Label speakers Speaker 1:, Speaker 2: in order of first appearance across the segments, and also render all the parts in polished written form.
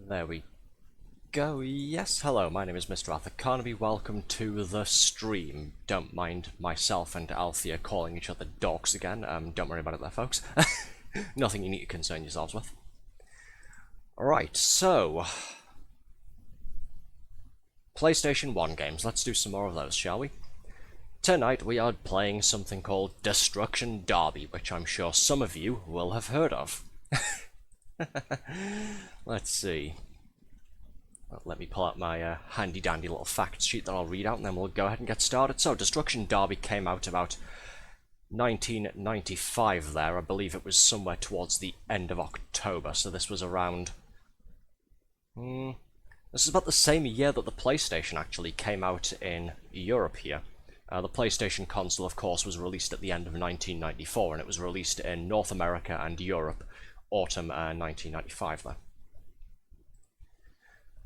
Speaker 1: There we go. Yes, hello, my name is Mr. Arthur Carnaby. Welcome to the stream. Don't mind myself and Althea calling each other dogs again. Don't worry about it there, folks. Nothing you need to concern yourselves with. Alright, so... PlayStation 1 games. Let's do some more of those, shall we? Tonight we are playing something called Destruction Derby, which I'm sure some of you will have heard of. Let's see. Let me pull out my handy-dandy little fact sheet that I'll read out, and then we'll go ahead and get started. So, Destruction Derby came out about 1995 there. I believe it was somewhere towards the end of October, so this was around... this is about the same year that the PlayStation actually came out in Europe here. The PlayStation console, of course, was released at the end of 1994, and it was released in North America and Europe autumn 1995 there.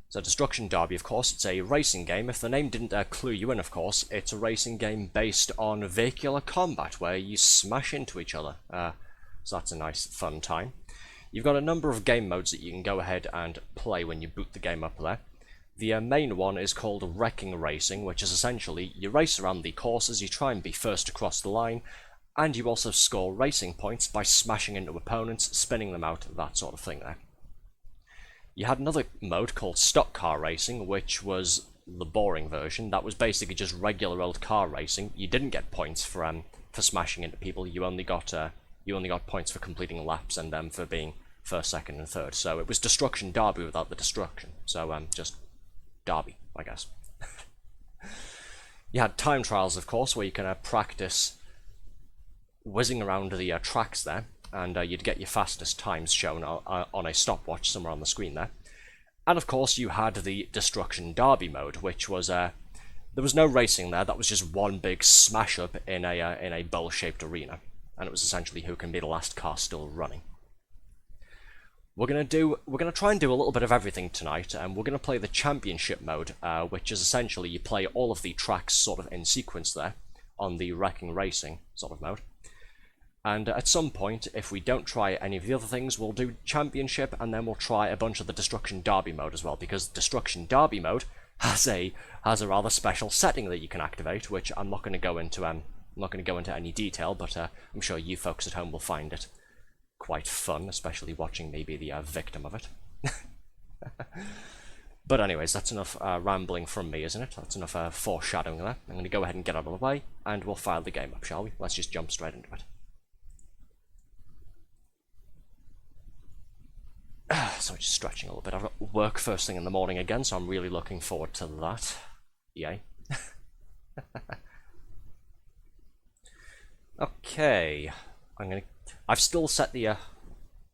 Speaker 1: So Destruction Derby, of course, it's a racing game. If the name didn't clue you in, of course, it's a racing game based on vehicular combat, where you smash into each other. So that's a nice, fun time. You've got a number of game modes that you can go ahead and play when you boot the game up there. The main one is called Wrecking Racing, which is essentially, you race around the courses, you try and be first across the line, and you also score racing points by smashing into opponents, spinning them out, that sort of thing there. You had another mode called Stock Car Racing, which was the boring version. That was basically just regular old car racing. You didn't get points for smashing into people. You only got points for completing laps and for being first, second, and third. So it was Destruction Derby without the destruction. So just Derby, I guess. You had time trials, of course, where you can practice whizzing around the tracks there, and you'd get your fastest times shown on a stopwatch somewhere on the screen there. And of course you had the Destruction Derby mode, which was there was no racing there. That was just one big smash up in a bowl-shaped arena, and it was essentially who can be the last car still running. We're gonna try and do a little bit of everything tonight, and we're gonna play the Championship mode, which is essentially you play all of the tracks sort of in sequence there on the Wrecking Racing sort of mode. And at some point, if we don't try any of the other things, we'll do Championship, and then we'll try a bunch of the Destruction Derby mode as well, because Destruction Derby mode has a rather special setting that you can activate, which I'm not going to go into any detail, but I'm sure you folks at home will find it quite fun, especially watching me be the victim of it. But anyways, that's enough rambling from me, isn't it? That's enough foreshadowing there. I'm going to go ahead and get out of the way, and we'll fire the game up, shall we? Let's just jump straight into it. So just stretching a little bit. I've got work first thing in the morning again, so I'm really looking forward to that. Yay. Okay. I've still set the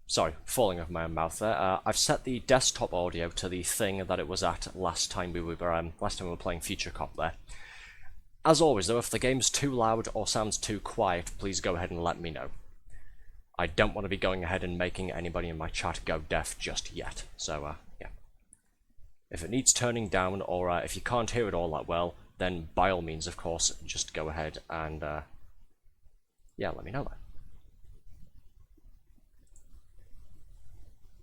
Speaker 1: sorry, falling over my own mouth there. I've set the desktop audio to the thing that it was at last time we were playing Future Cop there. As always though, if the game's too loud or sounds too quiet, please go ahead and let me know. I don't want to be going ahead and making anybody in my chat go deaf just yet, so yeah. If it needs turning down, or if you can't hear it all that well, then by all means, of course, just go ahead and, yeah, let me know that.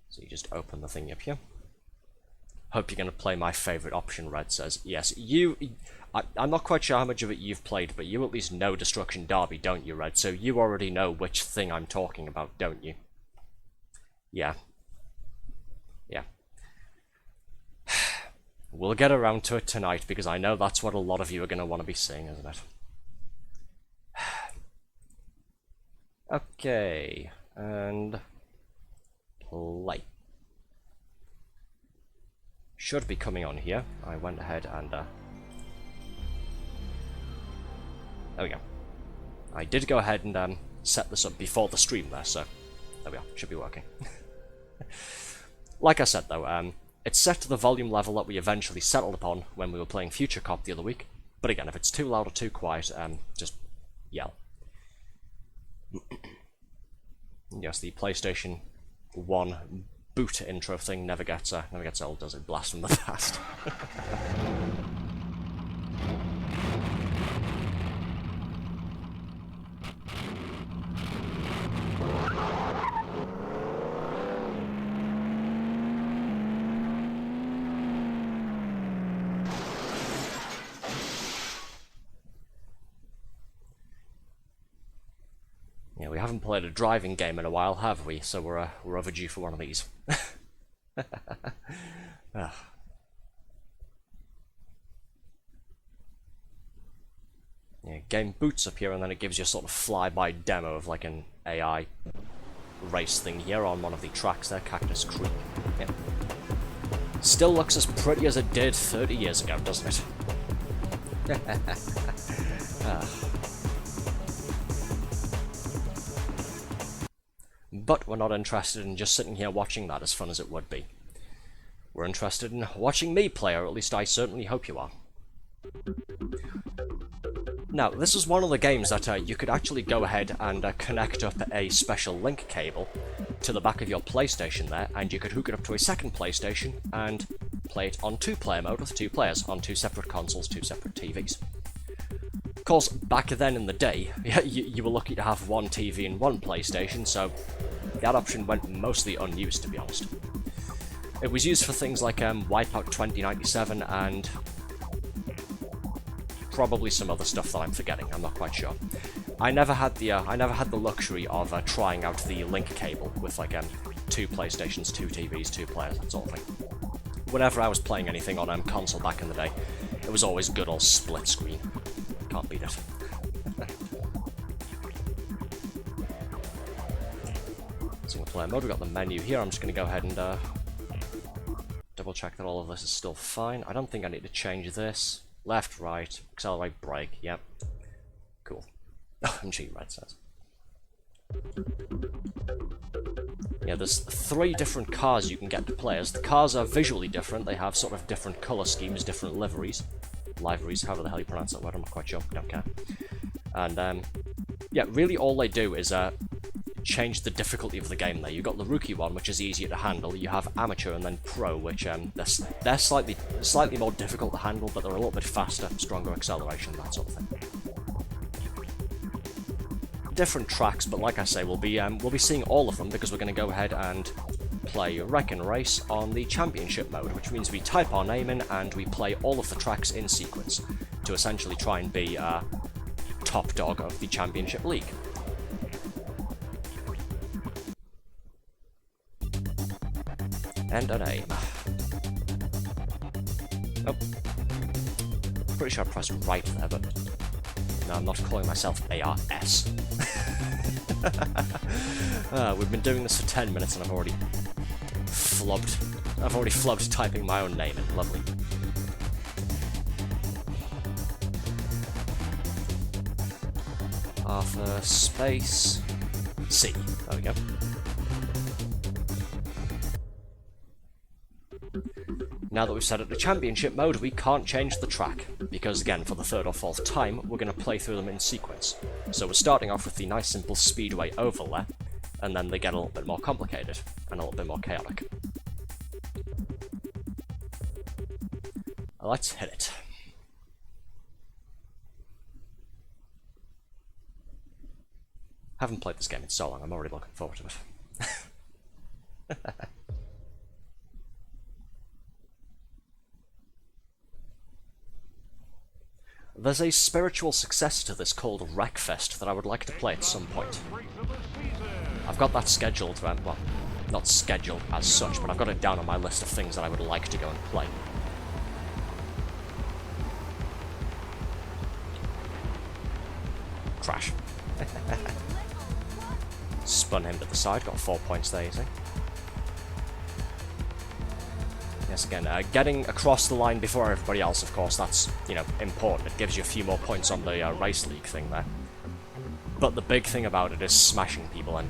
Speaker 1: So you just open the thing up here. Hope you're going to play my favourite option, Red says. Yes, I'm not quite sure how much of it you've played, but you at least know Destruction Derby, don't you, Red? So you already know which thing I'm talking about, don't you? Yeah. Yeah. We'll get around to it tonight, because I know that's what a lot of you are going to want to be seeing, isn't it? Okay. And... play. Should be coming on here. I went ahead and there we go. I did go ahead and set this up before the stream there, so there we are. Should be working. Like I said though, it's set to the volume level that we eventually settled upon when we were playing Future Cop the other week. But again, if it's too loud or too quiet, just yell. Yes, the PlayStation 1 boot intro thing never gets old, does it? Blast from the past. haven't played a driving game in a while, have we? So we're overdue for one of these. Yeah, game boots up here, and then it gives you a sort of flyby demo of like an AI race thing here on one of the tracks there, Cactus Creek. Yeah. Still looks as pretty as it did 30 years ago, doesn't it? But we're not interested in just sitting here watching that, as fun as it would be. We're interested in watching me play, or at least I certainly hope you are. Now, this is one of the games that you could actually go ahead and connect up a special link cable to the back of your PlayStation there, and you could hook it up to a second PlayStation and play it on two-player mode with two players on two separate consoles, two separate TVs. Of course, back then in the day, you were lucky to have one TV and one PlayStation, so that option went mostly unused, to be honest. It was used for things like Wipeout 2097 and probably some other stuff that I'm forgetting. I'm not quite sure. I never had the luxury of trying out the link cable with like two PlayStations, two TVs, two players, that sort of thing. Whenever I was playing anything on console back in the day, it was always good old split screen. Can't beat it. Single player mode, we've got the menu here. I'm just going to go ahead and double check that all of this is still fine. I don't think I need to change this. Left, right, accelerate, brake, yep. Cool. OMG, red says. Yeah, there's 3 different cars you can get to play as. The cars are visually different, they have sort of different colour schemes, different liveries. Liveries, however the hell you pronounce that word, I'm not quite sure, don't care. And, yeah, really all they do is change the difficulty of the game there. You've got the rookie one, which is easier to handle. You have amateur and then pro, which they're slightly more difficult to handle, but they're a little bit faster, stronger acceleration, that sort of thing. Different tracks, but like I say, we'll be seeing all of them because we're going to go ahead and play Wreck and Race on the championship mode, which means we type our name in and we play all of the tracks in sequence to essentially try and be top dog of the championship league. And an aim. Oh. Pretty sure I pressed right there, but no, I'm not calling myself ARS. We've been doing this for 10 minutes and I've already flubbed typing my own name in. Lovely. Arthur space C. There we go. Now that we've set it to championship mode, we can't change the track, because again, for the 3rd or 4th time, we're going to play through them in sequence. So we're starting off with the nice simple speedway oval there, and then they get a little bit more complicated, and a little bit more chaotic. Let's hit it. Haven't played this game in so long, I'm already looking forward to it. There's a spiritual successor to this called Wreckfest that I would like to play at some point. I've got that scheduled, well, not scheduled as such, but I've got it down on my list of things that I would like to go and play. Crash. Spun him to the side, got 4 points there, you see. Yes, again, getting across the line before everybody else, of course, that's, you know, important. It gives you a few more points on the race league thing there. But the big thing about it is smashing people and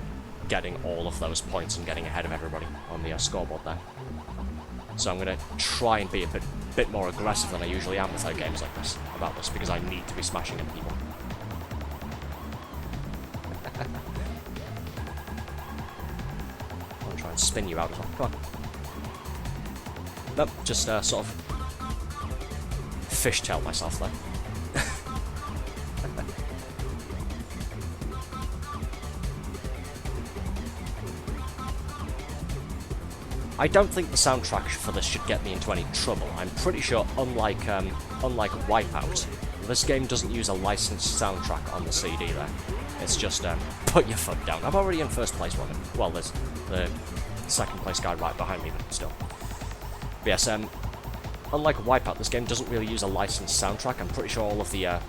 Speaker 1: getting all of those points and getting ahead of everybody on the scoreboard there. So I'm going to try and be a bit more aggressive than I usually am with games like this, about this, because I need to be smashing into people. I'll try and spin you out as well. Come on. Nope, just sort of fishtail myself there. I don't think the soundtrack for this should get me into any trouble. I'm pretty sure, unlike Wipeout, this game doesn't use a licensed soundtrack on the CD there. It's just, put your foot down. I'm already in first place, woman. Well, there's the second place guy right behind me, but still. But yes, unlike Wipeout, this game doesn't really use a licensed soundtrack. I'm pretty sure all of the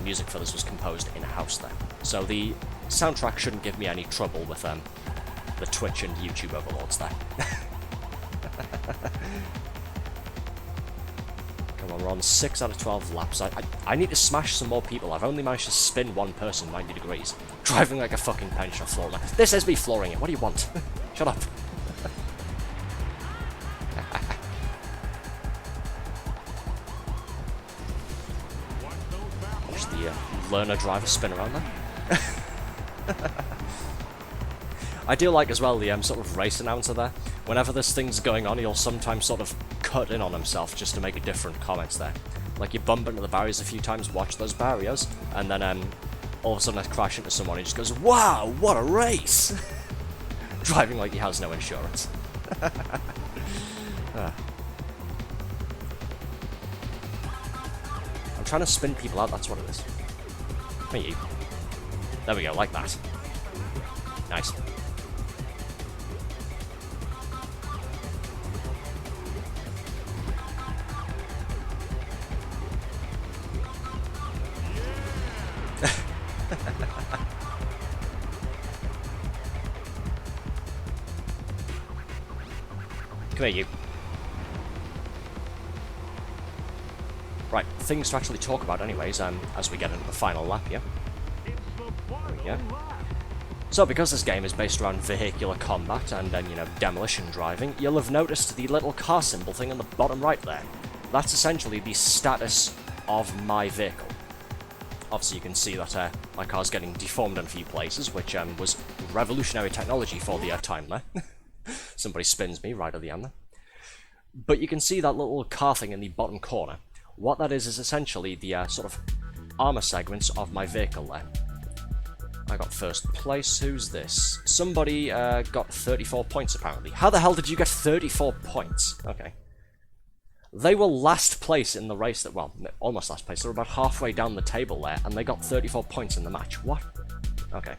Speaker 1: music for this was composed in-house there. So the soundtrack shouldn't give me any trouble with the Twitch and YouTube overlords there. Come on, we're on 6 out of 12 laps. I need to smash some more people. I've only managed to spin one person 90 degrees. Driving like a fucking pensioner floor. This is me flooring it. What do you want? Shut up. Watch the learner driver spin around there. I do like as well the sort of race announcer there. Whenever this thing's going on, he'll sometimes sort of cut in on himself just to make a different comments there. Like you bump into the barriers a few times, watch those barriers, and then all of a sudden I crash into someone and he just goes, "Wow, what a race!" Driving like he has no insurance. I'm trying to spin people out, that's what it is. Thank you. There we go, like that. Nice. Come here, you. Right, things to actually talk about anyways, as we get into the final lap here. There we go. So, because this game is based around vehicular combat and then, you know, demolition driving, you'll have noticed the little car symbol thing on the bottom right there. That's essentially the status of my vehicle. Obviously, you can see that my car's getting deformed in a few places, which was revolutionary technology for the time there. Somebody spins me right at the end there. But you can see that little car thing in the bottom corner. What that is essentially the sort of armor segments of my vehicle there. I got first place. Who's this? Somebody got 34 points apparently. How the hell did you get 34 points? Okay. They were last place in the race, well, almost last place. They were about halfway down the table there, and they got 34 points in the match. What? Okay.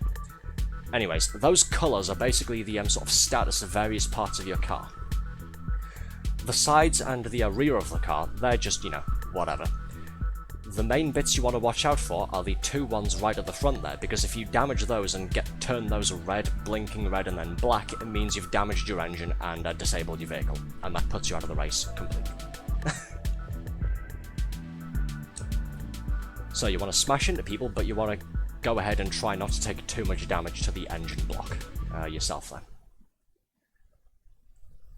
Speaker 1: Anyways, those colours are basically the sort of status of various parts of your car. The sides and the rear of the car, they're just, you know, whatever. The main bits you want to watch out for are the two ones right at the front there, because if you damage those and turn those red, blinking red and then black, it means you've damaged your engine and disabled your vehicle, and that puts you out of the race completely. So you want to smash into people, but you want to go ahead and try not to take too much damage to the engine block yourself there.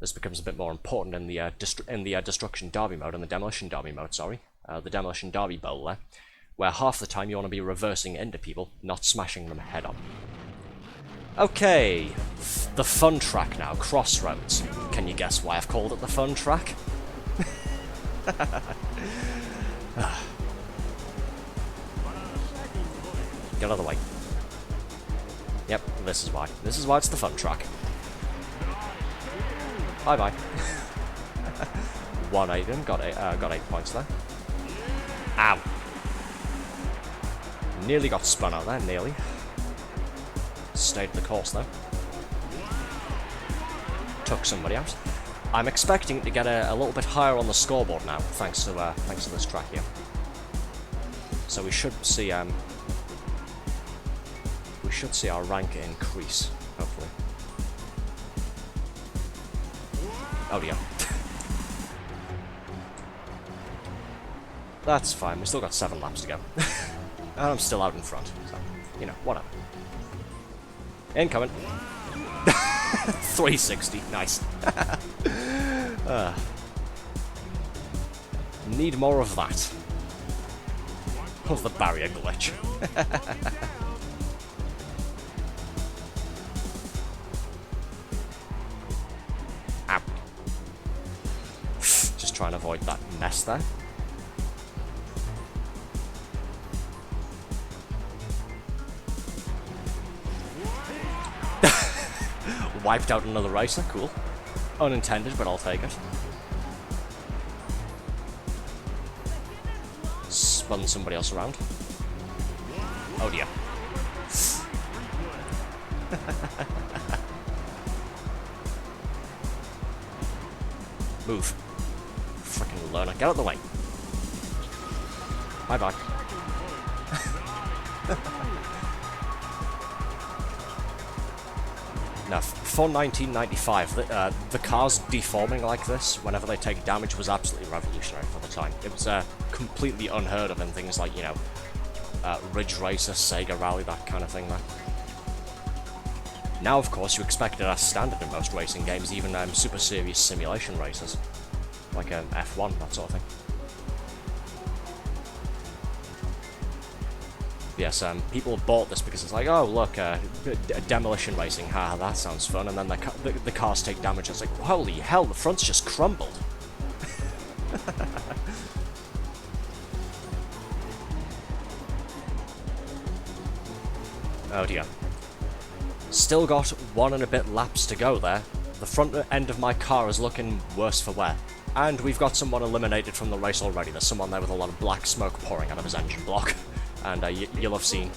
Speaker 1: This becomes a bit more important in the Destruction Derby mode, in the Demolition Derby mode, sorry. The Demolition Derby Bowl there, where half the time you want to be reversing into people, not smashing them head on. Okay, the fun track now, Crossroads. Can you guess why I've called it the fun track? Get out of the way. Yep, this is why. This is why it's the fun track. Bye-bye. One item, got 8 points there. Ow! Nearly got spun out there, nearly. Stayed the course though. Took somebody out. I'm expecting to get a little bit higher on the scoreboard now, thanks to this track here. So we should see our rank increase, hopefully. Oh dear. That's fine, we still got 7 laps to go. And I'm still out in front, so, you know, whatever. Incoming. 360, nice. Need more of that. Of the barrier glitch. Ow. Just try and avoid that mess there. Wiped out another racer, cool. Unintended, but I'll take it. run somebody else around. Oh dear. Move. Frickin' learner. Get out of the way. Bye-bye. Now, for 1995, the cars deforming like this whenever they take damage was absolutely revolutionary for the time. It was completely unheard of in things like, you know, Ridge Racer, Sega Rally, that kind of thing there. Now, of course, you expect it as standard in most racing games, even super serious simulation races, like F1, that sort of thing. Yes, people bought this because it's like, oh look, demolition racing, haha, that sounds fun, and then the cars take damage, it's like, holy hell, the front's just crumbled. Oh dear. Still got 1 and a bit laps to go there. The front end of my car is looking worse for wear. And we've got someone eliminated from the race already. There's someone there with a lot of black smoke pouring out of his engine block. And you'll have seen...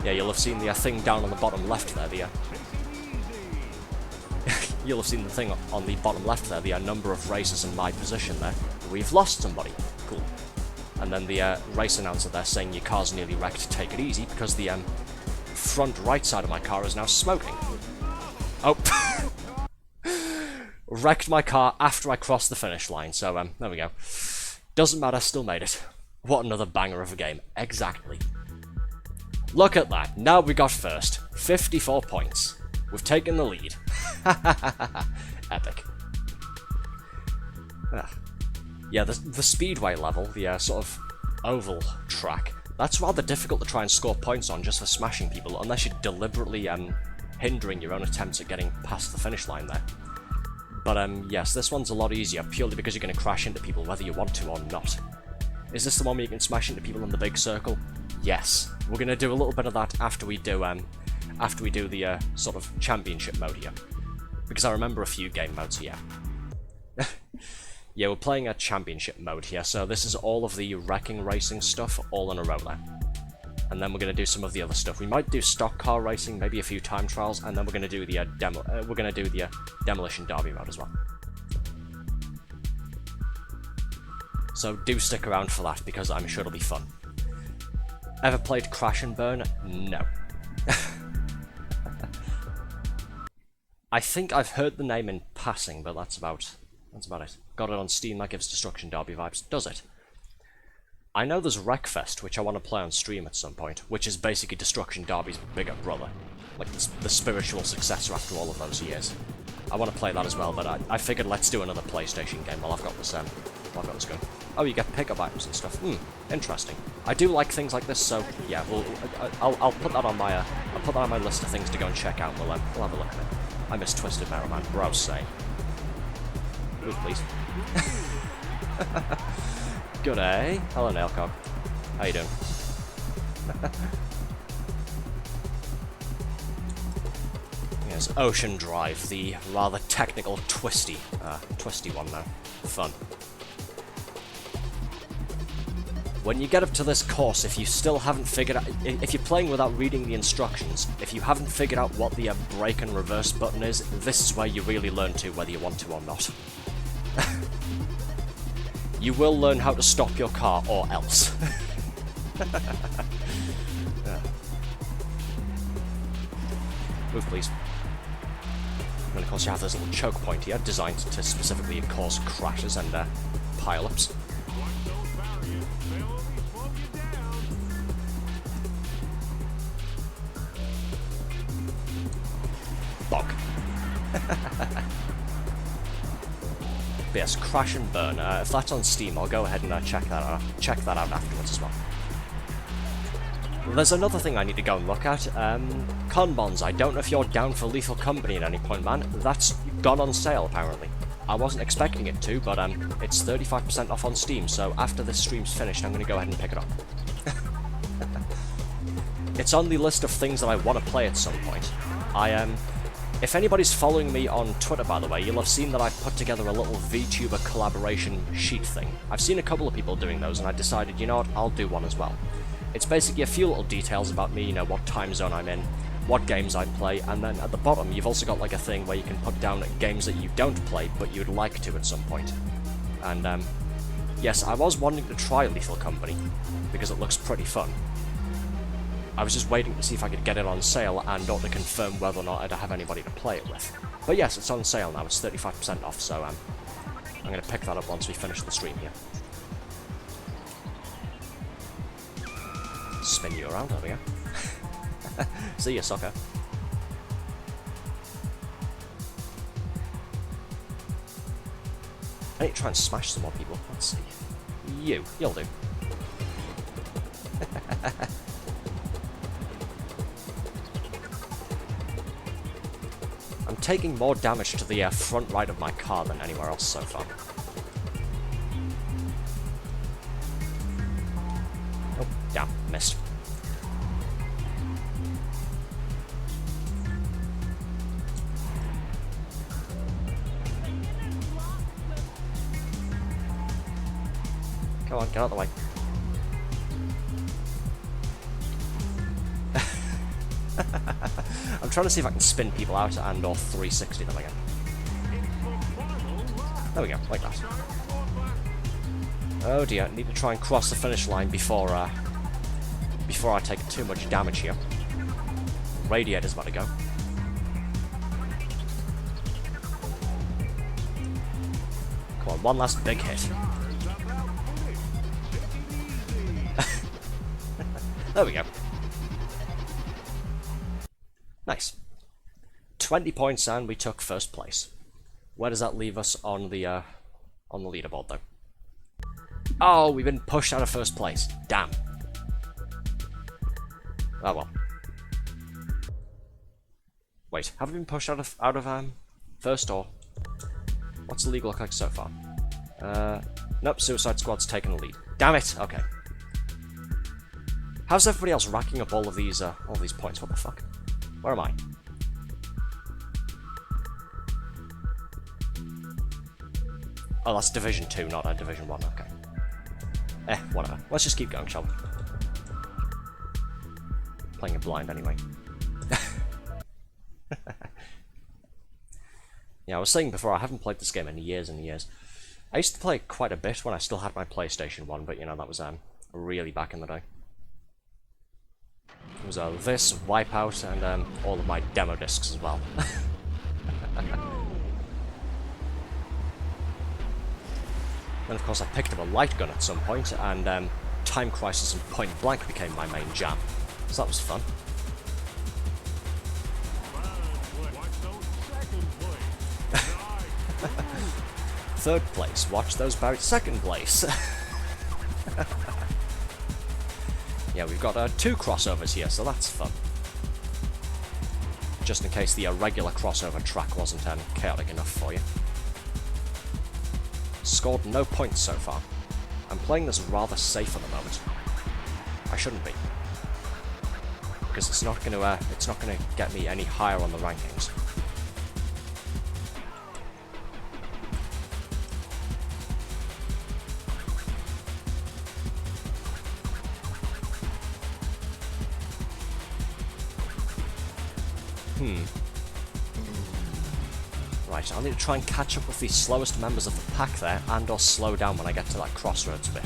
Speaker 1: yeah, you'll have seen the thing down on the bottom left there, you'll have seen the thing on the bottom left there, the number of races in my position there. We've lost somebody. Cool. And then the race announcer there saying your car's nearly wrecked, take it easy, because the front right side of my car is now smoking. Oh! Wrecked my car after I crossed the finish line, so there we go. Doesn't matter, still made it. What another banger of a game. Exactly. Look at that, now we got first. 54 points. We've taken the lead. Epic. Yeah, the speedway level, the sort of oval track, that's rather difficult to try and score points on just for smashing people, unless you're deliberately hindering your own attempts at getting past the finish line there. But yes, this one's a lot easier, purely because you're going to crash into people whether you want to or not. Is this the one where you can smash into people in the big circle? Yes. We're going to do a little bit of that after we do the sort of championship mode here. Because I remember a few game modes here. Yeah, we're playing a championship mode here, so this is all of the wrecking racing stuff all in a row there. And then we're going to do some of the other stuff. We might do stock car racing, maybe a few time trials, and then we're going to do the demolition derby mode as well. So do stick around for that, because I'm sure it'll be fun. Ever played Crash and Burn? No. I think I've heard the name in passing, but that's about it. Got it on Steam, that gives Destruction Derby vibes, does it? I know there's Wreckfest, which I want to play on stream at some point, which is basically Destruction Derby's bigger brother. Like, the spiritual successor after all of those years. I want to play that as well, but I figured let's do another PlayStation game while I've got this going. Oh, you get pickup items and stuff. Interesting. I do like things like this, so yeah, I'll put that on my list of things to go and check out. We'll have a look at it. I miss Twisted Metal Man, bros say. Move, please. Good day. Hello, Nailcock. How you doing? Yes, Ocean Drive, the rather technical, twisty one now. Fun. When you get up to this course, if you still haven't figured out, if you're playing without reading the instructions, if you haven't figured out what the brake and reverse button is, this is where you really learn to, whether you want to or not. You will learn how to stop your car, or else. Yeah. Move, please. And of course you have this little choke point here, designed to specifically cause crashes and pile-ups. Bog. But yes, Crash and Burn. If that's on Steam, I'll go ahead and check that out afterwards as well. There's another thing I need to go and look at. Conbons. I don't know if you're down for Lethal Company at any point, man. That's gone on sale, apparently. I wasn't expecting it to, but it's 35% off on Steam, so after this stream's finished, I'm going to go ahead and pick it up. It's on the list of things that I want to play at some point. If anybody's following me on Twitter, by the way, you'll have seen that I've put together a little VTuber collaboration sheet thing. I've seen a couple of people doing those, and I decided, you know what, I'll do one as well. It's basically a few little details about me, you know, what time zone I'm in, what games I play, and then at the bottom you've also got like a thing where you can put down games that you don't play, but you'd like to at some point. And, yes, I was wanting to try Lethal Company, because it looks pretty fun. I was just waiting to see if I could get it on sale and not to confirm whether or not I'd have anybody to play it with. But yes, it's on sale now, it's 35% off, so I'm going to pick that up once we finish the stream here. Spin you around, there we go. See ya, sucker. I need to try and smash some more people. Let's see. You'll do. I'm taking more damage to the front right of my car than anywhere else so far. Oh, damn, missed. Come on, get out of the way. I'm trying to see if I can spin people out and or 360 them again. There we go, like that. Oh dear, need to try and cross the finish line before I take too much damage here. Radiator's about to go. Come on, one last big hit. There we go. Nice. 20 points and we took first place. Where does that leave us on the leaderboard though? Oh, we've been pushed out of first place. Damn. Oh well. Wait, have we been pushed out of first, or what's the league look like so far? Nope, Suicide Squad's taken the lead. Damn it. Okay. How's everybody else racking up all these points? What the fuck? Where am I? Oh, that's Division 2, not Division 1, okay. Whatever. Let's just keep going, shall we? Playing it blind anyway. Yeah, I was saying before, I haven't played this game in years and years. I used to play quite a bit when I still had my PlayStation 1, but you know, that was really back in the day. It was this, Wipeout, and all of my demo discs as well. And of course I picked up a light gun at some point, and Time Crisis and Point Blank became my main jam. So that was fun. Third place, watch those about second place. Yeah, we've got 2 crossovers here, so that's fun. Just in case the regular crossover track wasn't chaotic enough for you. Scored no points so far. I'm playing this rather safe at the moment. I shouldn't be, because it's not gonna get me any higher on the rankings. Right, I'll need to try and catch up with the slowest members of the pack there, and or slow down when I get to that crossroads bit.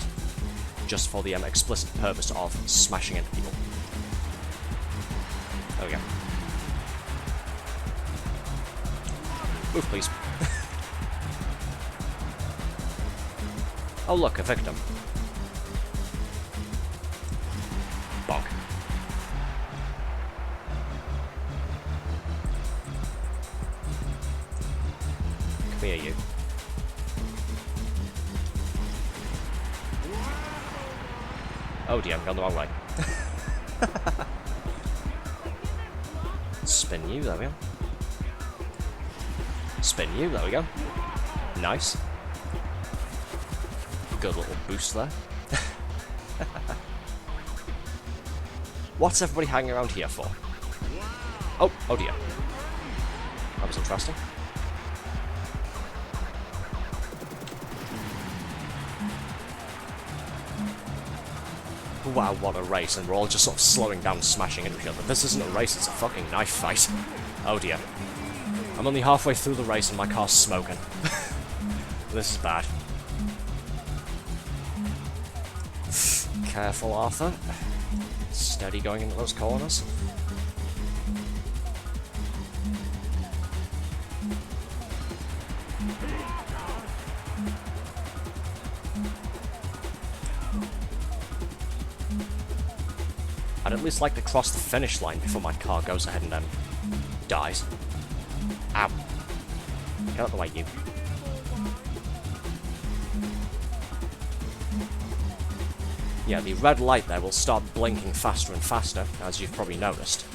Speaker 1: Just for the explicit purpose of smashing into people. There we go. Move, please. Oh look, a victim. Bonk. Come here, you. Oh dear, I'm going the wrong way. Spin you, there we go. Spin you, there we go. Nice. Good little boost there. What's everybody hanging around here for? Oh dear. That was interesting. Wow, what a race, and we're all just sort of slowing down, smashing into each other. This isn't a race, it's a fucking knife fight. Oh dear. I'm only halfway through the race and my car's smoking. This is bad. Careful, Arthur. Steady going into those corners. I'd at least like to cross the finish line before my car goes ahead and dies. Ow. Get out of the way, you. Yeah, the red light there will start blinking faster and faster, as you've probably noticed,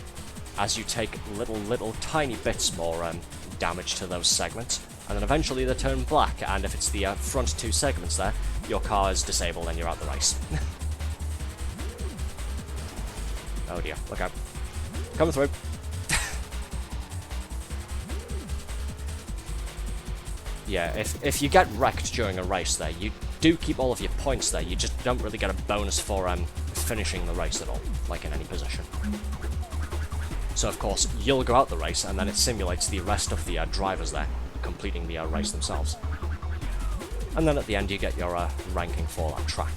Speaker 1: as you take little tiny bits more damage to those segments, and then eventually they turn black, and if it's the front two segments there, your car is disabled and you're out the race. Oh dear, look out. Coming through. Yeah, if you get wrecked during a race there, you do keep all of your points there, you just don't really get a bonus for finishing the race at all, like in any position. So of course, you'll go out the race, and then it simulates the rest of the drivers there, completing the race themselves. And then at the end you get your ranking for that track.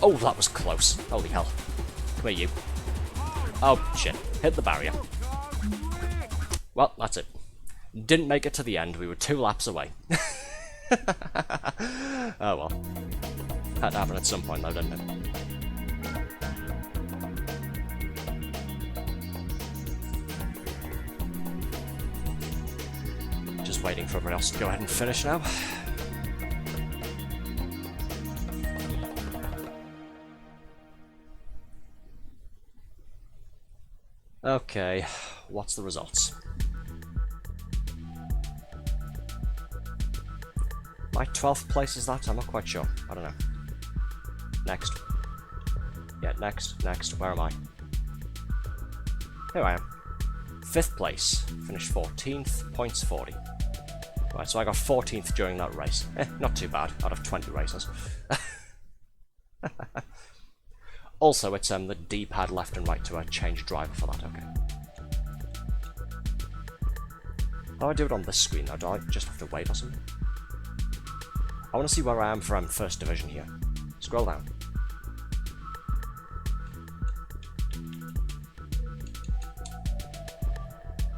Speaker 1: Oh, that was close. Holy hell. Come here, you. Oh, shit. Hit the barrier. Well, that's it. Didn't make it to the end. We were 2 laps away. Oh, well. Had to happen at some point, though, didn't it? Just waiting for everyone else to go ahead and finish now. Okay, what's the results? My 12th place is that? I'm not quite sure. I don't know. Next. Yeah, next. Where am I? Here I am. 5th place. Finished 14th, points 40. Right, so I got 14th during that race. Not too bad, out of 20 races. Also, it's the D-pad left and right to change driver for that, okay. How do I do it on this screen though? Do I just have to wait or something? I want to see where I am for First Division here. Scroll down.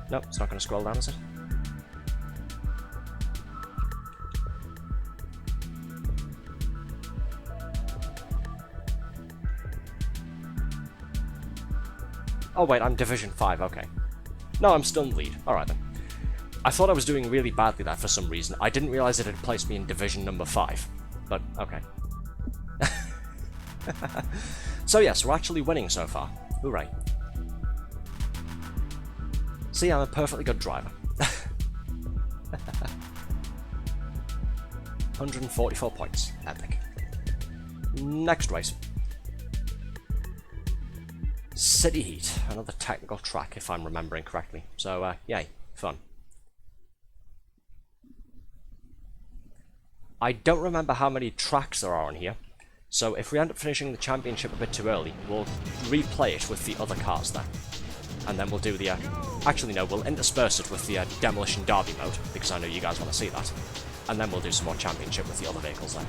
Speaker 1: Nope, it's not going to scroll down, is it? Oh wait, I'm Division 5, okay. No, I'm still in the lead. Alright then. I thought I was doing really badly there for some reason. I didn't realise it had placed me in Division number 5. But, okay. So yes, we're actually winning so far. Hooray. See, I'm a perfectly good driver. 144 points. Epic. Next race. City Heat, another technical track if I'm remembering correctly. So, yay, fun. I don't remember how many tracks there are on here, so if we end up finishing the championship a bit too early, we'll replay it with the other cars there. And then we'll do the, actually no, we'll intersperse it with the demolition derby mode, because I know you guys want to see that. And then we'll do some more championship with the other vehicles there.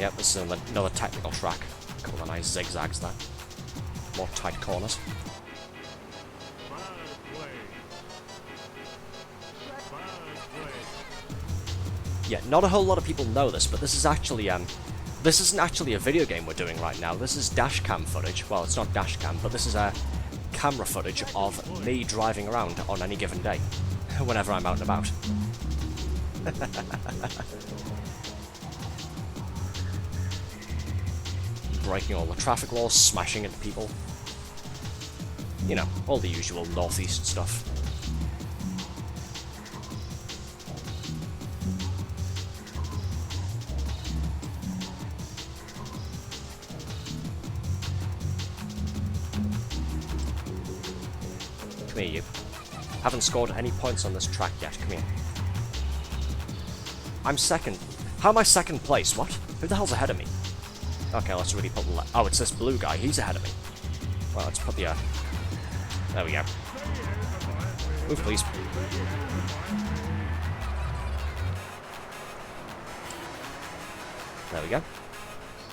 Speaker 1: Yep, this is another technical track. A couple of nice zigzags there. More tight corners. Yeah, not a whole lot of people know this, but this is actually, this isn't actually a video game we're doing right now. This is dashcam footage. Well, it's not dashcam, but this is camera footage of me driving around on any given day, whenever I'm out and about. Breaking all the traffic laws, smashing into people. You know, all the usual northeast stuff. Come here, you. Haven't scored any points on this track yet. Come here. I'm second. How am I second place? What? Who the hell's ahead of me? Okay, let's really put the... Oh, it's this blue guy. He's ahead of me. Well, let's put the... There we go. Move, please. There we go.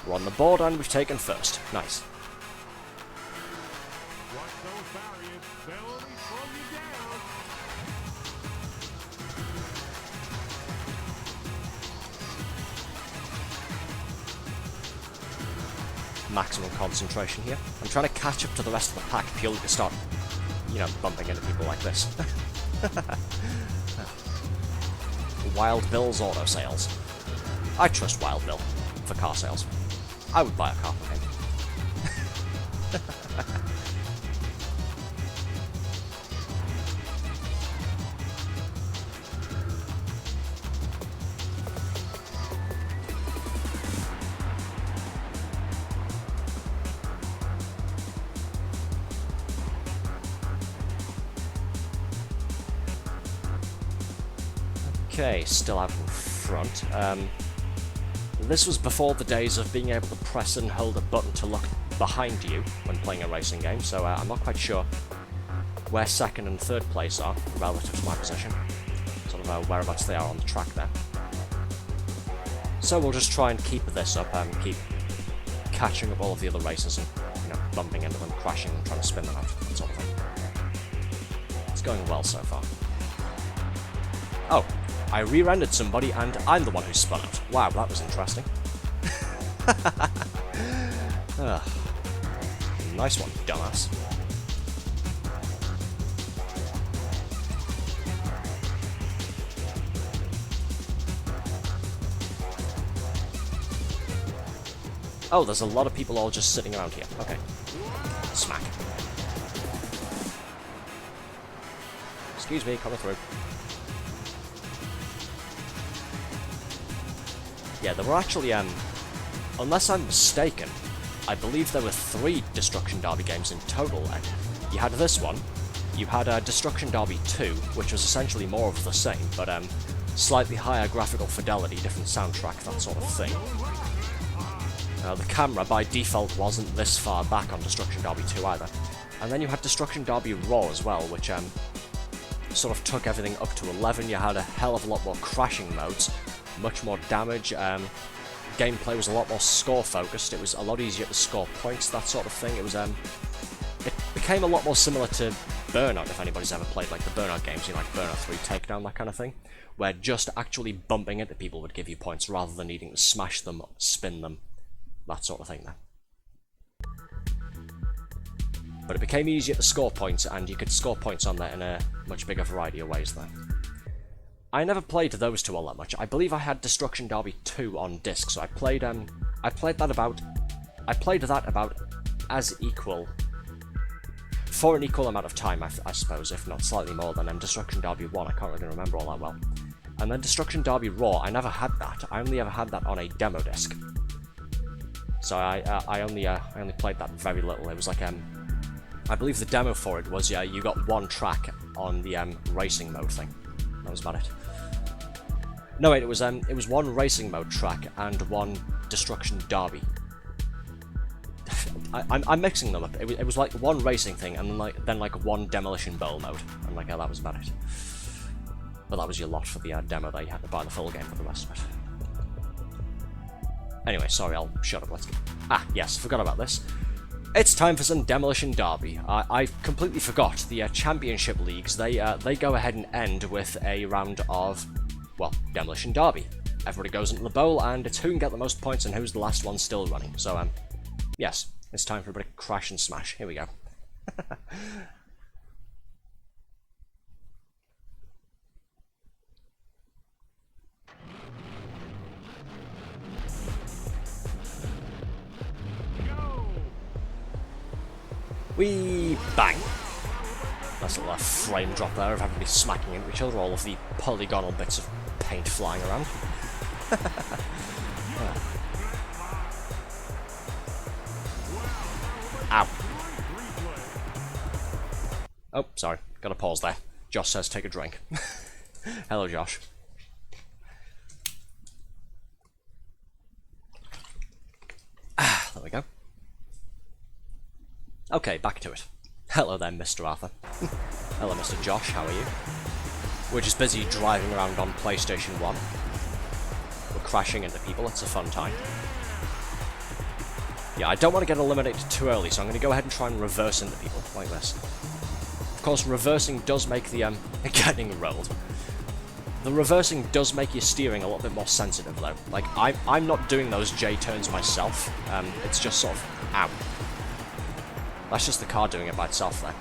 Speaker 1: We're on the board and we've taken first. Nice. Maximum concentration here. I'm trying to catch up to the rest of the pack purely to start, you know, bumping into people like this. Wild Bill's auto sales. I trust Wild Bill for car sales. I would buy a car from him. Okay, still out in front. This was before the days of being able to press and hold a button to look behind you when playing a racing game, so I'm not quite sure where second and third place are relative to my position. Sort of whereabouts they are on the track there. So we'll just try and keep this up and keep catching up all of the other races and, you know, bumping into them, crashing and trying to spin them out, that sort of thing. It's going well so far. Oh. I rear-ended somebody, and I'm the one who spun out. Wow, that was interesting. Nice one, dumbass. Oh, there's a lot of people all just sitting around here. Okay. Smack. Excuse me, coming through. Yeah, there were actually, unless I'm mistaken, I believe there were 3 Destruction Derby games in total. You had this one, you had Destruction Derby 2, which was essentially more of the same, but slightly higher graphical fidelity, different soundtrack, that sort of thing. The camera, by default, wasn't this far back on Destruction Derby 2 either. And then you had Destruction Derby Raw as well, which sort of took everything up to 11. You had a hell of a lot more crashing modes, much more damage, gameplay was a lot more score focused, it was a lot easier to score points, that sort of thing. It was it became a lot more similar to Burnout, if anybody's ever played like the Burnout games, you know, like Burnout 3 Takedown, that kind of thing, where just actually bumping into people would give you points rather than needing to smash them, spin them, that sort of thing there. But it became easier to score points, and you could score points on there in a much bigger variety of ways there. I never played those two all that much. I believe I had Destruction Derby 2 on disc, so I played that about as equal, for an equal amount of time, I suppose, if not slightly more than Destruction Derby 1. I can't really remember all that well. And then Destruction Derby Raw, I never had that. I only ever had that on a demo disc. So I only played that very little. It was like I believe the demo for it was you got one track on the racing mode thing. That was about it. No wait, it was one racing mode track and one Destruction Derby. I'm mixing them up. It was like one racing thing and then like one demolition bowl mode, and like that was about it. But that was your lot for the demo there. You had to buy the full game for the rest of it. Anyway, sorry, I'll shut up. Let's get... Ah, yes, forgot about this. It's time for some Demolition Derby. I completely forgot. The Championship Leagues, they go ahead and end with a round of, well, Demolition Derby. Everybody goes into the bowl, and it's who can get the most points and who's the last one still running. So, yes, it's time for a bit of crash and smash. Here we go. Wee bang! Nice little frame drop there of everybody smacking into each other, all of the polygonal bits of paint flying around. Ow. Oh, sorry. Gotta pause there. Josh says take a drink. Hello, Josh. There we go. Okay, back to it. Hello there, Mr. Arthur. Hello, Mr. Josh, how are you? We're just busy driving around on PlayStation 1. We're crashing into people, it's a fun time. Yeah, I don't want to get eliminated too early, so I'm going to go ahead and try and reverse into people, like this. Of course, reversing does make the, getting rolled. The reversing does make your steering a little bit more sensitive, though. Like, I'm not doing those J-turns myself, it's just sort of, ow. That's just the car doing it by itself, there.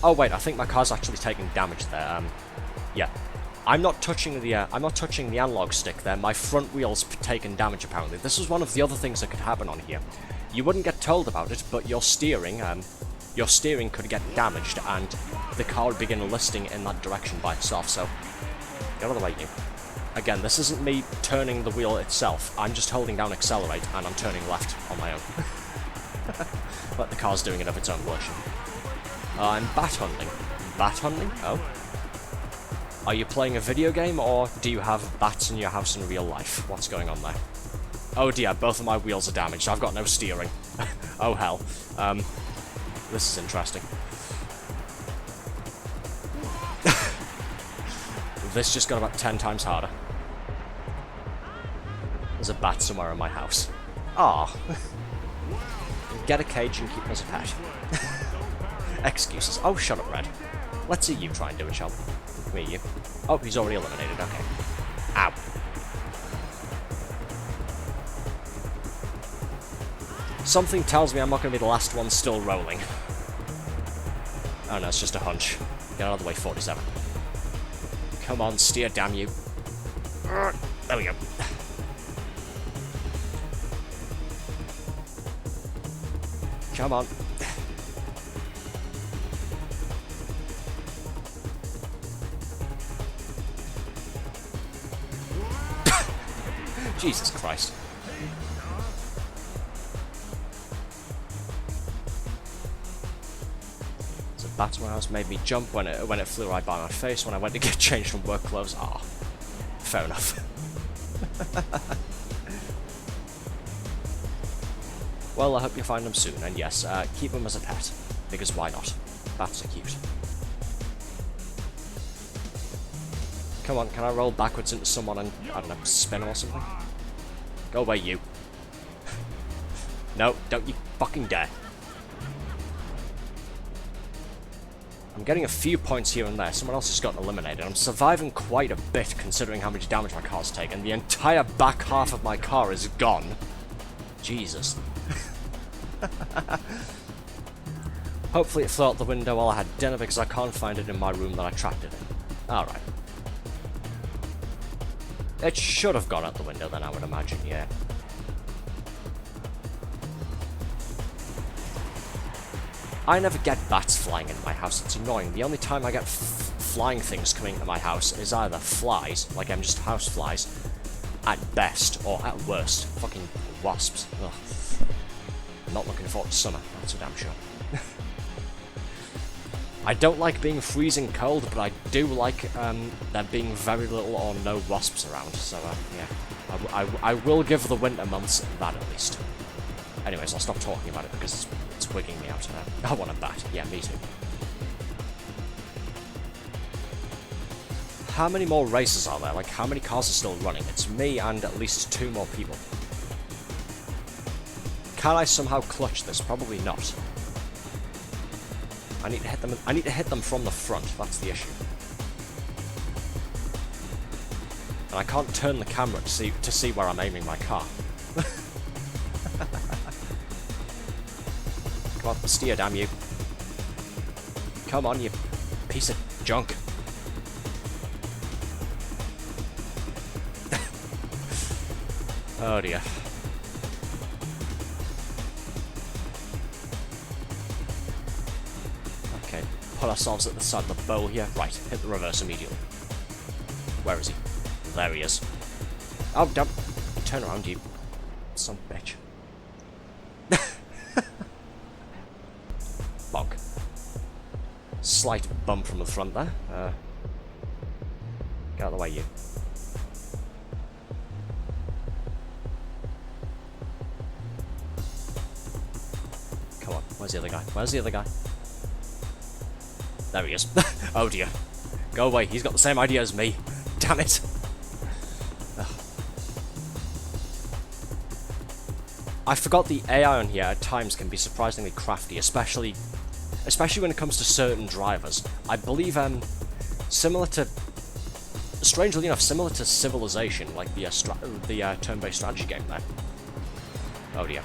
Speaker 1: Oh wait, I think my car's actually taking damage there. Yeah, I'm not touching the analog stick there. My front wheel's taken damage apparently. This is one of the other things that could happen on here. You wouldn't get told about it, but your steering could get damaged, and the car would begin listing in that direction by itself. So, get out of the way, you. Again, this isn't me turning the wheel itself. I'm just holding down accelerate, and I'm turning left on my own. But the car's doing it of its own volition. I'm bat hunting. Bat hunting? Oh. Are you playing a video game, or do you have bats in your house in real life? What's going on there? Oh dear, both of my wheels are damaged. I've got no steering. Oh hell. This is interesting. This just got about 10 times harder. There's a bat somewhere in my house. Ah. Get a cage and keep him as a pet. Excuses. Oh, shut up, Red. Let's see you try and do it, shall we? Come here, you. Oh, he's already eliminated. Okay. Ow. Something tells me I'm not going to be the last one still rolling. Oh no, it's just a hunch. Get out of the way, 47. Come on, steer, damn you. There we go. Come on. Jesus Christ. So that's when I was made me jump when it flew right by my face when I went to get changed from work clothes. Ah, fair enough. Well, I hope you find them soon, and yes, keep them as a pet, because why not? Bats are cute. Come on, can I roll backwards into someone and, I don't know, spin them or something? Go away, you. No, don't you fucking dare. I'm getting a few points here and there. Someone else has gotten eliminated. I'm surviving quite a bit, considering how much damage my car's taken. The entire back half of my car is gone. Jesus. Hopefully it flew out the window while I had dinner, because I can't find it in my room that I trapped it in. Alright. It should have gone out the window then, I would imagine, yeah. I never get bats flying into my house, it's annoying. The only time I get flying things coming into my house is either flies, like I'm just house flies, at best, or at worst, fucking wasps. Ugh. I'm not looking forward to summer, that's for damn sure. I don't like being freezing cold, but I do like there being very little or no wasps around, so yeah. I will give the winter months that at least. Anyways, I'll stop talking about it because it's wigging me out. I want a bat. Yeah, me too. How many more races are there? Like, how many cars are still running? It's me and at least 2 more people. Can I somehow clutch this? Probably not. I need to hit them from the front, that's the issue. And I can't turn the camera to see where I'm aiming my car. Come on, steer, damn you. Come on, you piece of junk. Oh dear. Okay, put ourselves at the side of the bowl here. Right, hit the reverse immediately. Where is he? There he is. Oh, don't turn around, you son of a bitch. Bonk. Slight bump from the front there. Get out of the way, you. Come on, where's the other guy? Where's the other guy? There he is. Oh dear. Go away, he's got the same idea as me. Damn it. Ugh. I forgot the AI on here at times can be surprisingly crafty, especially when it comes to certain drivers. I believe, strangely enough, similar to Civilization, like the turn-based strategy game there. Oh dear.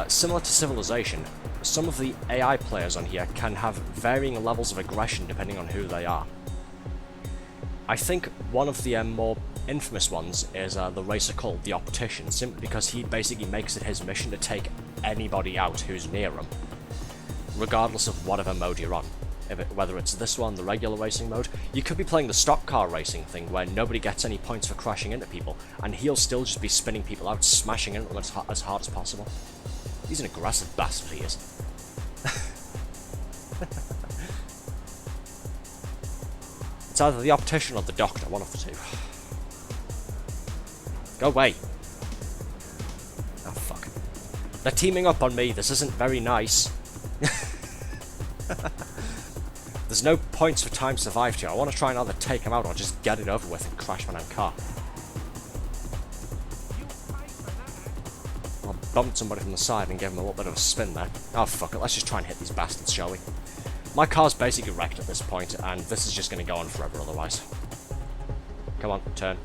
Speaker 1: Similar to Civilization, some of the AI players on here can have varying levels of aggression depending on who they are. I think one of the more infamous ones is the racer called the Optician, simply because he basically makes it his mission to take anybody out who's near him, regardless of whatever mode you're on. Whether it's this one, the regular racing mode, you could be playing the stock car racing thing where nobody gets any points for crashing into people, and he'll still just be spinning people out, smashing into them as hard as possible. He's an aggressive bastard, he is. It's either the Optician or the Doctor, one of the two. Go away. Oh, fuck. They're teaming up on me, this isn't very nice. There's no points for time survived here. I want to try and either take him out or just get it over with and crash my own car. I bumped somebody from the side and gave him a little bit of a spin there. Oh fuck it, let's just try and hit these bastards, shall we? My car's basically wrecked at this point, and this is just going to go on forever otherwise. Come on, turn.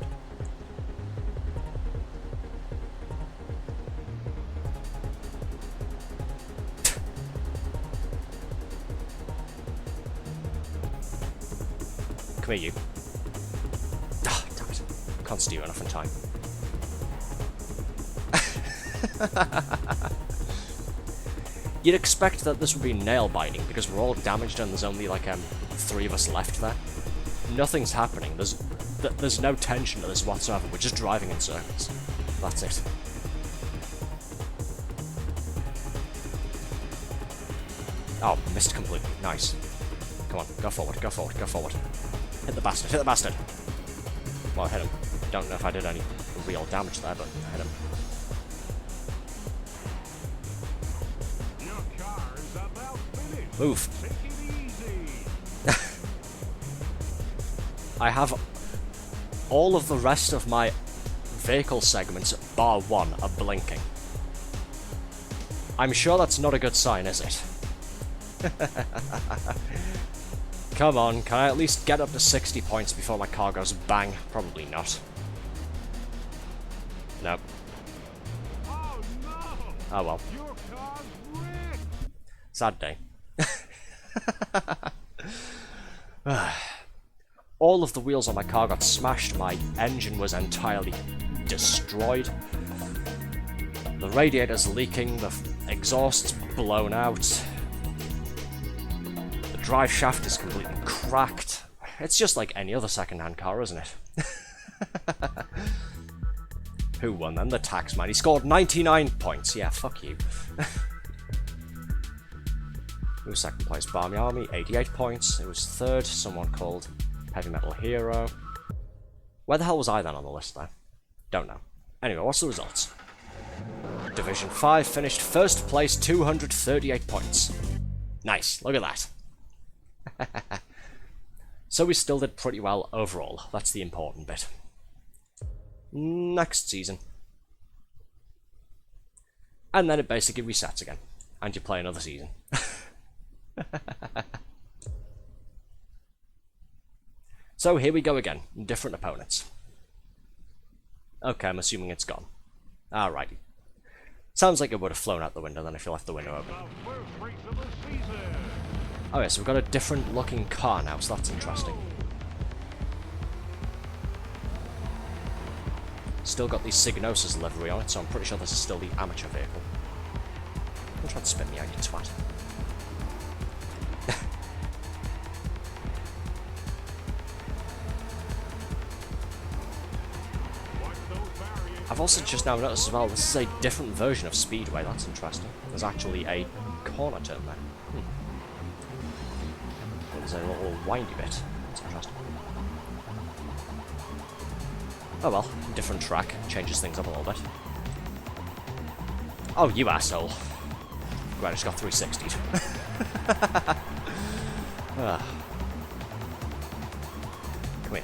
Speaker 1: Come here, you. Ah, damn it. Can't steer enough in time. You'd expect that this would be nail-biting, because we're all damaged and there's only, like, 3 of us left there. Nothing's happening. There's no tension to this whatsoever. We're just driving in circles. That's it. Oh, missed completely. Nice. Come on, go forward, go forward, go forward. Hit the bastard, hit the bastard! Well, I hit him. Don't know if I did any real damage there, but I hit him. Move. I have all of the rest of my vehicle segments, bar one, are blinking. I'm sure that's not a good sign, is it? Come on, can I at least get up to 60 points before my car goes bang? Probably not. Nope. Oh, no. Oh well. Your car's wrecked. Sad day. All of the wheels on my car got smashed, my engine was entirely destroyed. The radiator's leaking, the exhaust's blown out. The drive shaft is completely cracked. It's just like any other second-hand car, isn't it? Who won then? The taxman. He scored 99 points. Yeah, fuck you. Who was second place? Barmy Army, 88 points. It was third, someone called Heavy Metal Hero. Where the hell was I then on the list there? Don't know. Anyway, what's the results? Division 5 finished first place, 238 points. Nice, look at that. So we still did pretty well overall. That's the important bit. Next season. And then it basically resets again. And you play another season. So here we go again. Different opponents. Okay, I'm assuming it's gone. Alrighty. Sounds like it would have flown out the window then if you left the window open. Oh yeah, so we've got a different looking car now, so that's interesting. Still got the Signosis livery on it, so I'm pretty sure this is still the amateur vehicle. Don't try to spit me out, you twat. I've also just now noticed as well, this is a different version of Speedway. That's interesting. There's actually a corner turn there. There's a little windy bit. That's interesting. Oh well, different track. Changes things up a little bit. Oh, you asshole. Glad I just got 360'd. Come here.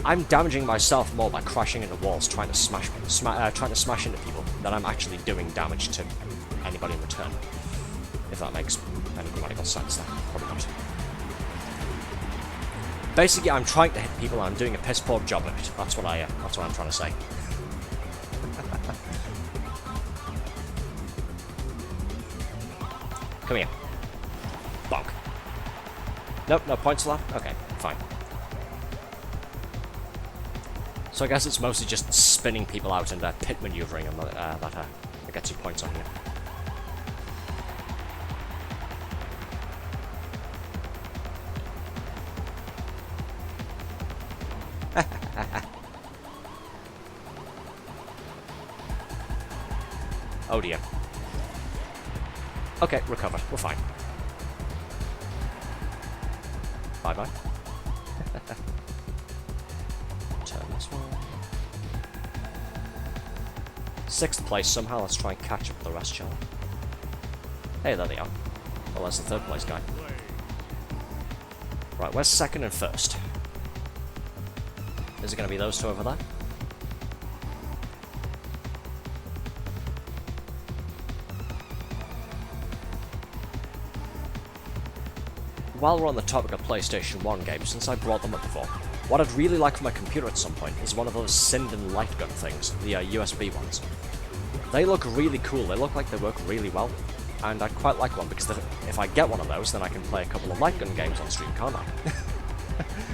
Speaker 1: I'm damaging myself more by crashing into walls, trying to smash into people, than I'm actually doing damage to anybody in return. If that makes any grammatical sense, then probably not. Basically, I'm trying to hit people, and I'm doing a piss poor job of it. That's what I'm trying to say. Come here. Bonk. Nope, no points for that? Okay, fine. So I guess it's mostly just spinning people out and pit maneuvering and that gets you points on here. Oh dear. Okay, recovered. We're fine. Bye-bye. Turn this one. 6th place somehow. Let's try and catch up with the rest, shall we? Hey, there they are. Well, there's the 3rd place guy. Right, where's 2nd and 1st? Is it going to be those two over there? While we're on the topic of PlayStation 1 games, since I brought them up before, what I'd really like for my computer at some point is one of those Sinden light gun things, the USB ones. They look really cool, they look like they work really well, and I'd quite like one because if I get one of those, then I can play a couple of light gun games on stream, can't I?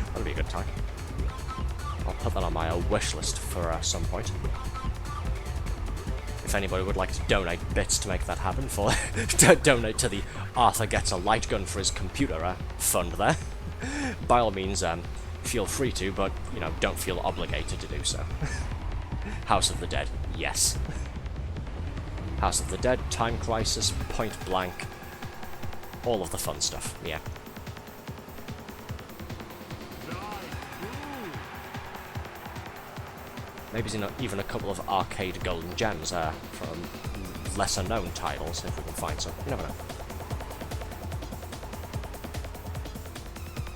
Speaker 1: That'll be a good time. I'll put that on my wish list for some point. If anybody would like to donate bits to make that happen, to donate to the Arthur Gets a Light Gun for his computer fund there, by all means, feel free to, but, you know, don't feel obligated to do so. House of the Dead, yes. House of the Dead, Time Crisis, Point Blank, all of the fun stuff, yeah. Maybe even a couple of arcade golden gems from lesser known titles, if we can find some. You never know.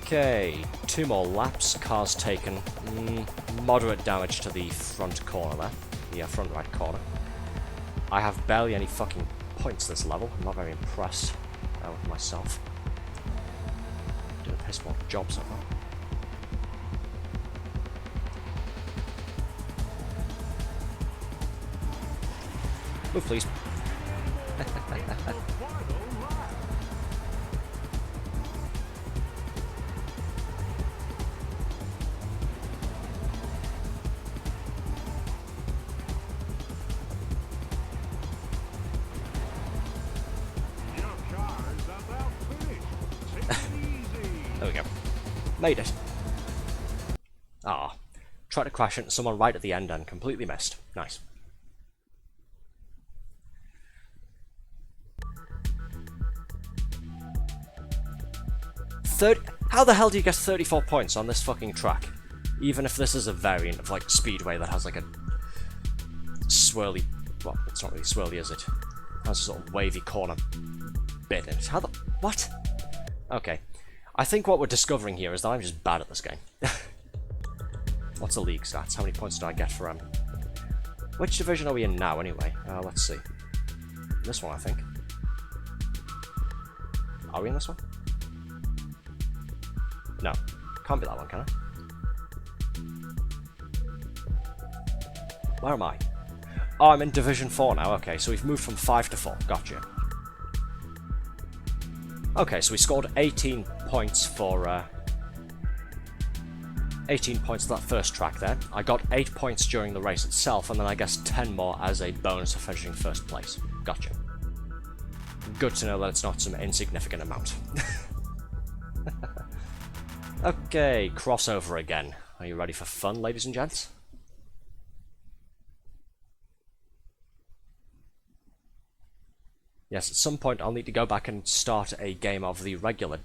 Speaker 1: Okay, 2 more laps. Car's taken. Moderate damage to the front corner there. The front right corner. I have barely any fucking points this level. I'm not very impressed with myself. Did a piss poor job so far. Move, please. There we go. Made it. Ah. Tried to crash into someone right at the end and completely missed. Nice. How the hell do you get 34 points on this fucking track? Even if this is a variant of, like, Speedway that has, like, a swirly... Well, it's not really swirly, is it? It has a sort of wavy corner bit in it. How the... What? Okay. I think what we're discovering here is that I'm just bad at this game. What's the league stats? How many points do I get for, Which division are we in now, anyway? Let's see. This one, I think. Are we in this one? No, can't be that one, can I? Where am I? Oh, I'm in Division 4 now, okay, so we've moved from 5 to 4, gotcha. Okay, so we scored 18 points for, 18 points for that first track there. I got 8 points during the race itself, and then I guess 10 more as a bonus for finishing first place. Gotcha. Good to know that it's not some insignificant amount. Okay, crossover again. Are you ready for fun, ladies and gents? Yes, at some point I'll need to go back and start a game of the regular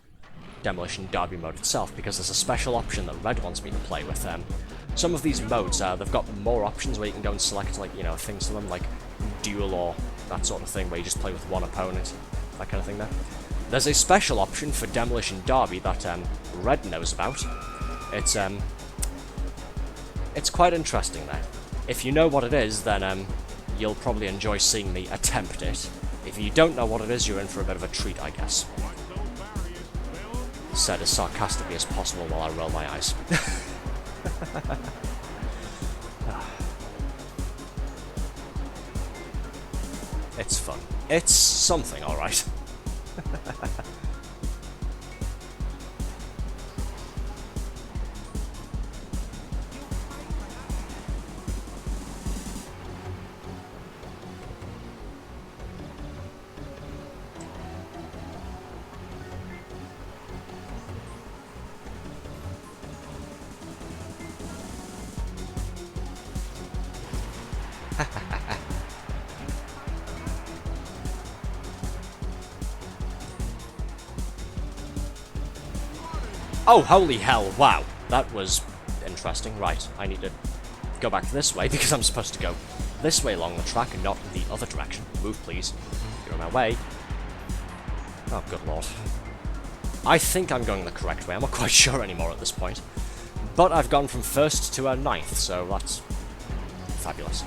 Speaker 1: Demolition Derby mode itself, because there's a special option that Red wants me to play with. Some of these modes, they've got more options where you can go and select, like, you know, things to them, like duel or that sort of thing, where you just play with one opponent, that kind of thing there. There's a special option for Demolition Derby that Red knows about. It's quite interesting there. If you know what it is, then you'll probably enjoy seeing me attempt it. If you don't know what it is, you're in for a bit of a treat, I guess. Said as sarcastically as possible while I roll my eyes. It's fun. It's something, alright. Oh, holy hell, wow. That was interesting. Right, I need to go back this way because I'm supposed to go this way along the track and not the other direction. Move, please. Get out of my way. Oh, good lord. I think I'm going the correct way. I'm not quite sure anymore at this point. But I've gone from 1st to 9th, so that's fabulous.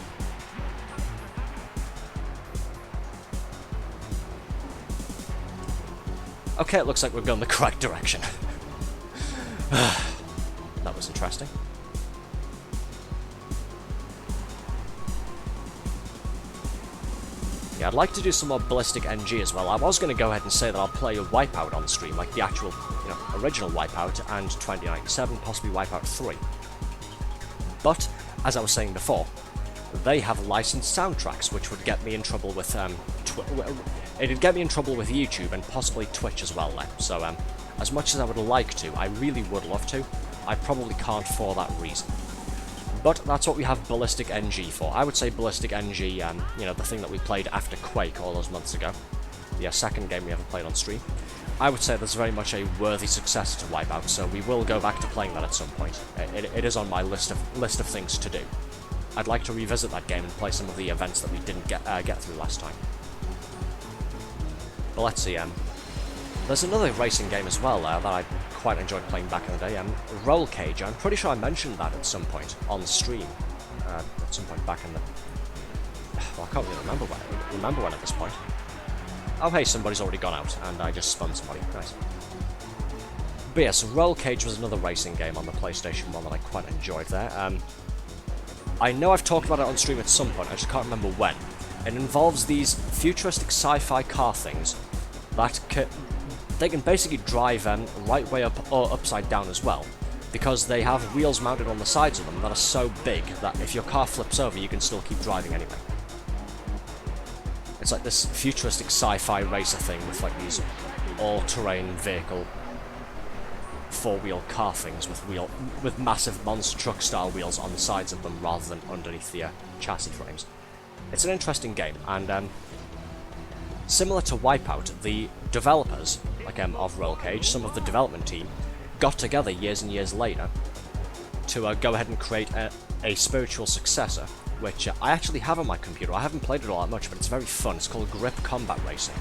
Speaker 1: Okay, it looks like we're going the correct direction. That was interesting. Yeah, I'd like to do some more Ballistic NG as well. I was going to go ahead and say that I'll play a Wipeout on the stream, like the actual, you know, original Wipeout and 2097, possibly Wipeout 3. But, as I was saying before, they have licensed soundtracks, which would get me in trouble with, it'd get me in trouble with YouTube and possibly Twitch as well then. So, as much as I would like to, I really would love to, I probably can't for that reason. But that's what we have Ballistic NG for. I would say Ballistic NG, you know, the thing that we played after Quake all those months ago, the second game we ever played on stream, I would say that's very much a worthy successor to Wipeout, so we will go back to playing that at some point. It is on my list of things to do. I'd like to revisit that game and play some of the events that we didn't get through last time. But let's see, there's another racing game as well that I quite enjoyed playing back in the day, Roll Cage. I'm pretty sure I mentioned that at some point on stream, at some point back in the... Well, I can't really remember when at this point. Oh hey, somebody's already gone out, and I just spun somebody. Nice. But yeah, so Roll Cage was another racing game on the PlayStation 1 that I quite enjoyed there. I know I've talked about it on stream at some point, I just can't remember when. It involves these futuristic sci-fi car things that they can basically drive right way up or upside down as well, because they have wheels mounted on the sides of them that are so big that if your car flips over, you can still keep driving anyway. It's like this futuristic sci-fi racer thing with like these all-terrain vehicle four-wheel car things with massive monster truck style wheels on the sides of them rather than underneath the chassis frames. It's an interesting game, and similar to Wipeout, the developers of Roll Cage, some of the development team, got together years and years later to go ahead and create a spiritual successor, which I actually have on my computer. I haven't played it all that much, but it's very fun. It's called Grip Combat Racing.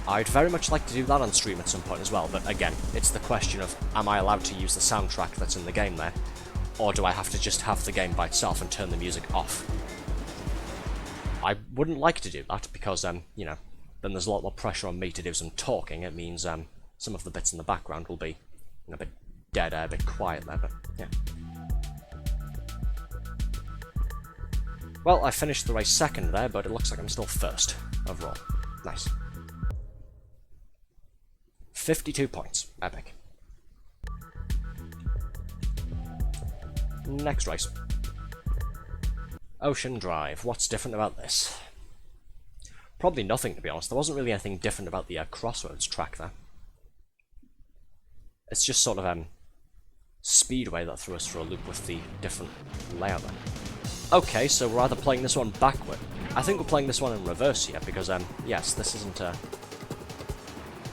Speaker 1: I'd very much like to do that on stream at some point as well, but again, it's the question of, am I allowed to use the soundtrack that's in the game there, or do I have to just have the game by itself and turn the music off? I wouldn't like to do that, because, you know, then there's a lot more pressure on me to do some talking. It means some of the bits in the background will be a bit dead air, a bit quiet there, but yeah. Well, I finished the race second there, but it looks like I'm still first overall. Nice. 52 points. Epic. Next race. Ocean Drive. What's different about this? Probably nothing, to be honest. There wasn't really anything different about the Crossroads track there. It's just sort of speedway that threw us for a loop with the different layout then. Okay, so we're either playing this one backward. I think we're playing this one in reverse here, because, yes, this isn't,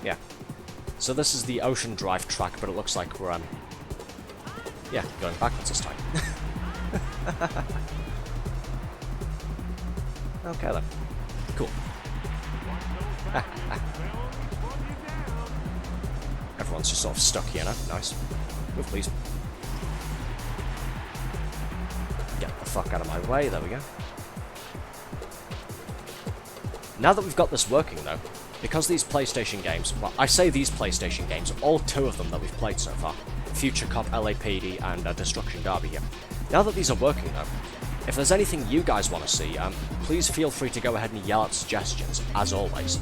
Speaker 1: yeah. So this is the Ocean Drive track, but it looks like we're, yeah, going backwards this time. Okay then. Cool. Everyone's just sort of stuck here now. Nice. Move, please. Get the fuck out of my way. There we go. Now that we've got this working, though, because these PlayStation games, well, I say these PlayStation games, all two of them that we've played so far, Future Cop, LAPD, and Destruction Derby here. Now that these are working, though, if there's anything you guys want to see, please feel free to go ahead and yell out suggestions, as always.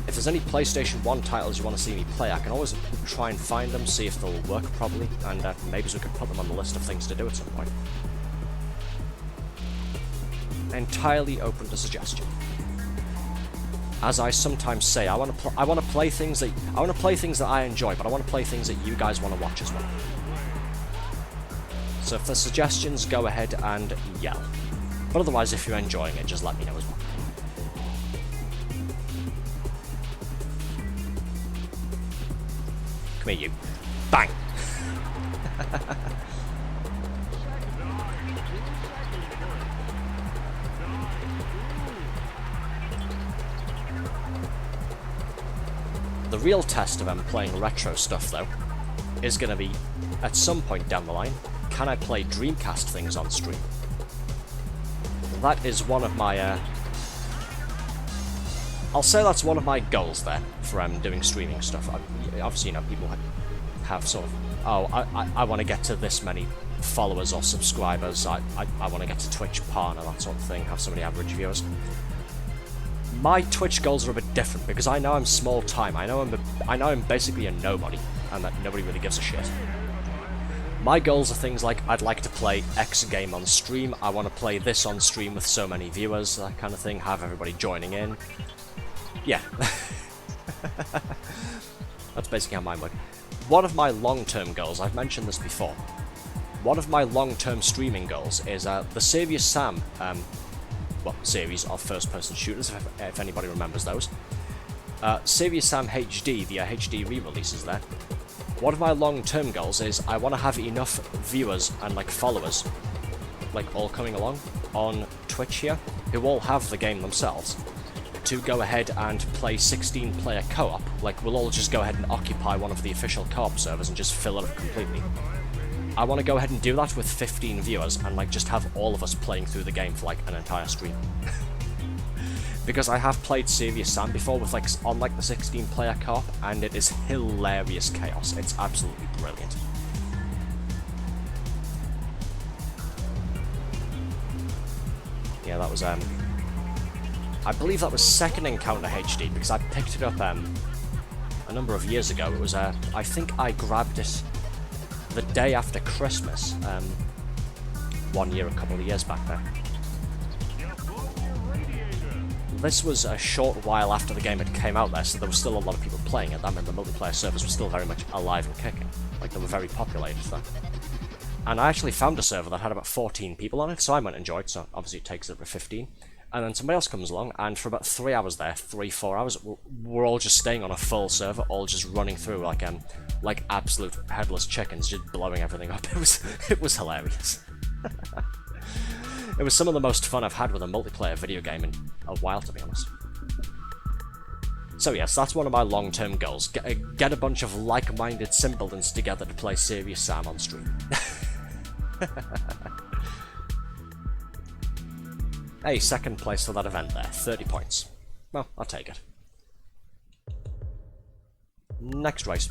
Speaker 1: If there's any PlayStation 1 titles you want to see me play, I can always try and find them, see if they'll work properly, and maybe we can put them on the list of things to do at some point. Entirely open to suggestion. As I sometimes say, I want to play things that I enjoy, but I want to play things that you guys want to watch as well. So if there's suggestions, go ahead and yell. But otherwise, if you're enjoying it, just let me know as well. Come here, you. Bang! The real test of playing retro stuff, though, is going to be, at some point down the line, can I play Dreamcast things on stream? That is one of my, I'll say that's one of my goals there, for doing streaming stuff. Obviously, you know, people have sort of, oh, I want to get to this many followers or subscribers, I want to get to Twitch partner, that sort of thing, have so many average viewers. My Twitch goals are a bit different, because I know I'm small time, I know I'm basically a nobody, and that nobody really gives a shit. My goals are things like, I'd like to play X game on stream, I want to play this on stream with so many viewers, that kind of thing, have everybody joining in. Yeah. That's basically how mine work. One of my long-term goals, I've mentioned this before, one of my long-term streaming goals is the Serious Sam, series of first-person shooters, if anybody remembers those. Serious Sam HD, the HD re-releases there. One of my long-term goals is I want to have enough viewers and followers, all coming along on Twitch here, who all have the game themselves, to go ahead and play 16-player co-op. We'll all just go ahead and occupy one of the official co-op servers and just fill it up completely. I want to go ahead and do that with 15 viewers and just have all of us playing through the game for an entire stream. Because I have played Serious Sam before with on the 16-player co-op, and it is hilarious chaos. It's absolutely brilliant. Yeah, that was I believe that was Second Encounter HD, because I picked it up a number of years ago. It was I think I grabbed it the day after Christmas, one year, a couple of years back there. This was a short while after the game had came out there, so there was still a lot of people playing it. I remember the multiplayer servers were still very much alive and kicking. They were very populated there. And I actually found a server that had about 14 people on it, so I went and joined, so obviously it takes it to 15. And then somebody else comes along, and for about 3 hours there, 3-4 hours, we're all just staying on a full server, all just running through like absolute headless chickens, just blowing everything up. It was hilarious. It was some of the most fun I've had with a multiplayer video game in a while, to be honest. So yes, that's one of my long-term goals. Get a bunch of like-minded simpletons together to play Serious Sam on stream. Hey, second place for that event there, 30 points. Well, I'll take it. Next race.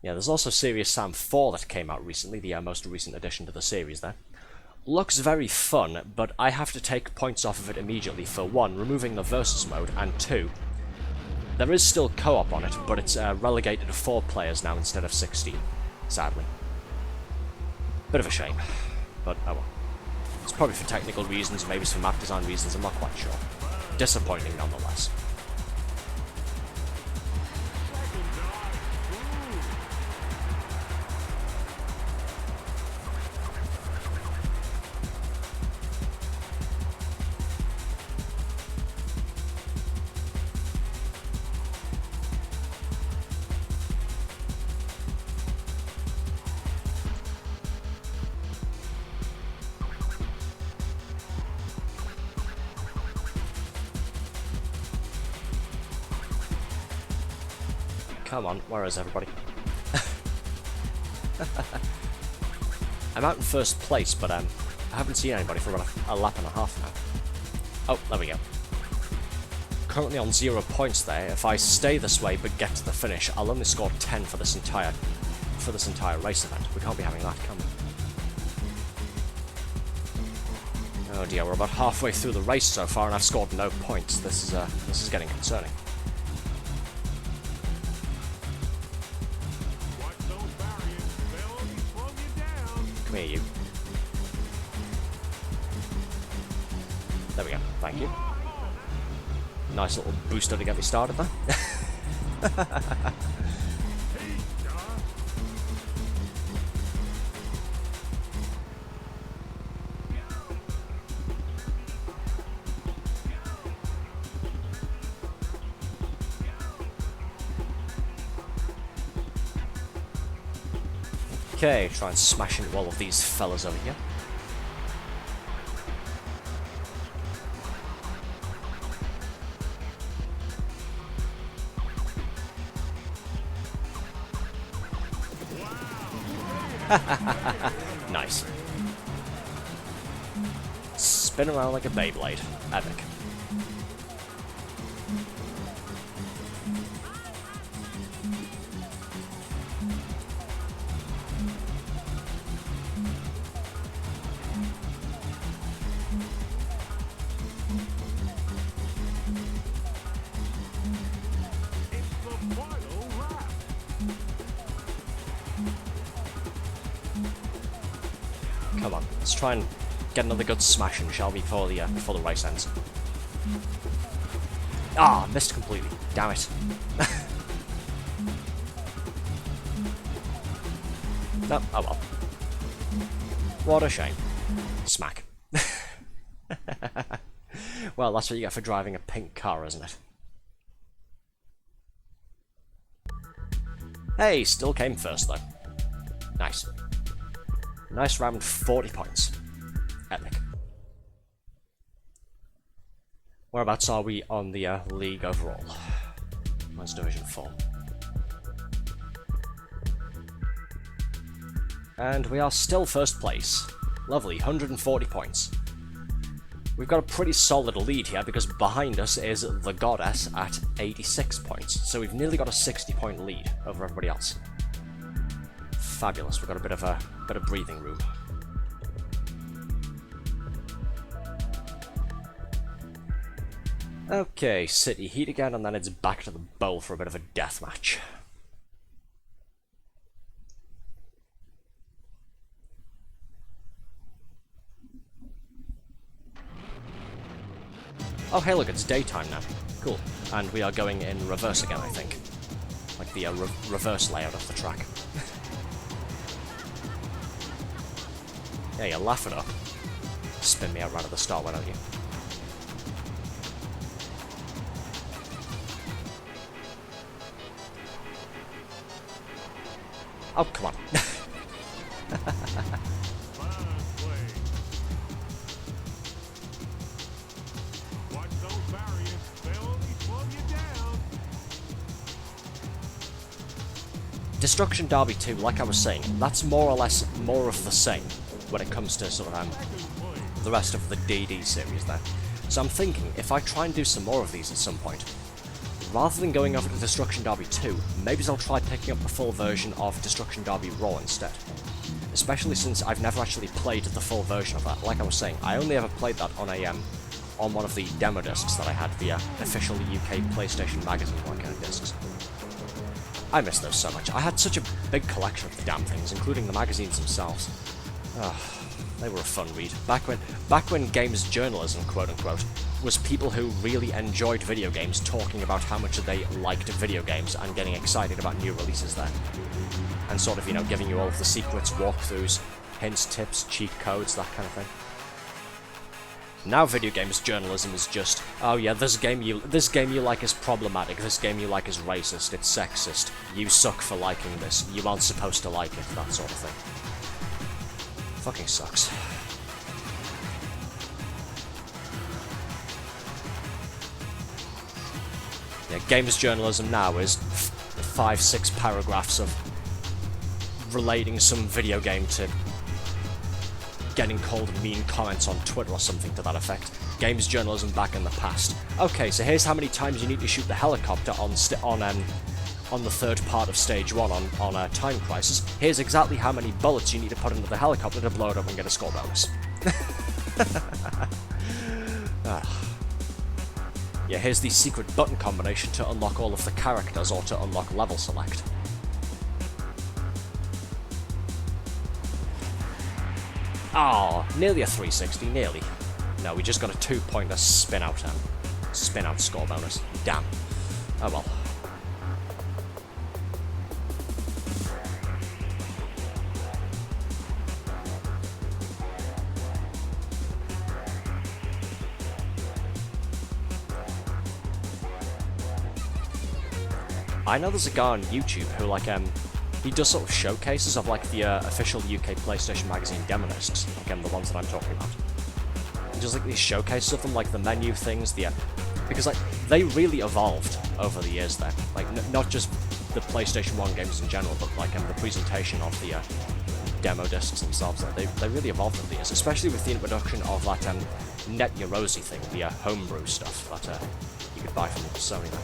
Speaker 1: Yeah, there's also Serious Sam 4 that came out recently, the most recent addition to the series there. Looks very fun, but I have to take points off of it immediately for 1, removing the versus mode, and 2, there is still co-op on it, but it's relegated to 4 players now instead of 16, sadly. Bit of a shame, but oh well. It's probably for technical reasons, maybe it's for map design reasons, I'm not quite sure. Disappointing nonetheless. Come on, where is everybody? I'm out in first place, but I haven't seen anybody for about a lap and a half now. Oh, there we go. Currently on 0 points there. If I stay this way but get to the finish, I'll only score 10 for this entire race event. We can't be having that, can we? Oh dear, we're about halfway through the race so far and I've scored no points. This is getting concerning. Come here, you. There we go, thank you. Nice little booster to get me started there. Okay, try and smash into all of these fellas over here. Nice. Spin around like a Beyblade. Epic. Come on, let's try and get another good smashing, shall we, before the race ends. Ah, missed completely. Damn it. No, oh well. What a shame. Smack. Well, that's what you get for driving a pink car, isn't it? Hey, still came first though. Nice. Nice round, 40 points. Epic. Whereabouts are we on the league overall? That's Division 4. And we are still first place. Lovely, 140 points. We've got a pretty solid lead here because behind us is the Goddess at 86 points. So we've nearly got a 60-point lead over everybody else. Fabulous, we've got a bit of breathing room. Okay, City Heat again, and then it's back to the bowl for a bit of a death match. Oh hey look, it's daytime now. Cool. And we are going in reverse again, I think. Like the reverse layout of the track. Yeah, you laugh it up. Spin me out right at the start, why don't you? Oh, come on. Destruction Derby 2, like I was saying, that's more or less more of the same when it comes to sort of the rest of the DD series there. So I'm thinking, if I try and do some more of these at some point, rather than going over to Destruction Derby 2, maybe I'll try picking up the full version of Destruction Derby Raw instead. Especially since I've never actually played the full version of that. Like I was saying, I only ever played that on a on one of the demo discs that I had, the official UK PlayStation Magazine kind of discs. I miss those so much. I had such a big collection of the damn things, including the magazines themselves. They were a fun read. Back when games journalism, quote-unquote, was people who really enjoyed video games talking about how much they liked video games and getting excited about new releases there. And sort of, you know, giving you all of the secrets, walkthroughs, hints, tips, cheat codes, that kind of thing. Now video games journalism is just, oh yeah, this game you like is problematic, this game you like is racist, it's sexist, you suck for liking this, you aren't supposed to like it, that sort of thing. Fucking sucks. Yeah, games journalism now is 5-6 paragraphs of relating some video game to getting called mean comments on Twitter or something to that effect. Games journalism back in the past. Okay, so here's how many times you need to shoot the helicopter on the third part of stage 1 on Time Crisis. Here's exactly how many bullets you need to put into the helicopter to blow it up and get a score bonus. Yeah, here's the secret button combination to unlock all of the characters or to unlock level select. Oh, nearly a 360, nearly. No, we just got a 2-pointer spin out score bonus. Damn. Oh well. I know there's a guy on YouTube who, like, he does sort of showcases of, like, the official UK PlayStation magazine demo discs, like, the ones that I'm talking about. He does, like, these showcases of them, like, the menu things, because, like, they really evolved over the years there. Like, not just the PlayStation 1 games in general, but, like, the presentation of the demo discs themselves. They really evolved over the years, especially with the introduction of that Net Your Rosie thing, the homebrew stuff that you could buy from Sony there.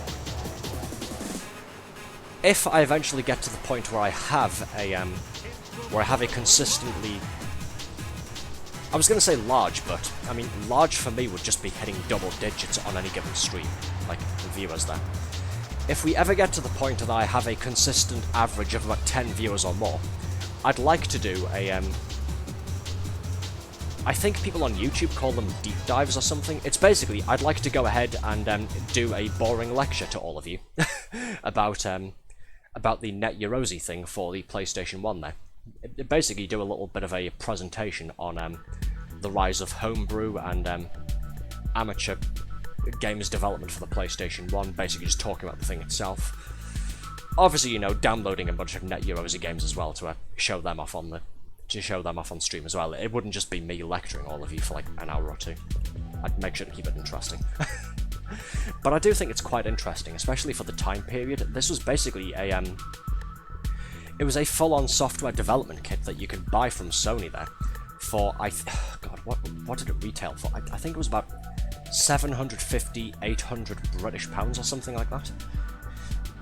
Speaker 1: If I eventually get to the point where I have a consistently, I was going to say large, but I mean large for me would just be hitting double digits on any given stream, like viewers there. If we ever get to the point that I have a consistent average of about 10 viewers or more, I'd like to do a I think people on YouTube call them deep dives or something. It's basically, I'd like to go ahead and do a boring lecture to all of you about the Net Your Rosie thing for the PlayStation 1 there. Basically do a little bit of a presentation on the rise of homebrew and amateur games development for the PlayStation 1, basically just talking about the thing itself. Obviously, you know, downloading a bunch of Net Your Rosie games as well to show them off on stream as well. It wouldn't just be me lecturing all of you for like an hour or two. I'd make sure to keep it interesting. But I do think it's quite interesting, especially for the time period. This was basically it was a full-on software development kit that you could buy from Sony there for, God, what did it retail for? I think it was about 750, 800 British pounds or something like that.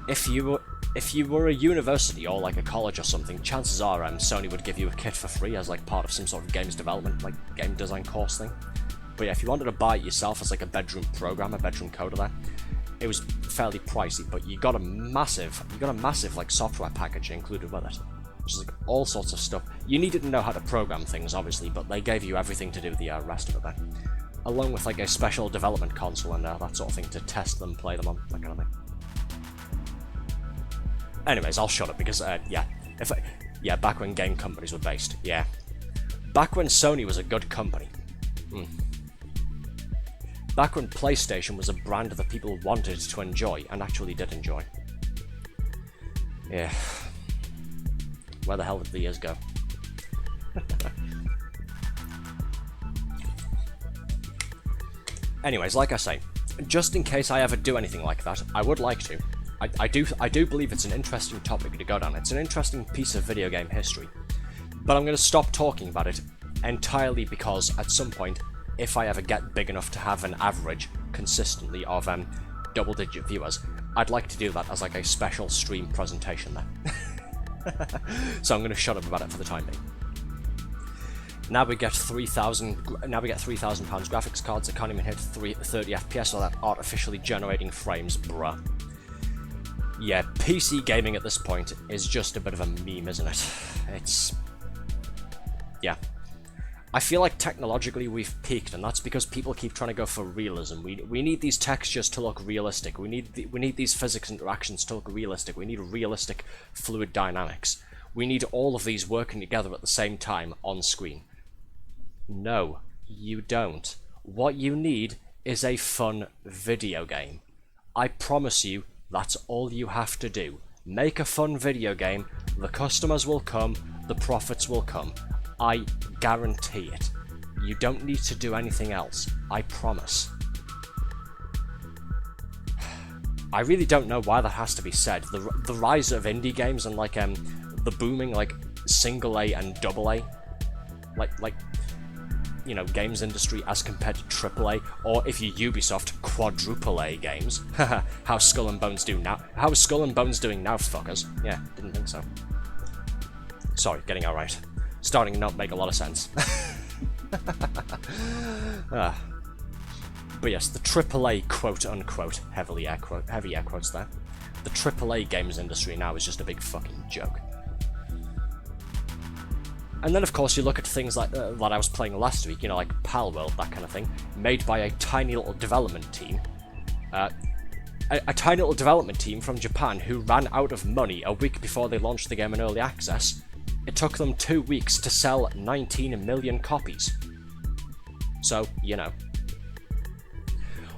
Speaker 1: If you were a university or like a college or something, chances are Sony would give you a kit for free as like part of some sort of games development, like game design course thing. But yeah, if you wanted to buy it yourself as like a bedroom programmer, bedroom coder there, it was fairly pricey, but you got a massive like software package included with it, which is like all sorts of stuff. You needed to know how to program things, obviously, but they gave you everything to do the rest of it there, along with like a special development console and that sort of thing to test them, play them on, that kind of thing. Anyways, I'll shut up because back when game companies were based, back when Sony was a good company. Back when PlayStation was a brand that people wanted to enjoy, and actually did enjoy. Yeah. Where the hell did the years go? Anyways, like I say, just in case I ever do anything like that, I would like to. I do believe it's an interesting topic to go down. It's an interesting piece of video game history. But I'm going to stop talking about it entirely because at some point, if I ever get big enough to have an average consistently of double-digit viewers, I'd like to do that as like a special stream presentation there. So I'm going to shut up about it for the time being. Now we get 3,000 pounds graphics cards that can't even hit 30 FPS without artificially generating frames, bruh. Yeah, PC gaming at this point is just a bit of a meme, isn't it? Yeah. I feel like technologically we've peaked, and that's because people keep trying to go for realism. We need these textures to look realistic. We need these physics interactions to look realistic. We need realistic fluid dynamics. We need all of these working together at the same time on screen. No, you don't. What you need is a fun video game. I promise you, that's all you have to do. Make a fun video game, the customers will come, the profits will come. I guarantee it. You don't need to do anything else. I promise. I really don't know why that has to be said. The rise of indie games and like the booming like single A and double A, like you know, games industry as compared to triple A, or if you Ubisoft, quadruple A games. How's Skull and Bones do now? How's Skull and Bones doing now, fuckers? Yeah, didn't think so. Sorry, getting alright. Starting to not make a lot of sense. But yes, the AAA quote-unquote, heavy air quotes there. The AAA games industry now is just a big fucking joke. And then of course you look at things like that I was playing last week, you know, like Palworld, that kind of thing, made by a tiny little development team. A tiny little development team from Japan who ran out of money a week before they launched the game in early access. It took them 2 weeks to sell 19 million copies. So, you know.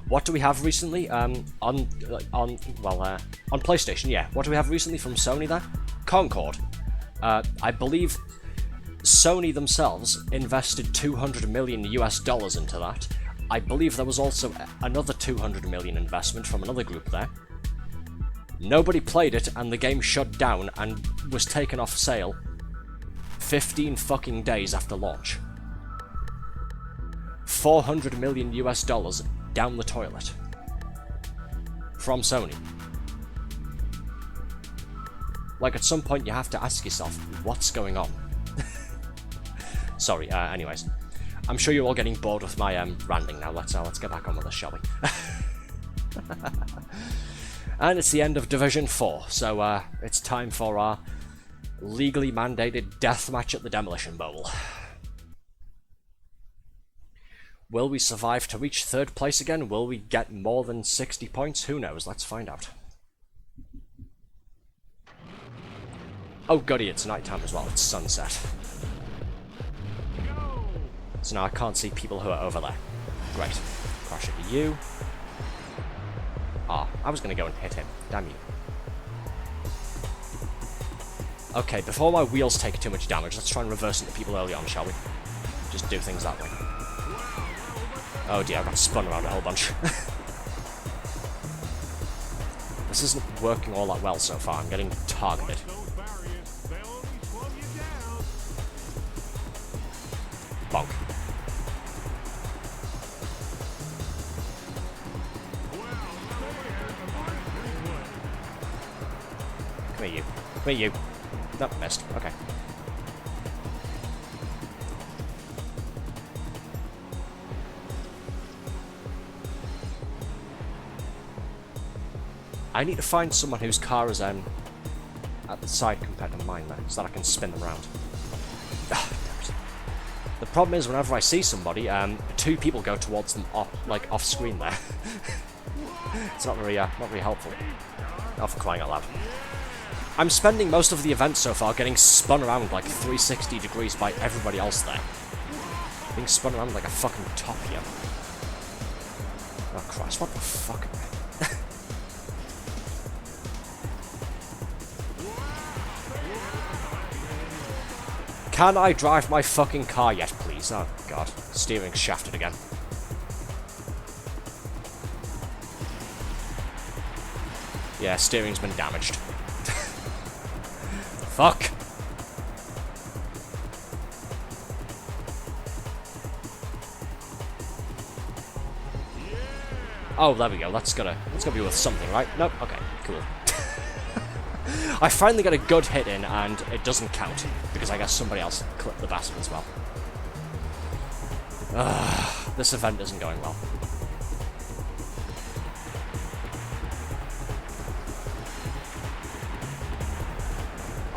Speaker 1: What do we have recently? On PlayStation, yeah. What do we have recently from Sony there? Concord. I believe Sony themselves invested $200 million into that. I believe there was also another $200 million investment from another group there. Nobody played it, and the game shut down and was taken off sale 15 fucking days after launch. $400 million down the toilet. From Sony. Like, at some point you have to ask yourself, what's going on? Sorry, anyways. I'm sure you're all getting bored with my ranting now. Let's get back on with this, shall we? And it's the end of Division 4, so it's time for our legally mandated deathmatch at the Demolition Bowl. Will we survive to reach 3rd place again? Will we get more than 60 points? Who knows? Let's find out. Oh goody, it's nighttime as well. It's sunset. So now I can't see people who are over there. Great. Crash into you. Ah, I was going to go and hit him. Damn you. Okay, before my wheels take too much damage, let's try and reverse into people early on, shall we? Just do things that way. Oh dear, I got spun around a whole bunch. This isn't working all that well so far. I'm getting targeted. Bonk. Come here, you. Come here, you. Nope, missed. Okay. I need to find someone whose car is at the side compared to mine there, so that I can spin them around. The problem is, whenever I see somebody, 2 people go towards them off screen there. It's not very helpful. Oh, for crying out loud. I'm spending most of the event so far getting spun around like 360 degrees by everybody else there. Being spun around like a fucking top here. Oh Christ, what the fuck am I? Can I drive my fucking car yet, please? Oh god, steering's shafted again. Yeah, steering's been damaged. Fuck! Oh, there we go. That's gotta be worth something, right? Nope. Okay, cool. I finally got a good hit in, and it doesn't count because I guess somebody else clipped the bastard as well. This event isn't going well.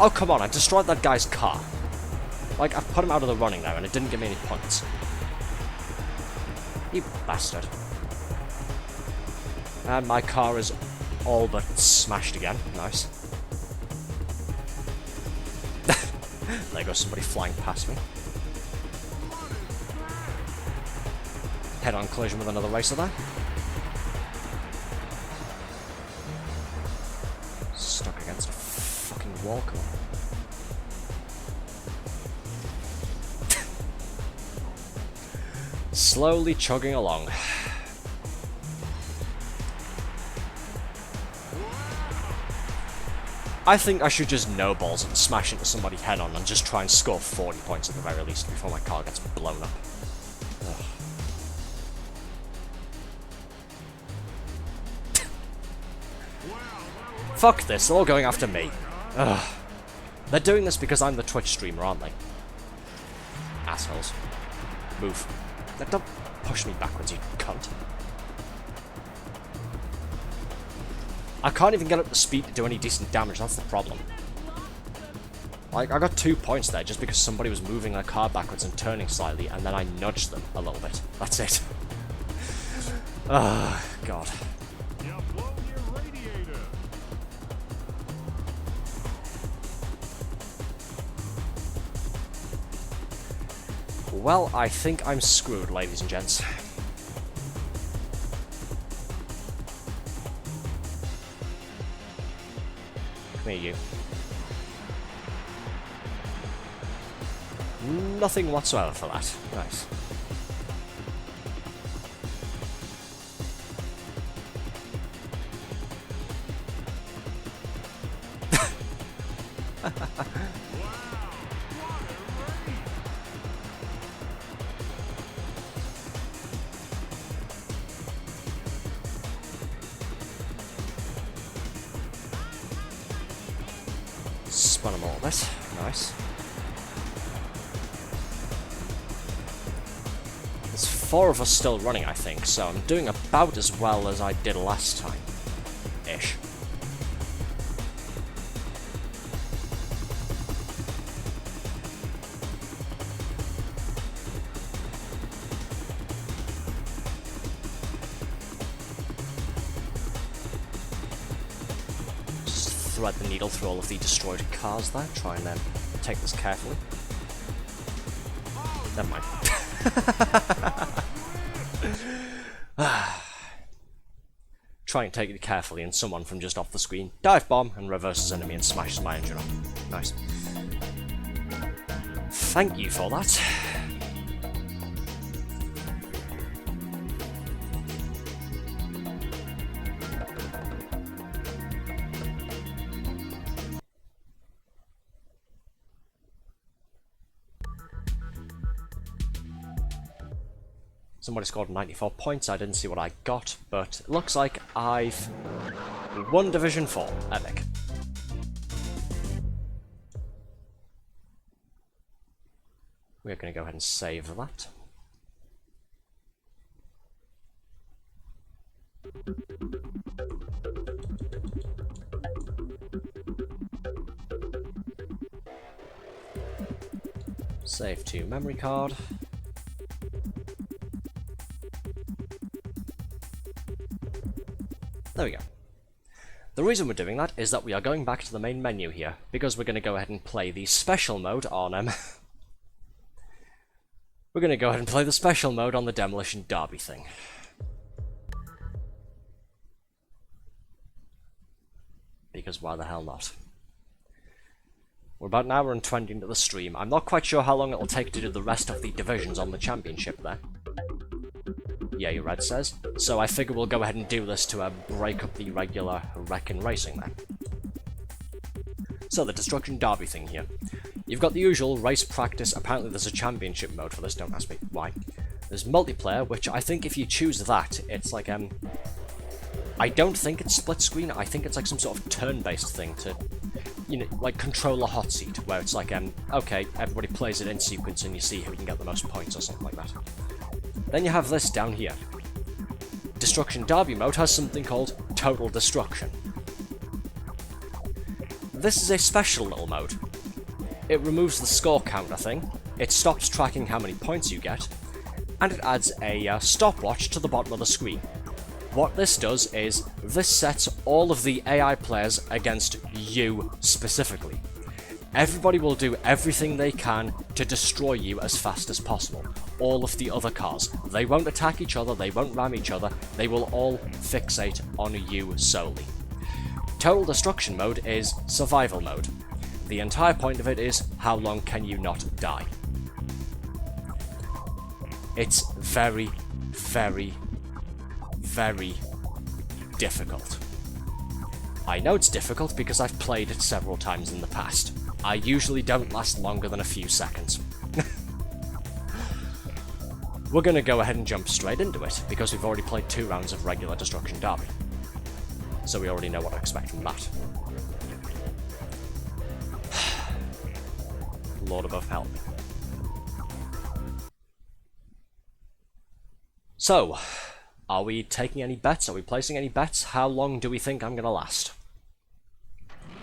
Speaker 1: Oh, come on, I destroyed that guy's car. Like, I put him out of the running there, and it didn't give me any points. You bastard. And my car is all but smashed again. Nice. There goes somebody flying past me. Head-on collision with another racer there. Stuck against a fucking wall, come on. Slowly chugging along. I think I should just no-balls and smash into somebody head-on and just try and score 40 points at the very least before my car gets blown up. Ugh. Fuck this, they're all going after me. Ugh. They're doing this because I'm the Twitch streamer, aren't they? Assholes. Move. Don't push me backwards, you cunt. I can't even get up to speed to do any decent damage, that's the problem. Like, I got 2 points there just because somebody was moving their car backwards and turning slightly, and then I nudged them a little bit. That's it. Oh, God. Well, I think I'm screwed, ladies and gents. Come here, you. Nothing whatsoever for that. Nice. Spun them all a bit. Nice. There's 4 of us still running, I think, so I'm doing about as well as I did last time. Ish. Thread the needle through all of the destroyed cars there, try and take this carefully. Never mind. Try and take it carefully and someone from just off the screen dive bomb and reverses enemy and smashes my engine off. Nice. Thank you for that. Somebody scored 94 points, I didn't see what I got, but it looks like I've won Division 4. Epic. We're going to go ahead and save that. Save to memory card. There we go. The reason we're doing that is that we are going back to the main menu here, because we're going to go ahead and play the special mode on we're going to go ahead and play the special mode on the Demolition Derby thing. Because why the hell not? We're about an hour and 20 into the stream. I'm not quite sure how long it'll take to do the rest of the divisions on the championship there. Yeah, Red says. So I figure we'll go ahead and do this to break up the regular Wreckin' Racing then. So the Destruction Derby thing here. You've got the usual race practice. Apparently there's a championship mode for this, don't ask me why. There's multiplayer, which I think if you choose that, it's like, I don't think it's split screen, I think it's like some sort of turn-based thing to, you know, like control a hot seat, where it's like, okay, everybody plays it in sequence and you see who can get the most points or something like that. Then you have this down here. Destruction Derby mode has something called Total Destruction. This is a special little mode. It removes the score counter thing, it stops tracking how many points you get, and it adds a stopwatch to the bottom of the screen. What this does is, this sets all of the AI players against you specifically. Everybody will do everything they can to destroy you as fast as possible. All of the other cars. They won't attack each other, they won't ram each other, they will all fixate on you solely. Total Destruction mode is survival mode. The entire point of it is, how long can you not die? It's very, very, very difficult. I know it's difficult because I've played it several times in the past. I usually don't last longer than a few seconds. We're gonna go ahead and jump straight into it, because we've already played 2 rounds of regular Destruction Derby. So we already know what to expect from that. Lord above help. So, are we taking any bets? Are we placing any bets? How long do we think I'm gonna last?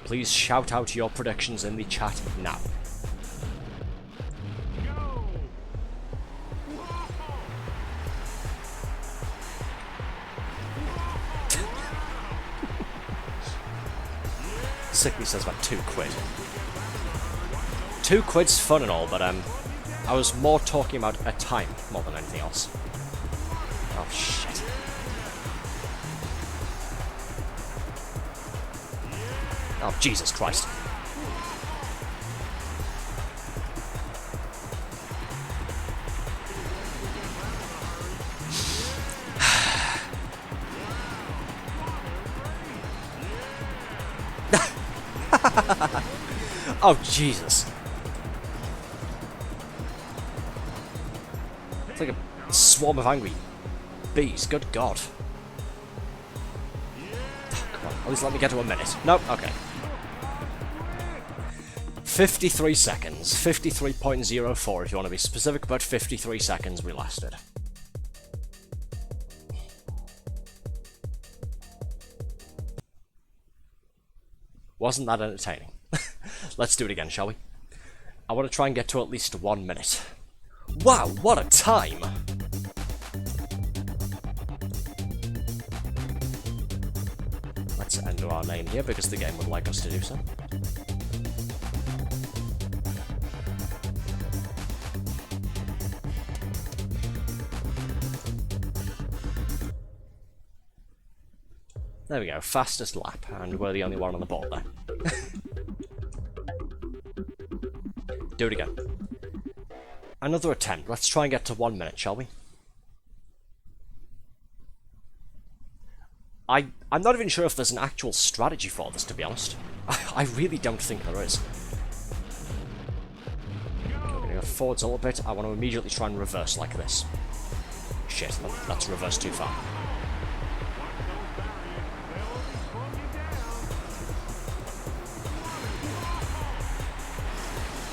Speaker 1: Please shout out your predictions in the chat now. Sickly says about £2. £2's fun and all, but I was more talking about a time more than anything else. Oh shit. Oh Jesus Christ. Oh Jesus. It's like a swarm of angry bees, good God. Come on, at least let me get to a minute. Nope, okay. 53 seconds. 53.04 if you want to be specific, but 53 seconds we lasted. Wasn't that entertaining? Let's do it again, shall we? I want to try and get to at least 1 minute. Wow, what a time! Let's enter our name here because the game would like us to do so. There we go, fastest lap, and we're the only one on the board there. Do it again. Another attempt. Let's try and get to 1 minute, shall we? I'm not even sure if there's an actual strategy for this, to be honest. I really don't think there is. Okay, we're gonna go forwards a little bit. I want to immediately try and reverse like this. Shit, that's reversed too far.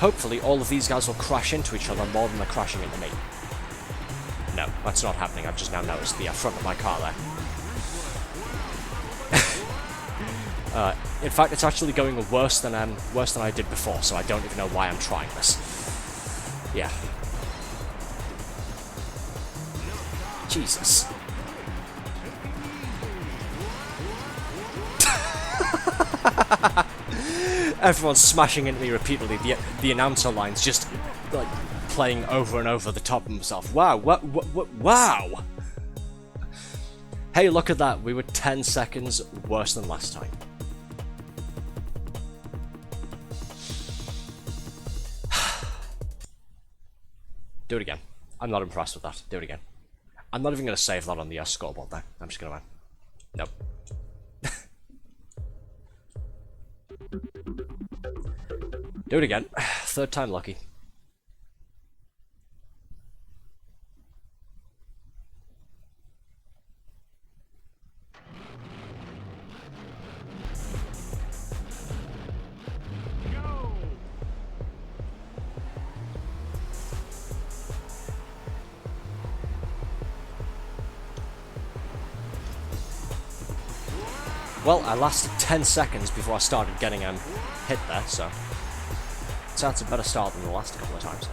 Speaker 1: Hopefully all of these guys will crash into each other more than they're crashing into me. No, that's not happening. I've just now noticed the front of my car there. In fact, it's actually going worse than I did before, so I don't even know why I'm trying this. Yeah. Jesus. Everyone's smashing into me repeatedly. The announcer line's just like playing over and over the top of himself. Wow! Wow! Hey, look at that. We were 10 seconds worse than last time. Do it again. I'm not impressed with that. Do it again. I'm not even going to save that on the scoreboard there. I'm just going to... Nope. Do it again. 3rd time lucky. Well, I lasted 10 seconds before I started getting hit there, so that's a better start than the last couple of times.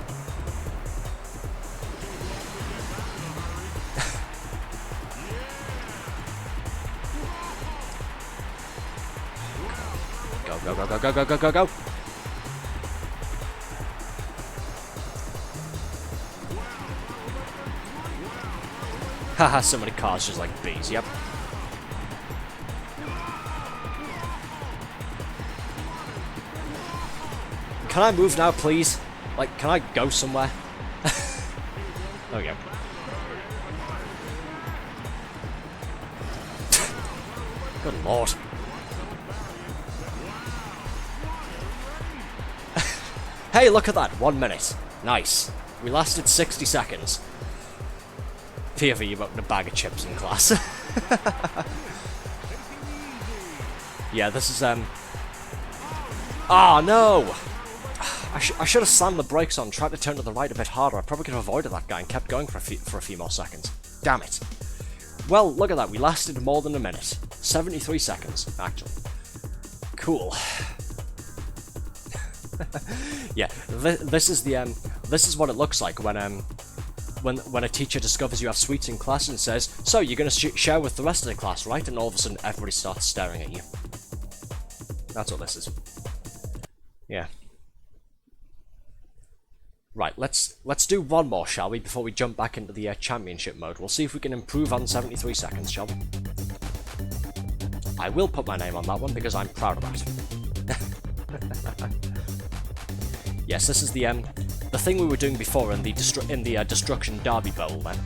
Speaker 1: Go, go, go, go, go, go, go, go, go! Haha, so many cars just like bees, yep. Can I move now, please? Like, can I go somewhere? There we go. Good lord. Hey, look at that! 1 minute. Nice. We lasted 60 seconds. POV, you opened a bag of chips in class. Yeah, this is, Oh, no! I should have slammed the brakes on, tried to turn to the right a bit harder. I probably could have avoided that guy and kept going for a few more seconds. Damn it. Well, look at that. We lasted more than a minute. 73 seconds, actually. Cool. Yeah, this is what it looks like when a teacher discovers you have sweets in class and says, "So you're going to share with the rest of the class, right?" And all of a sudden, everybody starts staring at you. That's what this is. Yeah. Right, let's do one more, shall we, before we jump back into the championship mode. We'll see if we can improve on 73 seconds, shall we? I will put my name on that one because I'm proud of that. Yes, this is the thing we were doing before in the Destruction Derby Bowl. Then,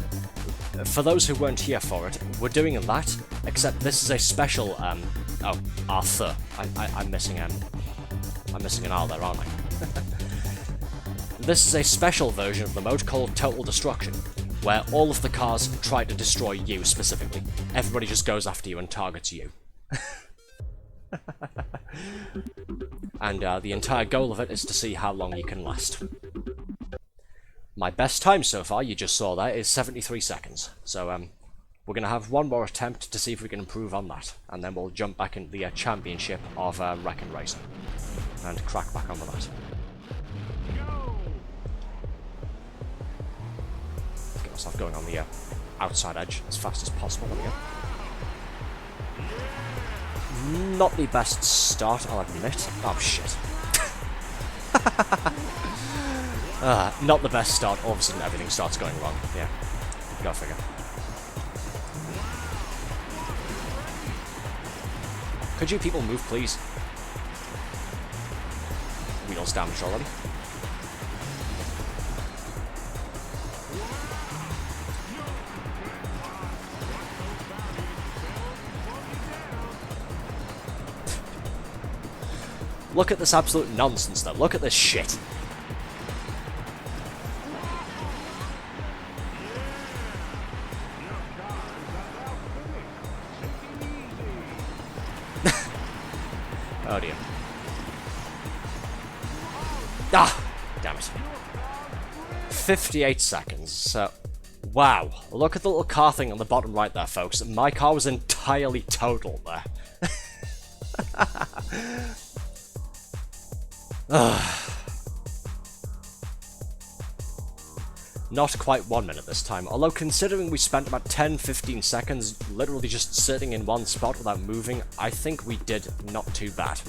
Speaker 1: for those who weren't here for it, we're doing that. Except this is a special. Oh, Arthur. I'm missing an R there, aren't I? This is a special version of the mode called Total Destruction, where all of the cars try to destroy you specifically. Everybody just goes after you and targets you. And the entire goal of it is to see how long you can last. My best time so far, you just saw there, is 73 seconds. So we're going to have one more attempt to see if we can improve on that. And then we'll jump back into the championship of Wreck and Racing. And crack back on with that. Get myself going on the outside edge as fast as possible. There we go. Not the best start, I'll admit. Oh, shit. Not the best start. All of a sudden, everything starts going wrong. Yeah. Go figure. Could you people move, please? Wheels damaged already. Look at this absolute nonsense, though. Look at this shit. Oh dear. Ah! Damn it. 58 seconds. So, wow. Look at the little car thing on the bottom right there, folks. My car was entirely totaled there. Not quite 1 minute this time, although considering we spent about 10-15 seconds literally just sitting in one spot without moving, I think we did not too bad.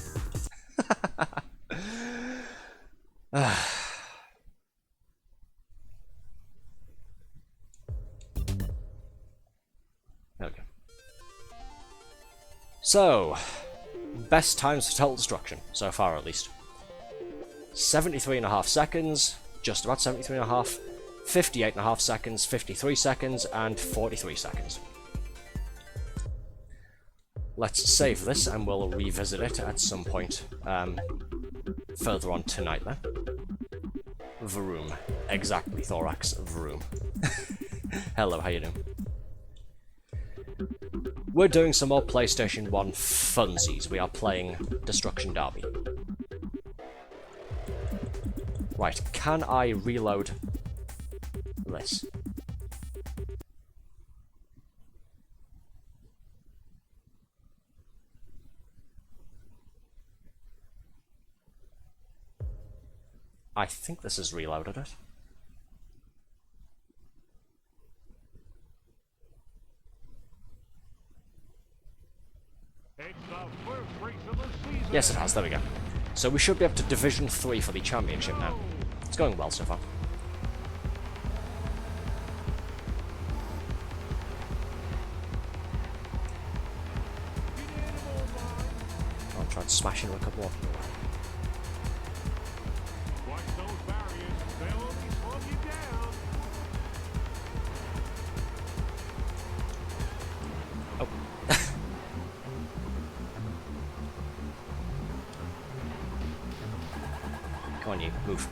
Speaker 1: Okay. So, best times for Total Destruction, so far at least. 73.5 seconds, just about 73.5, 58.5 seconds, 53 seconds, and 43 seconds. Let's save this and we'll revisit it at some point further on tonight then. Vroom. Exactly, Thorax. Vroom. Hello, how you doing? We're doing some more PlayStation 1 funsies. We are playing Destruction Derby. Right, can I reload this? I think this has reloaded it. Yes, it has. There we go. So we should be up to Division 3 for the championship now. It's going well so far. I'll try to smash into a couple more. Oh. Come on, on you. Move.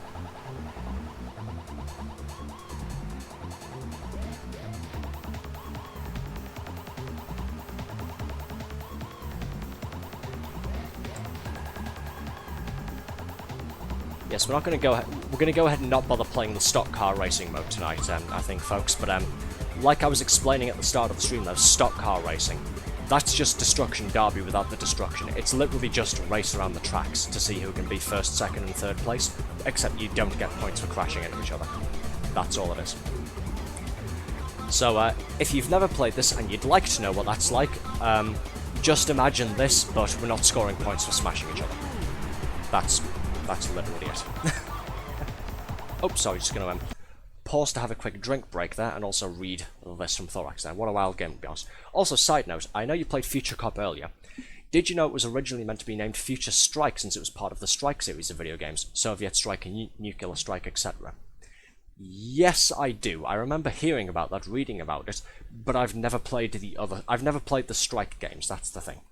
Speaker 1: Yes, we're not going to go ahead. We're going to go ahead and not bother playing the stock car racing mode tonight, I think, folks. But like I was explaining at the start of the stream, though, stock car racing, that's just Destruction Derby without the destruction. It's literally just a race around the tracks to see who can be first, second, and third place. Except you don't get points for crashing into each other. That's all it is. So, if you've never played this and you'd like to know what that's like, just imagine this, but we're not scoring points for smashing each other. That's literally it. Oh, sorry, just going to pause to have a quick drink break there, and also read this from Thorax there. What a wild game, to be honest. Also, side note, I know you played Future Cop earlier. Did you know it was originally meant to be named Future Strike, since it was part of the Strike series of video games? Soviet Strike and Nuclear Strike, etc. Yes, I do. I remember hearing about that, reading about it, but I've never played the Strike games, that's the thing.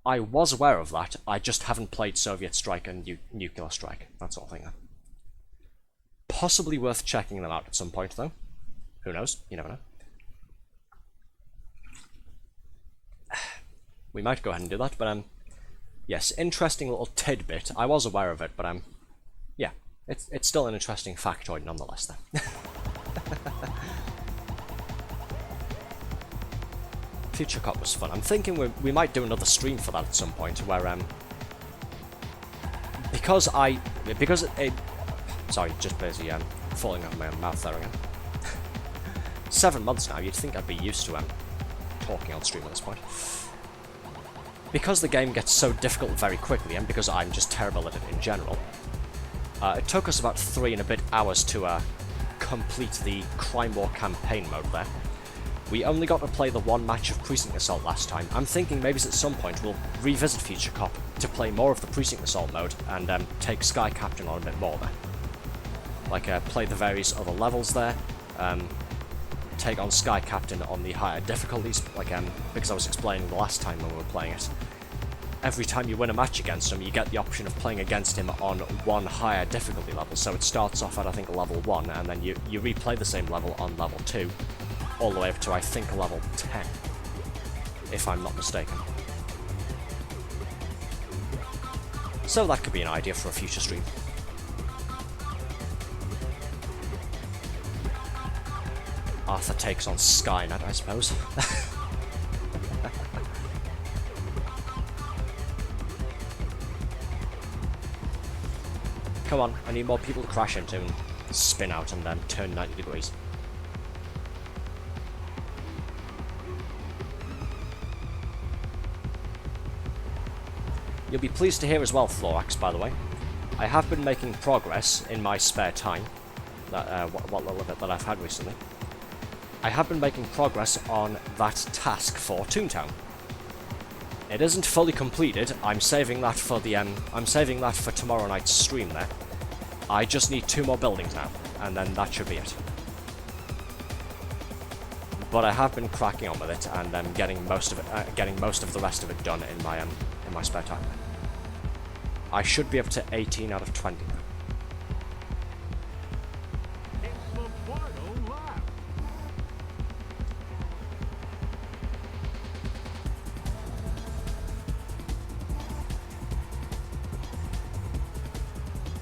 Speaker 1: I was aware of that, I just haven't played Soviet Strike and Nuclear Strike. That's all thing. Possibly worth checking them out at some point, though. Who knows? You never know. We might go ahead and do that, but yes, interesting little tidbit. I was aware of it, but yeah, it's still an interesting factoid nonetheless, though. Future Cop was fun. I'm thinking we might do another stream for that at some point, where sorry, just basically falling out of my mouth there again. 7 months now. You'd think I'd be used to talking on stream at this point. Because the game gets so difficult very quickly, and because I'm just terrible at it in general, it took us about 3 and a bit hours to complete the Crime War campaign mode there. We only got to play the one match of Precinct Assault last time. I'm thinking maybe at some point we'll revisit Future Cop to play more of the Precinct Assault mode and take Sky Captain on a bit more there. Like, play the various other levels there, take on Sky Captain on the higher difficulties, like, because I was explaining the last time when we were playing it. Every time you win a match against him, you get the option of playing against him on one higher difficulty level. So it starts off at, I think, level 1, and then you replay the same level on level 2, all the way up to, I think, level 10, if I'm not mistaken. So that could be an idea for a future stream. Arthur takes on Skynet, I suppose. Come on, I need more people to crash into and spin out and then turn 90 degrees. You'll be pleased to hear as well, Thorax, by the way. I have been making progress in my spare time, that what little bit that I've had recently. I have been making progress on that task for Toontown. It isn't fully completed. I'm saving that for the I'm saving that for tomorrow night's stream there. I just need 2 more buildings now, and then that should be it. But I have been cracking on with it, and getting most of the rest of it done in my spare time. I should be up to 18 out of 20 now.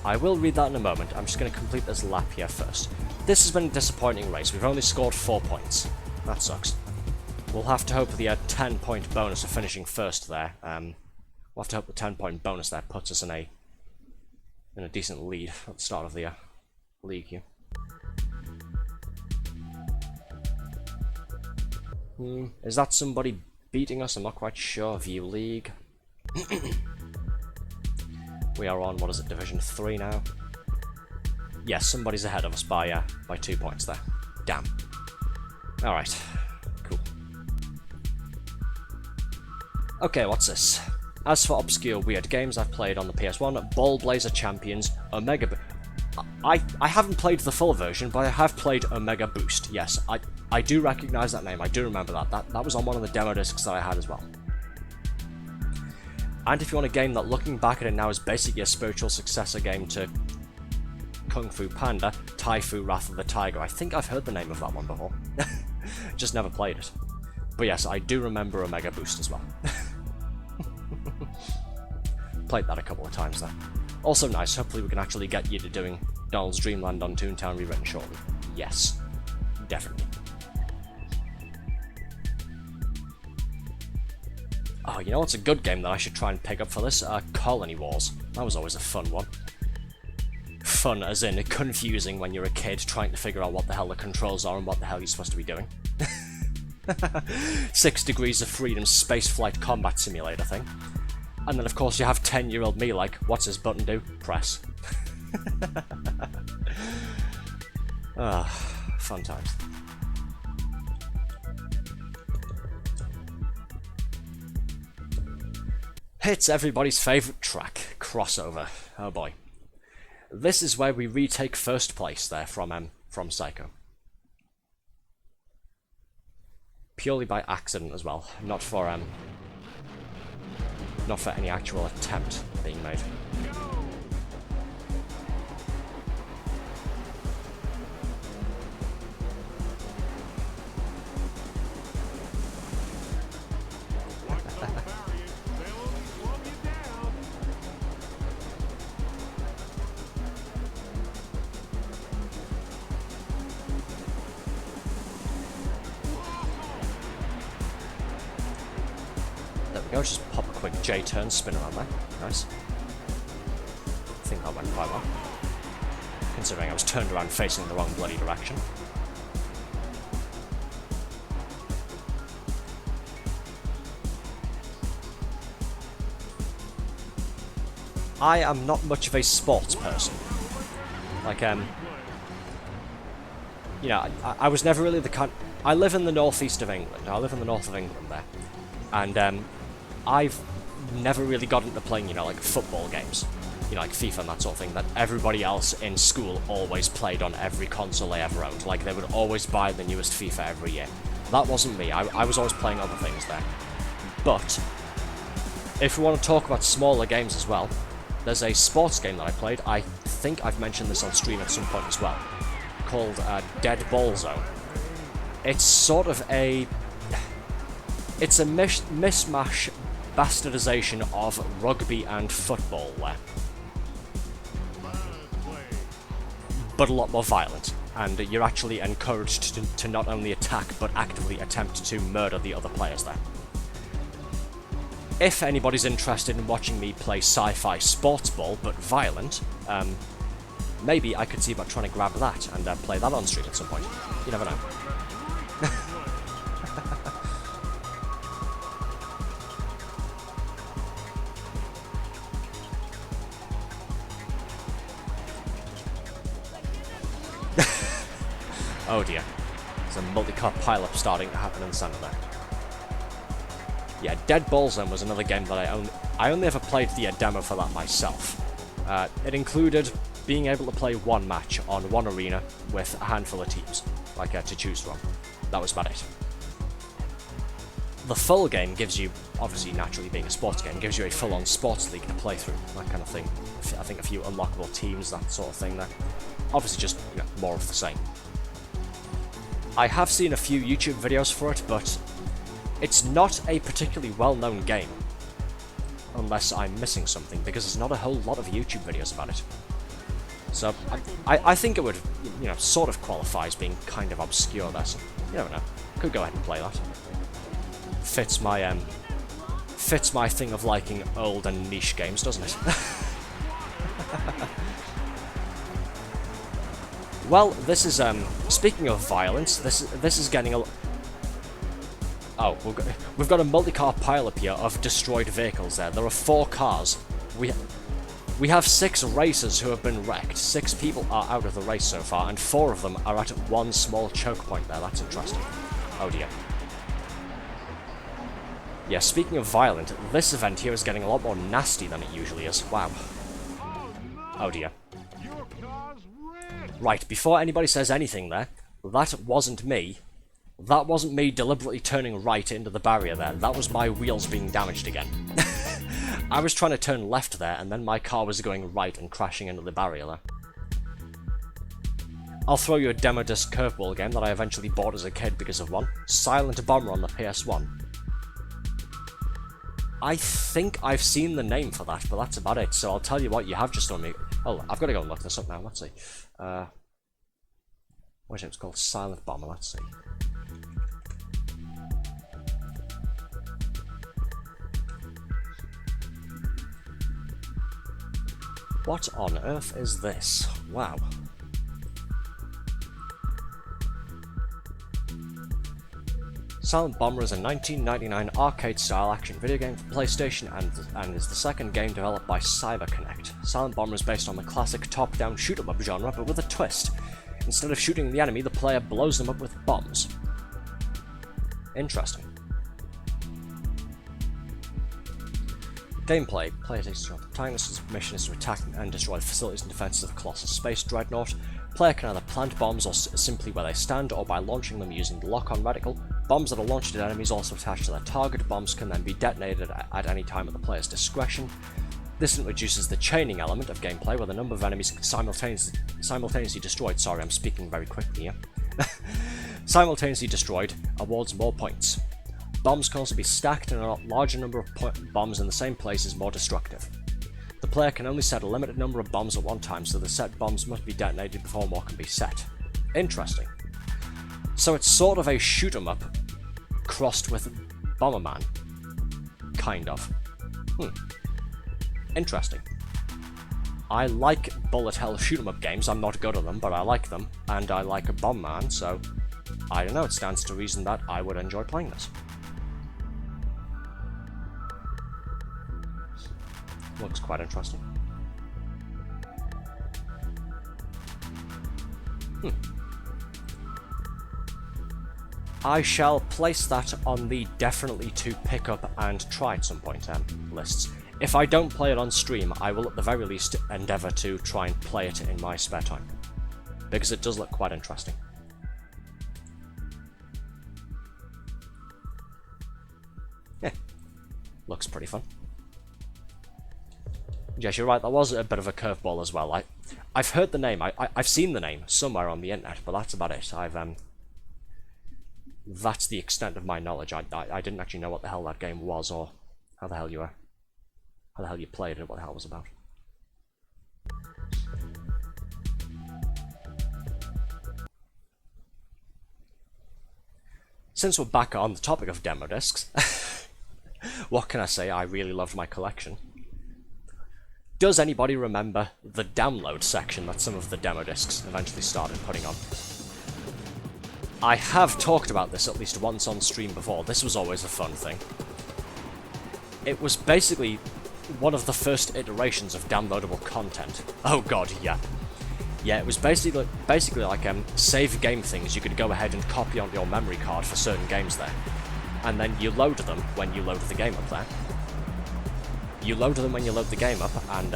Speaker 1: I will read that in a moment. I'm just going to complete this lap here first. This has been a disappointing race. We've only scored 4 points. That sucks. We'll have to hope the 10-point bonus of finishing first there. We'll have to hope the 10-point bonus there puts us in a decent lead at the start of the league here. Is that somebody beating us? I'm not quite sure. View league. We are on, what is it, Division 3 now? Yes, somebody's ahead of us by 2 points there. Damn. Alright. Cool. Okay, what's this? As for obscure weird games I've played on the PS1, Ball Blazer Champions, Omega... I haven't played the full version, but I have played Omega Boost. Yes, I do recognise that name, I do remember that. That was on one of the demo discs that I had as well. And if you want a game that, looking back at it now, is basically a spiritual successor game to Kung Fu Panda, Tai Fu Wrath of the Tiger. I think I've heard the name of that one before. Just never played it. But yes, I do remember Omega Boost as well. Played that a couple of times there. Also nice, hopefully we can actually get you to doing Donald's Dreamland on Toontown rewritten shortly. Yes, definitely. Oh, you know what's a good game that I should try and pick up for this? Colony Wars. That was always a fun one. Fun as in confusing when you're a kid trying to figure out what the hell the controls are and what the hell you're supposed to be doing. 6 Degrees of Freedom spaceflight combat simulator thing. And then of course you have 10-year-old me like, what's this button do? Press. Ah, fun times. It's everybody's favourite track, Crossover. Oh boy. This is where we retake first place there from Psycho. Purely by accident as well, not for any actual attempt being made. Go, just pop a quick J-turn, spin around there. Nice. I think that went quite well. Considering I was turned around facing the wrong bloody direction. I am not much of a sports person. Like, you know, I was never really the kind... I live in the northeast of England. I live in the north of England there. And, I've never really got into playing, you know, like football games, you know, like FIFA and that sort of thing, that everybody else in school always played on every console they ever owned. Like, they would always buy the newest FIFA every year. That wasn't me. I was always playing other things there. But, if we want to talk about smaller games as well, there's a sports game that I played, I think I've mentioned this on stream at some point as well, called Dead Ball Zone. It's sort of a... It's a mishmash bastardization of rugby and football there. But a lot more violent, and you're actually encouraged to not only attack, but actively attempt to murder the other players there. If anybody's interested in watching me play sci-fi sports ball, but violent, maybe I could see about trying to grab that and play that on stream at some point. You never know. Oh dear. There's a multi-car pile-up starting to happen in the center there. Yeah, Dead Ball Zone was another game that I only ever played the demo for that myself. It included being able to play one match on one arena with a handful of teams, like to choose from. That was about it. The full game gives you, obviously naturally being a sports game, gives you a full-on sports league to play through, that kind of thing. I think a few unlockable teams, that sort of thing there. Obviously just, you know, more of the same. I have seen a few YouTube videos for it, but it's not a particularly well-known game. Unless I'm missing something, because there's not a whole lot of YouTube videos about it. So, I think it would, you know, sort of qualify as being kind of obscure there, so you never know. Could go ahead and play that. Fits my thing of liking old and niche games, doesn't it? Well, this is, speaking of violence, this is getting a... Oh, we've got a multi-car pile-up here of destroyed vehicles there. There are 4 cars. We have 6 racers who have been wrecked. 6 people are out of the race so far, and 4 of them are at one small choke point there. That's interesting. Oh dear. Yeah, speaking of violent, this event here is getting a lot more nasty than it usually is. Wow. Oh dear. Right, before anybody says anything there, that wasn't me. That wasn't me deliberately turning right into the barrier there. That was my wheels being damaged again. I was trying to turn left there, and then my car was going right and crashing into the barrier there. I'll throw you a demo disc curveball game that I eventually bought as a kid because of one. Silent Bomber on the PS1. I think I've seen the name for that, but that's about it. So I'll tell you what, you have just done me. Oh, I've got to go and look this up now. Let's see. What's it? It's called Silent Bomber. Let's see. What on earth is this? Wow. Silent Bomber is a 1999 arcade-style action video game for PlayStation and is the second game developed by CyberConnect. Silent Bomber is based on the classic top-down shoot-'em-up genre, but with a twist. Instead of shooting the enemy, the player blows them up with bombs. Interesting. Gameplay. Player takes control of the protagonist's mission is to attack and destroy the facilities and defenses of a colossal space dreadnought. Player can either plant bombs or simply where they stand, or by launching them using the lock-on reticle. Bombs that are launched at enemies also attached to their target. Bombs can then be detonated at any time at the player's discretion. This introduces the chaining element of gameplay, where the number of enemies simultaneously destroyed. Sorry, I'm speaking very quickly here. Simultaneously destroyed awards more points. Bombs can also be stacked, and a larger number of bombs in the same place is more destructive. The player can only set a limited number of bombs at one time, so the set bombs must be detonated before more can be set. Interesting. So it's sort of a shoot-'em-up crossed with Bomberman. Kind of. Interesting. I like bullet hell shoot-'em-up games. I'm not good at them, but I like them, and I like a Bomberman, so I don't know, it stands to reason that I would enjoy playing this. Looks quite interesting. I shall place that on the definitely to pick up and try at some point lists. If I don't play it on stream, I will at the very least endeavour to try and play it in my spare time, because it does look quite interesting. Yeah, looks pretty fun. Yes, you're right, that was a bit of a curveball as well. I've heard the name, I've seen the name somewhere on the internet, but that's about it. That's the extent of my knowledge. I didn't actually know what the hell that game was, or how the hell you played it, what the hell it was about. Since we're back on the topic of demo discs, what can I say? I really loved my collection. Does anybody remember the download section that some of the demo discs eventually started putting on? I have talked about this at least once on stream before. This was always a fun thing. It was basically one of the first iterations of downloadable content. Oh god, yeah. Yeah, it was basically like save game things you could go ahead and copy onto your memory card for certain games there. And then you load them when you load the game up there. You load them when you load the game up, and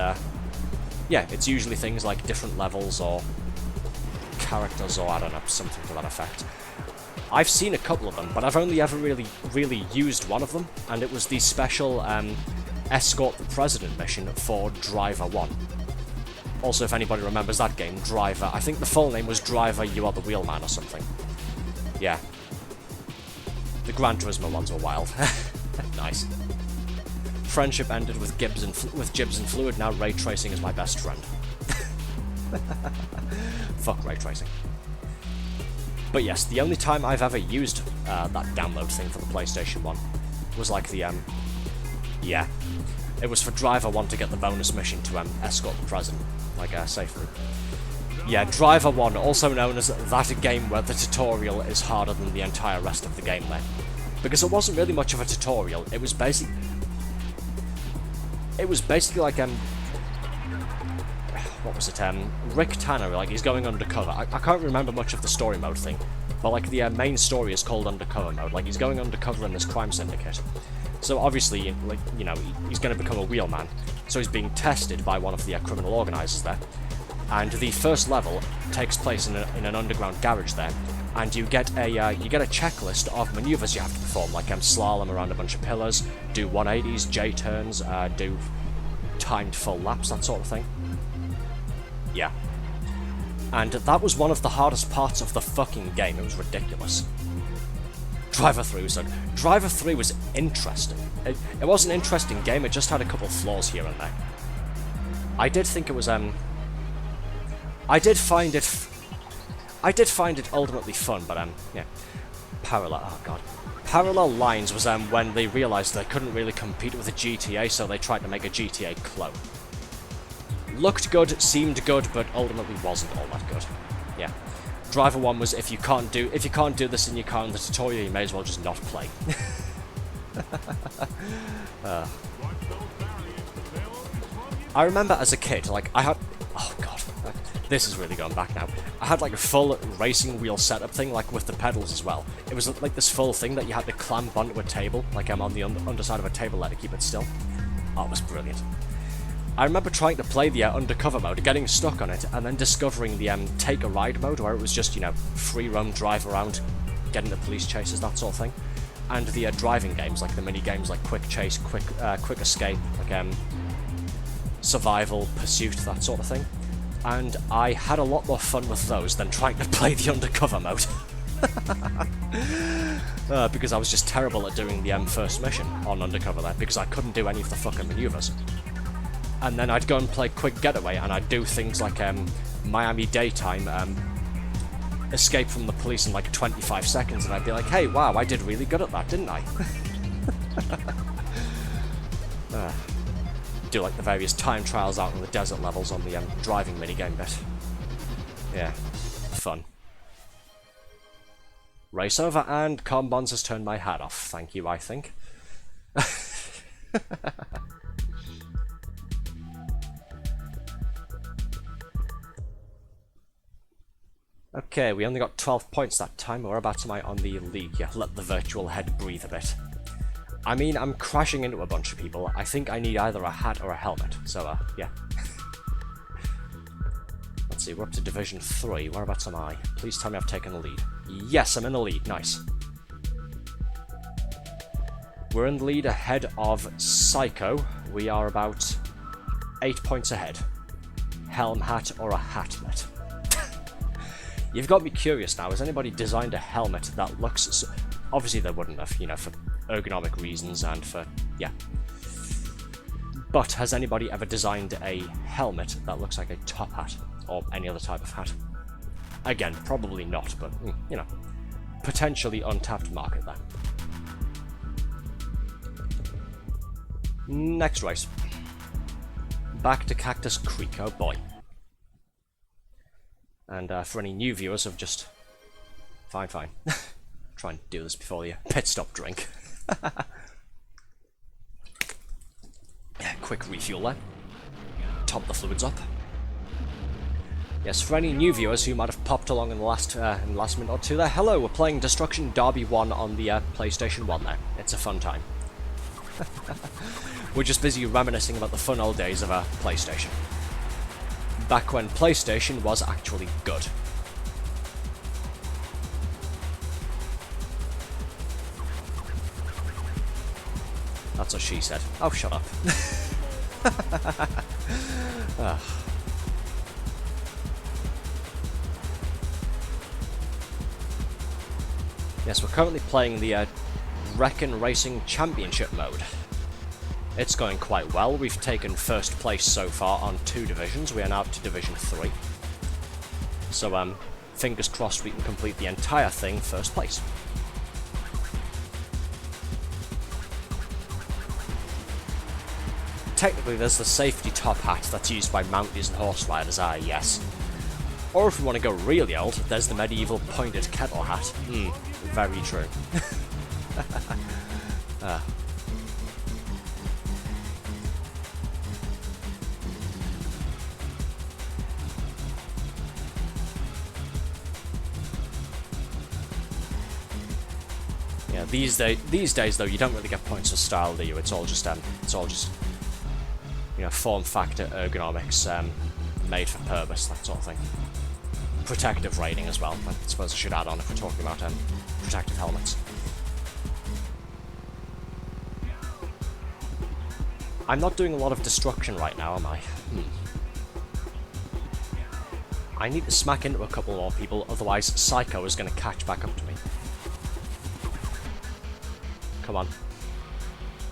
Speaker 1: yeah, it's usually things like different levels or characters, or I don't know, something to that effect. I've seen a couple of them, but I've only ever really used one of them, and it was the special Escort the President mission for Driver 1. Also, if anybody remembers that game, Driver, I think the full name was Driver, You Are the Wheelman or something. Yeah. The Gran Turismo ones were wild. Nice. Friendship ended with Gibbs and Fluid, now ray tracing is my best friend. Fuck ray tracing. But yes, the only time I've ever used that download thing for the PlayStation 1 was like the, yeah. It was for Driver 1 to get the bonus mission to escort the president, like safely. Yeah, Driver 1, also known as that game where the tutorial is harder than the entire rest of the game there. Because it wasn't really much of a tutorial, it was basically like, what was it, Rick Tanner, like, he's going undercover. I can't remember much of the story mode thing, but, like, the main story is called undercover mode. Like, he's going undercover in this crime syndicate. So, obviously, like, you know, he's going to become a wheelman. So he's being tested by one of the criminal organisers there. And the first level takes place in an underground garage there. And you get a checklist of maneuvers you have to perform, like slalom around a bunch of pillars, do 180s, J-turns, do timed full laps, that sort of thing. Yeah. And that was one of the hardest parts of the fucking game. It was ridiculous. Driver 3 was done. Driver 3 was interesting. It was an interesting game, it just had a couple flaws here and there. I did think it was, I did find it ultimately fun, but, yeah. Oh god. Parallel Lines was, when they realised they couldn't really compete with a GTA, so they tried to make a GTA clone. Looked good, seemed good, but ultimately wasn't all that good. Yeah. Driver 1 was if you can't do this in your car in the tutorial, you may as well just not play. I remember as a kid, like, I had... Oh god, this is really going back now. I had like a full racing wheel setup thing, like with the pedals as well. It was like this full thing that you had to clamp onto a table, like I'm on the underside of a table there to keep it still. Oh, it was brilliant. I remember trying to play the undercover mode, getting stuck on it, and then discovering the take a ride mode, where it was just, you know, free roam, drive around, getting the police chases, that sort of thing. And the driving games, like the mini games, like Quick Chase, Quick Escape, like Survival, Pursuit, that sort of thing. And I had a lot more fun with those than trying to play the undercover mode. Because I was just terrible at doing the first mission on undercover there, because I couldn't do any of the fucking maneuvers. And then I'd go and play Quick Getaway, and I'd do things like Miami Daytime, escape from the police in like 25 seconds, and I'd be like, hey, wow, I did really good at that, didn't I? Do like the various time trials out in the desert levels on the driving minigame bit. Yeah, fun. Race over, and Combons has turned my hat off. Thank you, I think. Okay, we only got 12 points that time. Whereabouts am I on the league? Yeah, let the virtual head breathe a bit. I mean, I'm crashing into a bunch of people. I think I need either a hat or a helmet, so, yeah. Let's see, we're up to Division 3. Whereabouts am I? Please tell me I've taken a lead. Yes, I'm in the lead. Nice. We're in the lead ahead of Psycho. We are about 8 points ahead. Helm hat or a hatmet? You've got me curious now. Has anybody designed a helmet that looks... So, obviously they wouldn't have, you know, for ergonomic reasons and for... yeah. But has anybody ever designed a helmet that looks like a top hat? Or any other type of hat? Again, probably not, but, you know. Potentially untapped market there. Next race. Back to Cactus Creek, oh boy. And for any new viewers of just... Fine. Try and do this before the pit stop drink. Yeah, quick refuel there. Top the fluids up. Yes, for any new viewers who might have popped along in the last minute or two there, hello, we're playing Destruction Derby 1 on the PlayStation 1 there. It's a fun time. We're just busy reminiscing about the fun old days of PlayStation. Back when PlayStation was actually good. That's what she said. Oh, shut up. Yes, we're currently playing the Wreckin' Racing Championship mode. It's going quite well. We've taken first place so far on 2 divisions. We are now up to Division 3. So, fingers crossed we can complete the entire thing first place. Technically, there's the safety top hat that's used by mounties and horse riders, yes. Or if we want to go really old, there's the medieval pointed kettle hat. Very true. Yeah, these days though, you don't really get points for style, do you? It's all just you know, form factor, ergonomics, made for purpose, that sort of thing. Protective rating as well. I suppose I should add on if we're talking about protective helmets. I'm not doing a lot of destruction right now, am I? I need to smack into a couple more people, otherwise Psycho is going to catch back up to me. Come on.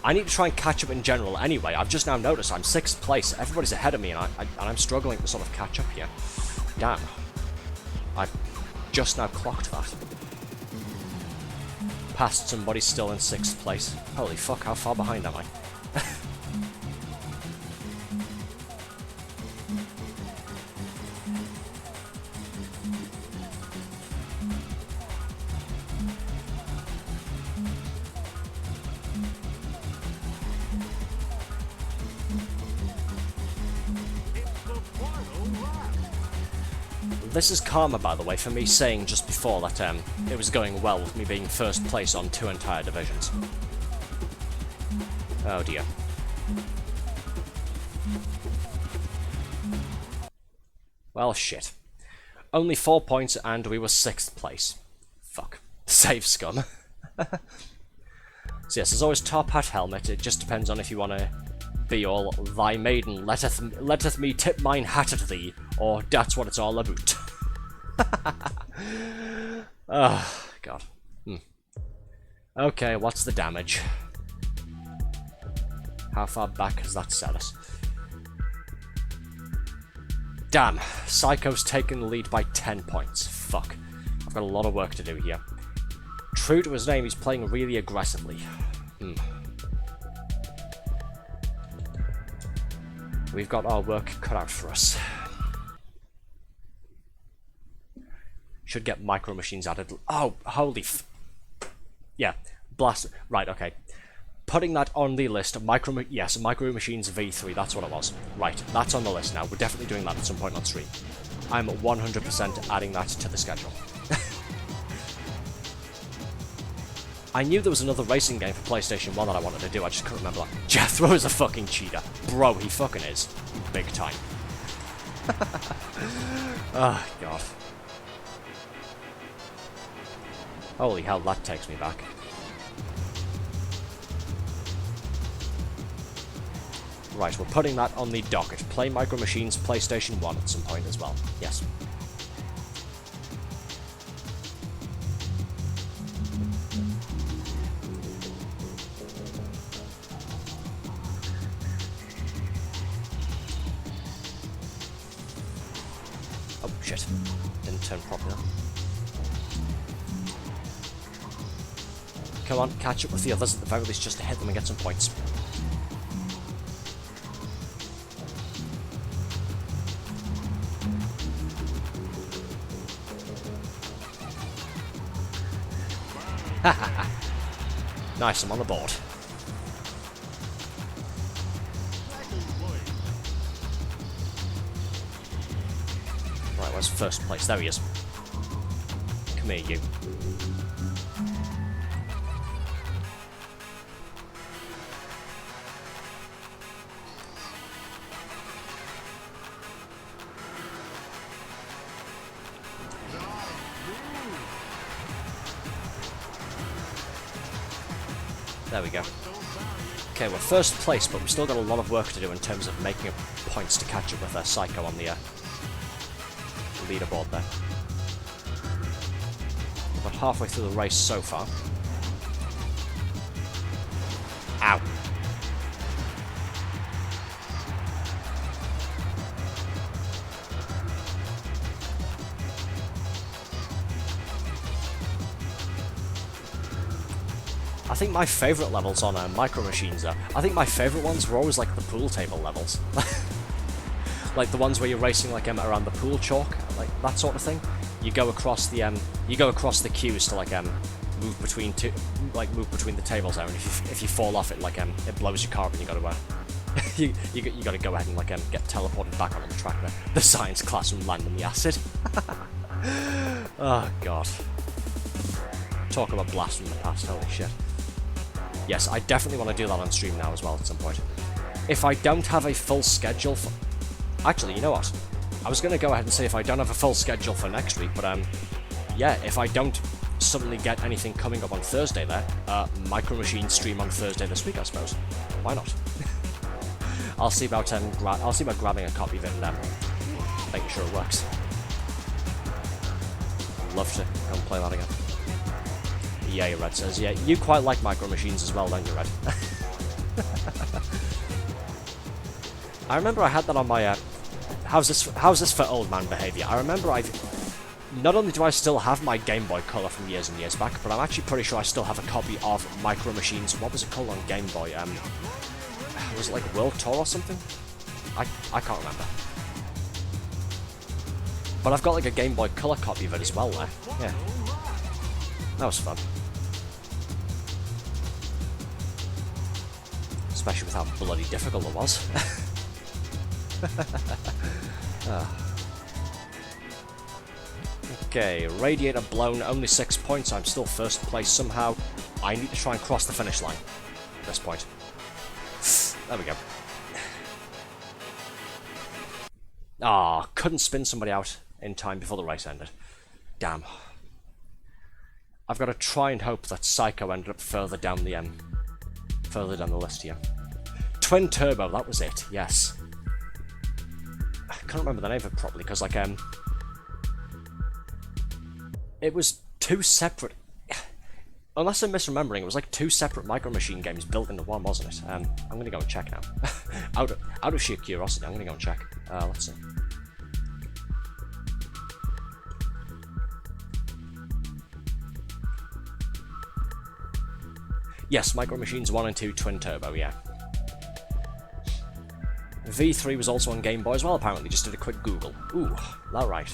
Speaker 1: I need to try and catch up in general anyway. I've just now noticed I'm 6th place. Everybody's ahead of me, and I'm struggling to sort of catch up here. Damn. I've just now clocked that. Past somebody still in 6th place. Holy fuck, how far behind am I? This is karma, by the way, for me saying just before that it was going well with me being 1st place on 2 entire divisions. Oh dear. Well, shit. Only 4 points and we were 6th place. Fuck. Save scum. So yes, there's always top hat helmet. It just depends on if you want to be all thy maiden letteth me tip mine hat at thee, or that's what it's all about. Oh, God. Okay, what's the damage? How far back has that set us? Damn, Psycho's taken the lead by 10 points. Fuck. I've got a lot of work to do here. True to his name, he's playing really aggressively. We've got our work cut out for us. Should get micro machines added. Oh, holy yeah, blast. Right, okay. Putting that on the list, micro machines V3, that's what it was. Right, that's on the list now. We're definitely doing that at some point on stream. I'm 100% adding that to the schedule. I knew there was another racing game for PlayStation 1 that I wanted to do, I just couldn't remember that. Jethro is a fucking cheater. Bro, he fucking is. Big time. Oh, God. Holy hell, that takes me back. Right, we're putting that on the docket. Play Micro Machines PlayStation 1 at some point as well. Yes. Oh, shit. Didn't turn properly. Come on, catch up with the others at the very least just to hit them and get some points. Nice, I'm on the board. Right, where's 1st place? There he is. Come here, you. There we go. Okay, we're 1st place, but we've still got a lot of work to do in terms of making up points to catch up with Psycho on the leaderboard there. We're about halfway through the race so far. Ow. I think my favourite levels on Micro Machines are... I think my favourite ones were always like the pool table levels. Like the ones where you're racing like around the pool chalk, like that sort of thing. You go across the queues to like move between the tables there, and if you fall off it, like it blows your car up and you gotta you gotta go ahead and like get teleported back onto the track there. The science class and land in the acid. Oh god. Talk about blast from the past, holy shit. Yes, I definitely want to do that on stream now as well at some point. If I don't have a full schedule for... Actually, you know what? I was going to go ahead and say if I don't have a full schedule for next week, but yeah, if I don't suddenly get anything coming up on Thursday there, Micro Machine stream on Thursday this week, I suppose. Why not? I'll see about grabbing a copy of it and making sure it works. love to go and play that again. Yeah, Red says, yeah, you quite like Micro Machines as well, don't you, Red? I remember I had that on my, how's this for old man behaviour? I remember not only do I still have my Game Boy Color from years and years back, but I'm actually pretty sure I still have a copy of Micro Machines. What was it called on Game Boy? Was it like World Tour or something? I can't remember. But I've got like a Game Boy Color copy of it as well there. Yeah. That was fun. Especially with how bloody difficult it was. Okay, radiator blown, only 6 points. I'm still first place somehow. I need to try and cross the finish line at this point. There we go. Ah, couldn't spin somebody out in time before the race ended. Damn. I've got to try and hope that Psycho ended up further down the list here. Twin Turbo, that was it. Yes. I can't remember the name of it properly because, like, it was two separate. Unless I'm misremembering, it was like two separate Micro Machine games built into one, wasn't it? I'm gonna go and check now. out of sheer curiosity, I'm gonna go and check. Let's see. Yes, Micro Machines 1 and 2 Twin Turbo, yeah. V3 was also on Game Boy as well, apparently. Just did a quick Google. Ooh, that right.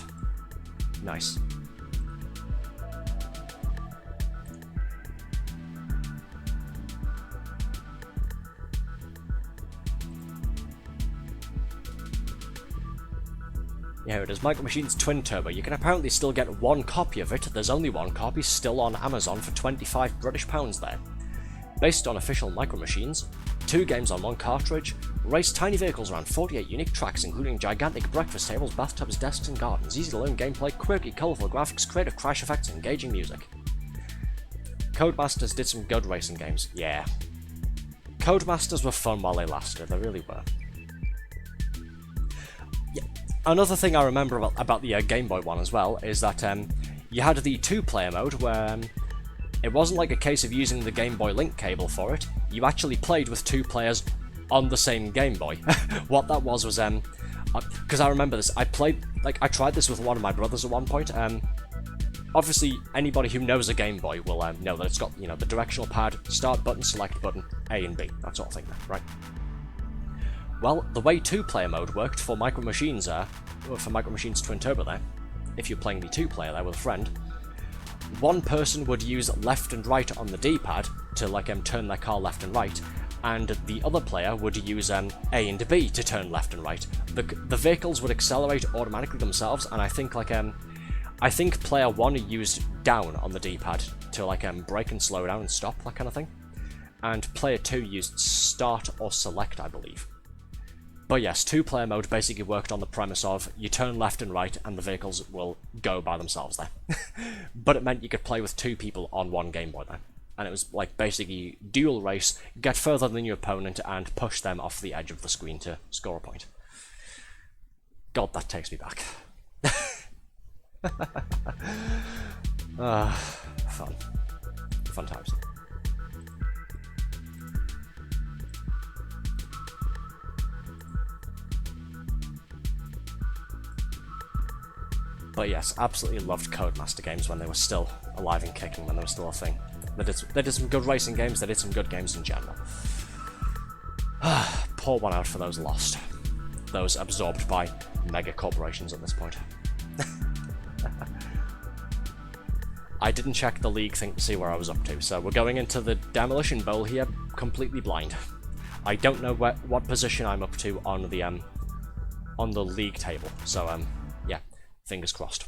Speaker 1: Nice. Yeah, here it is. Micro Machines Twin Turbo. You can apparently still get one copy of it. There's only one copy still on Amazon for £25 British there. Based on official Micro Machines, 2 games on 1 cartridge, race tiny vehicles around 48 unique tracks including gigantic breakfast tables, bathtubs, desks and gardens, easy to learn gameplay, quirky, colourful graphics, creative crash effects and engaging music. Codemasters did some good racing games, yeah. Codemasters were fun while they lasted, they really were. Yeah. Another thing I remember about the Game Boy one as well is that you had the 2-player mode where it wasn't like a case of using the Game Boy Link cable for it, you actually played with 2 players on the same Game Boy. What that was, because I remember this, I tried this with one of my brothers at one point. Obviously, anybody who knows a Game Boy will know that it's got, you know, the directional pad, start button, select button, A and B, that sort of thing, right? Well, the way 2-player mode worked for Micro Machines, for Micro Machines Twin Turbo there, if you're playing the 2-player there with a friend, one person would use left and right on the D-pad to, like, turn their car left and right, and the other player would use A and B to turn left and right. The vehicles would accelerate automatically themselves, and I think, like, I think player 1 used down on the D-pad to, like, brake and slow down and stop, that kind of thing. And player 2 used start or select, I believe. But yes, 2-player mode basically worked on the premise of you turn left and right and the vehicles will go by themselves there. But it meant you could play with 2 people on one Game Boy there. And it was like basically dual race, get further than your opponent and push them off the edge of the screen to score a point. God, that takes me back. Fun. Fun times. But yes, absolutely loved Codemaster games when they were still alive and kicking, when they were still a thing. They did some good racing games, they did some good games in general. Pour one out for those lost. Those absorbed by mega corporations at this point. I didn't check the league thing to see where I was up to, so we're going into the Demolition Bowl here completely blind. I don't know what position I'm up to on the league table, so yeah. Fingers crossed.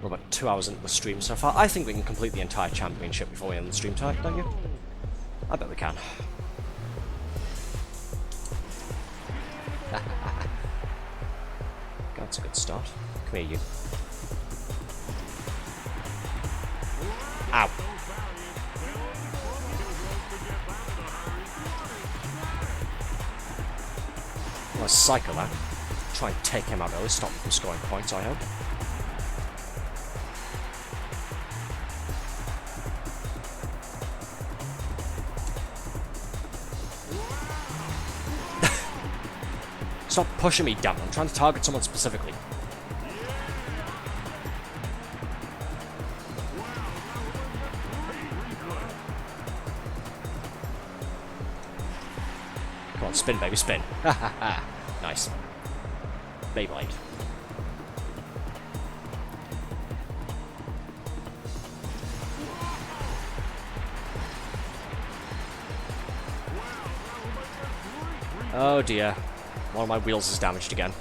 Speaker 1: We're about 2 hours into the stream so far. I think we can complete the entire championship before we end the stream tonight, don't you? I bet we can. That's a good start. Come here, you. Ow. Nice cycle that. Try and take him out early, stop him from scoring points, I hope. Stop pushing me, damn it. I'm trying to target someone specifically. Come on, spin, baby, spin. Ha ha ha. Nice. Beyblade. Oh dear. One of my wheels is damaged again.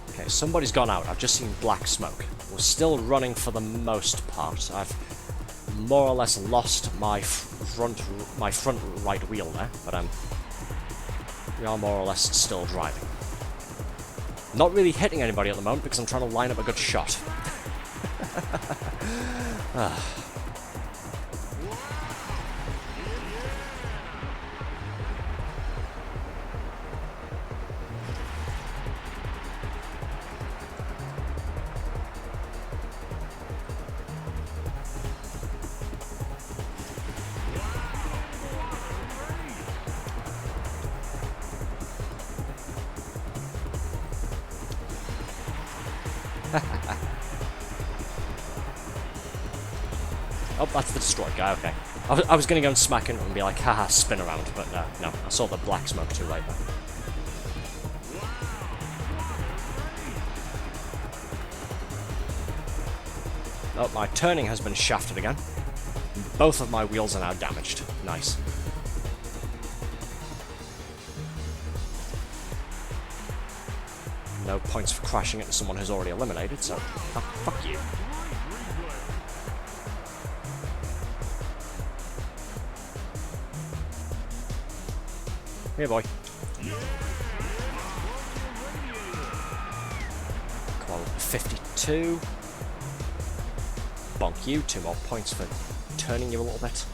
Speaker 1: Okay, somebody's gone out. I've just seen black smoke. We're still running for the most part. I've more or less lost my front right wheel there, but we are more or less still driving. Not really hitting anybody at the moment because I'm trying to line up a good shot. Oh, that's the destroyed guy, okay. I was going to go and smack him and be like, haha, spin around, but no, I saw the black smoke too right there. Oh, my turning has been shafted again. Both of my wheels are now damaged. Nice. No points for crashing into someone who's already eliminated, so fuck you. Here, boy. Come on, 52. Bonk you. 2 more points for turning you a little bit.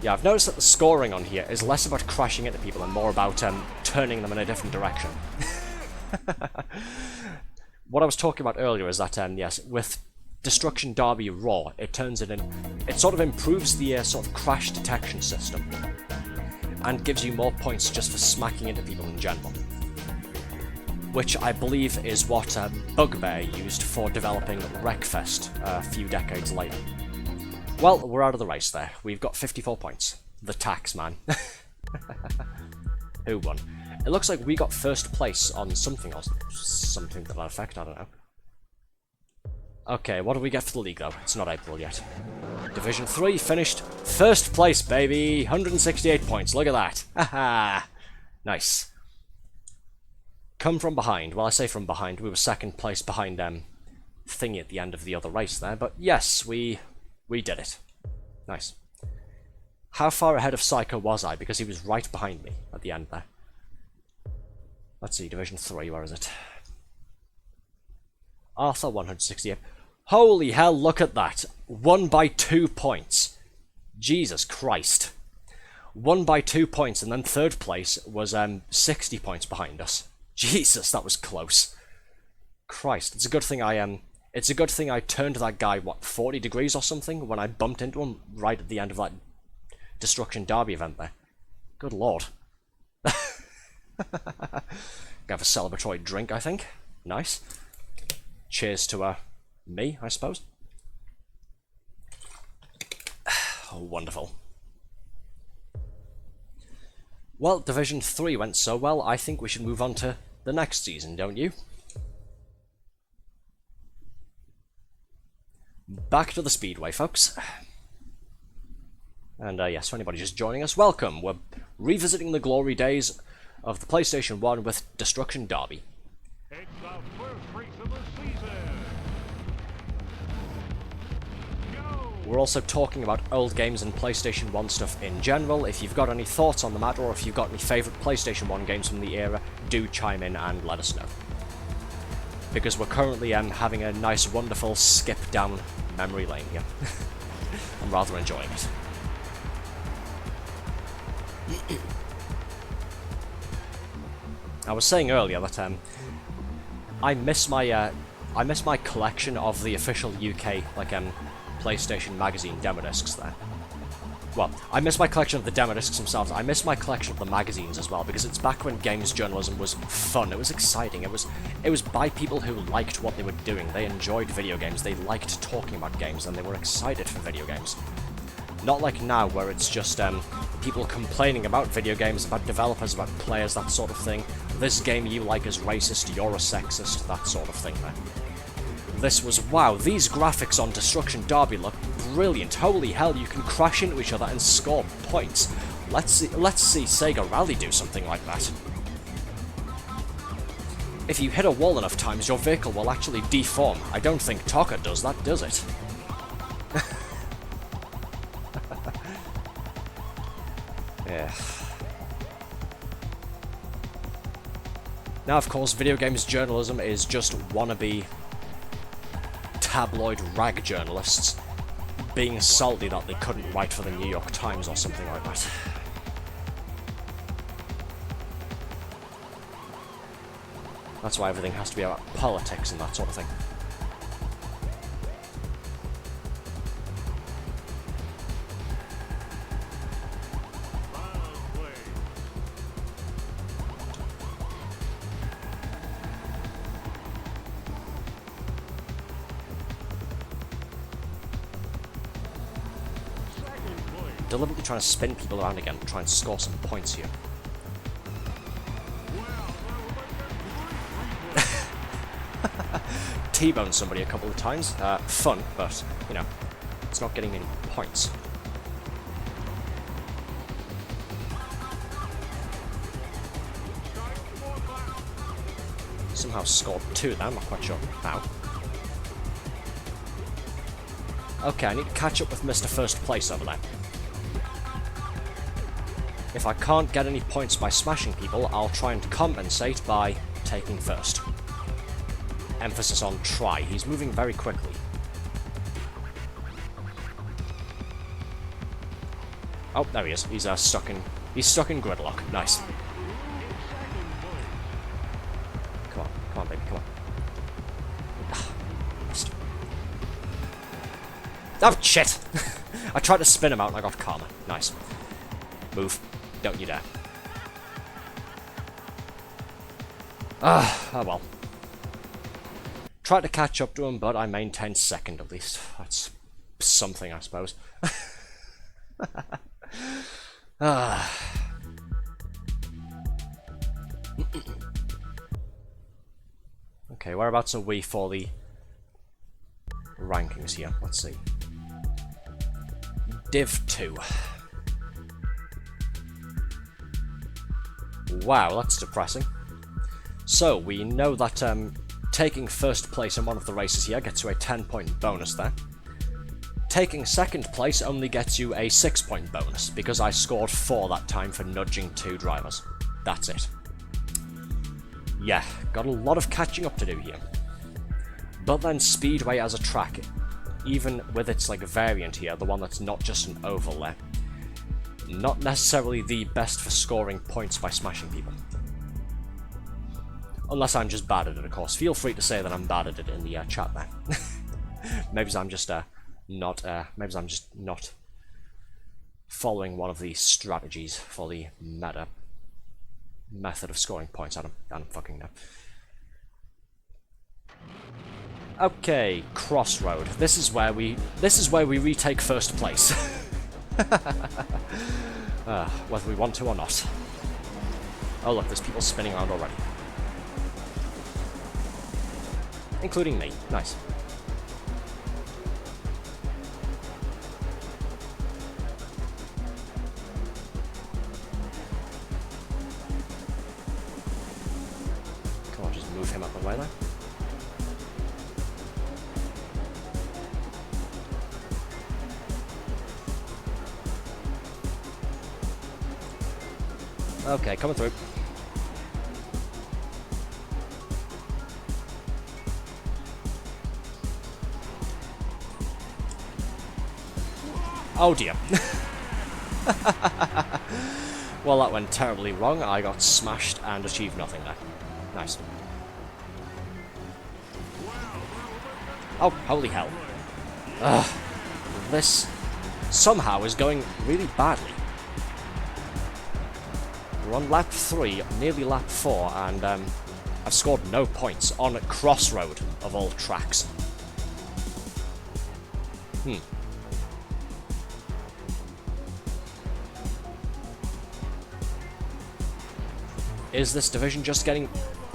Speaker 1: Yeah, I've noticed that the scoring on here is less about crashing into people and more about turning them in a different direction. What I was talking about earlier is that, yes, with Destruction Derby Raw, it turns it in. It sort of improves the sort of crash detection system and gives you more points just for smacking into people in general. Which I believe is what Bugbear used for developing Wreckfest a few decades later. Well, we're out of the race there. We've got 54 points. The tax man. Who won? It looks like we got first place on something or something to that effect, I don't know. Okay, what do we get for the league though? It's not April yet. Division 3 finished first place, baby! 168 points, look at that! Haha! Nice. Come from behind. Well, I say from behind, we were second place behind Thingy at the end of the other race there, but yes, we did it. Nice. How far ahead of Psycho was I? Because he was right behind me at the end there. Let's see, Division 3, where is it? Arthur, 168. Holy hell, look at that. Won by 2 points. Jesus Christ. Won by 2 points, and then third place was 60 points behind us. Jesus, that was close. Christ, it's a good thing I turned that guy, what, 40 degrees or something, when I bumped into him right at the end of that Destruction Derby event there. Good lord. Gonna have a celebratory drink, I think. Nice. Cheers to, me, I suppose. Oh, wonderful. Well, Division 3 went so well, I think we should move on to the next season, don't you? Back to the Speedway, folks. And yes, for anybody just joining us, welcome. We're revisiting the glory days of the PlayStation 1 with Destruction Derby.
Speaker 2: It's the first race of the season. Go!
Speaker 1: We're also talking about old games and PlayStation 1 stuff in general. If you've got any thoughts on the matter, or if you've got any favourite PlayStation 1 games from the era, do chime in and let us know. Because we're currently having a nice, wonderful skip down memory lane here. I'm rather enjoying it. I was saying earlier that I miss my collection of the official UK PlayStation magazine demo discs there. Well, I miss my collection of the demo discs themselves. I miss my collection of the magazines as well, because it's back when games journalism was fun. It was exciting. It was by people who liked what they were doing. They enjoyed video games. They liked talking about games, and they were excited for video games. Not like now, where it's just people complaining about video games, about developers, about players, that sort of thing. This game you like is racist, you're a sexist, that sort of thing there. This was, wow, these graphics on Destruction Derby look brilliant. Holy hell, you can crash into each other and score points. Let's see Sega Rally do something like that. If you hit a wall enough times, your vehicle will actually deform. I don't think Tokka does that, does it? Yeah. Now, of course, video games journalism is just wannabe tabloid rag journalists being salty that they couldn't write for the New York Times or something like that. That's why everything has to be about politics and that sort of thing. Deliberately trying to spin people around again to try and score some points here. T-boned somebody a couple of times. Fun, but, you know, it's not getting any points. Somehow scored 2 there, I'm not quite sure how. Okay, I need to catch up with Mr. First Place over there. If I can't get any points by smashing people, I'll try and compensate by taking first. Emphasis on try. He's moving very quickly. Oh, there he is. He's stuck in gridlock. Nice. Come on, baby, come on. Missed. Oh shit! I tried to spin him out and I got karma. Nice. Move. Don't you dare. Oh well. Tried to catch up to him, but I maintained second at least. That's something, I suppose. Okay, whereabouts are we for the rankings here? Let's see. Div 2. Wow, that's depressing. So, we know that taking first place in one of the races here gets you a 10-point bonus there. Taking second place only gets you a 6-point bonus, because I scored 4 that time for nudging 2 drivers. That's it. Yeah, got a lot of catching up to do here. But then Speedway as a track, even with its variant here, the one that's not just an oval there, not necessarily the best for scoring points by smashing people. Unless I'm just bad at it, of course. Feel free to say that I'm bad at it in the chat there. Maybe I'm just not following one of the strategies for the method of scoring points. I don't fucking know. Okay, Crossroad. This is where we retake first place. Whether we want to or not. Oh look, there's people spinning around already. Including me. Nice. Come on, just move him up the way there. Okay, coming through. Oh dear. Well, that went terribly wrong. I got smashed and achieved nothing there. Nice. Oh, holy hell. Ugh. This somehow is going really badly. We're on lap 3, nearly lap 4, and I've scored no points on a crossroad of all tracks. Is this division just getting...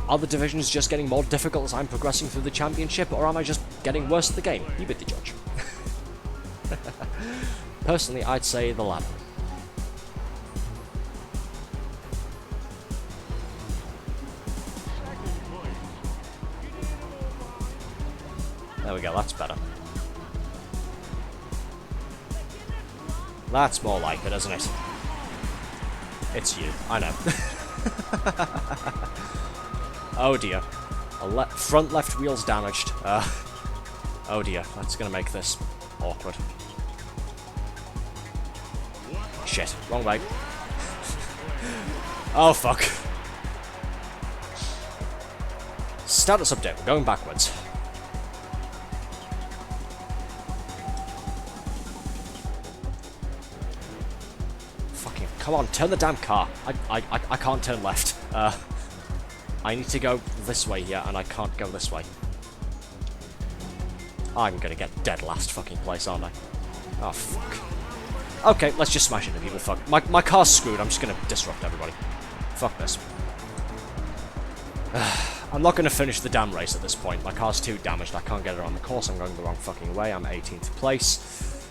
Speaker 1: Are the divisions just getting more difficult as I'm progressing through the championship, or am I just getting worse at the game? You be the judge. Personally, I'd say the latter. There we go, that's better. That's more like it, isn't it? It's you, I know. Oh dear. Front left wheel's damaged. Oh dear, that's gonna make this awkward. Shit, wrong way. Oh fuck. Status update, we're going backwards. Fucking, come on, turn the damn car. I can't turn left. I need to go this way here, and I can't go this way. I'm gonna get dead last fucking place, aren't I? Oh, fuck. Okay, let's just smash into people, fuck. My car's screwed, I'm just gonna disrupt everybody. Fuck this. I'm not gonna finish the damn race at this point. My car's too damaged, I can't get it on the course, I'm going the wrong fucking way, I'm 18th place.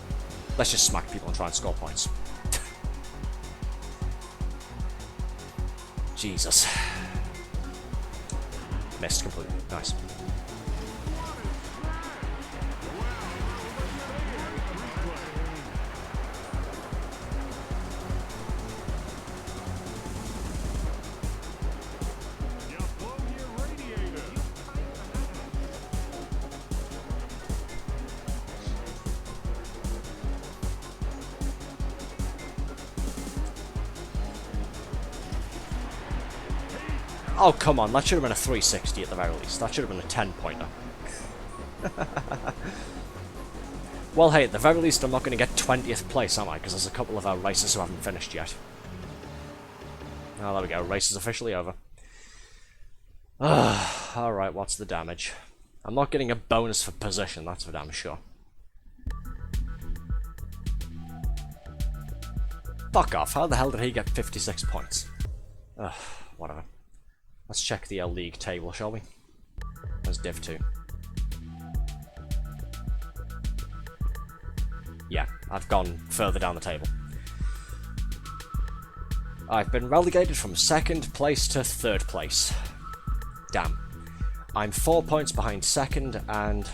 Speaker 1: Let's just smack people and try and score points. Jesus. Missed completely. Nice. Oh, come on, that should have been a 360 at the very least. That should have been a 10-pointer. Well, hey, at the very least I'm not going to get 20th place, am I? Because there's a couple of our racers who haven't finished yet. Oh, there we go. Race is officially over. Alright, what's the damage? I'm not getting a bonus for position, that's for damn sure. Fuck off, how the hell did he get 56 points? Ugh, whatever. Let's check the league table, shall we? There's Div 2. Yeah, I've gone further down the table. I've been relegated from 2nd place to 3rd place. Damn. I'm 4 points behind 2nd and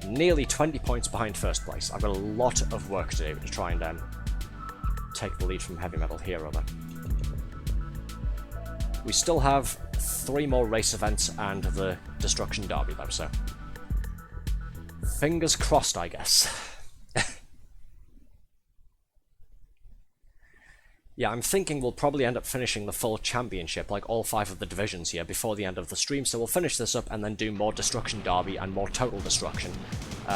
Speaker 1: nearly 20 points behind 1st place. I've got a lot of work to do to try and take the lead from Heavy Metal Hero then. We still have 3 more race events and the Destruction Derby though, so fingers crossed, I guess. Yeah, I'm thinking we'll probably end up finishing the full championship, like all 5 of the divisions here, before the end of the stream, so we'll finish this up and then do more Destruction Derby and more Total Destruction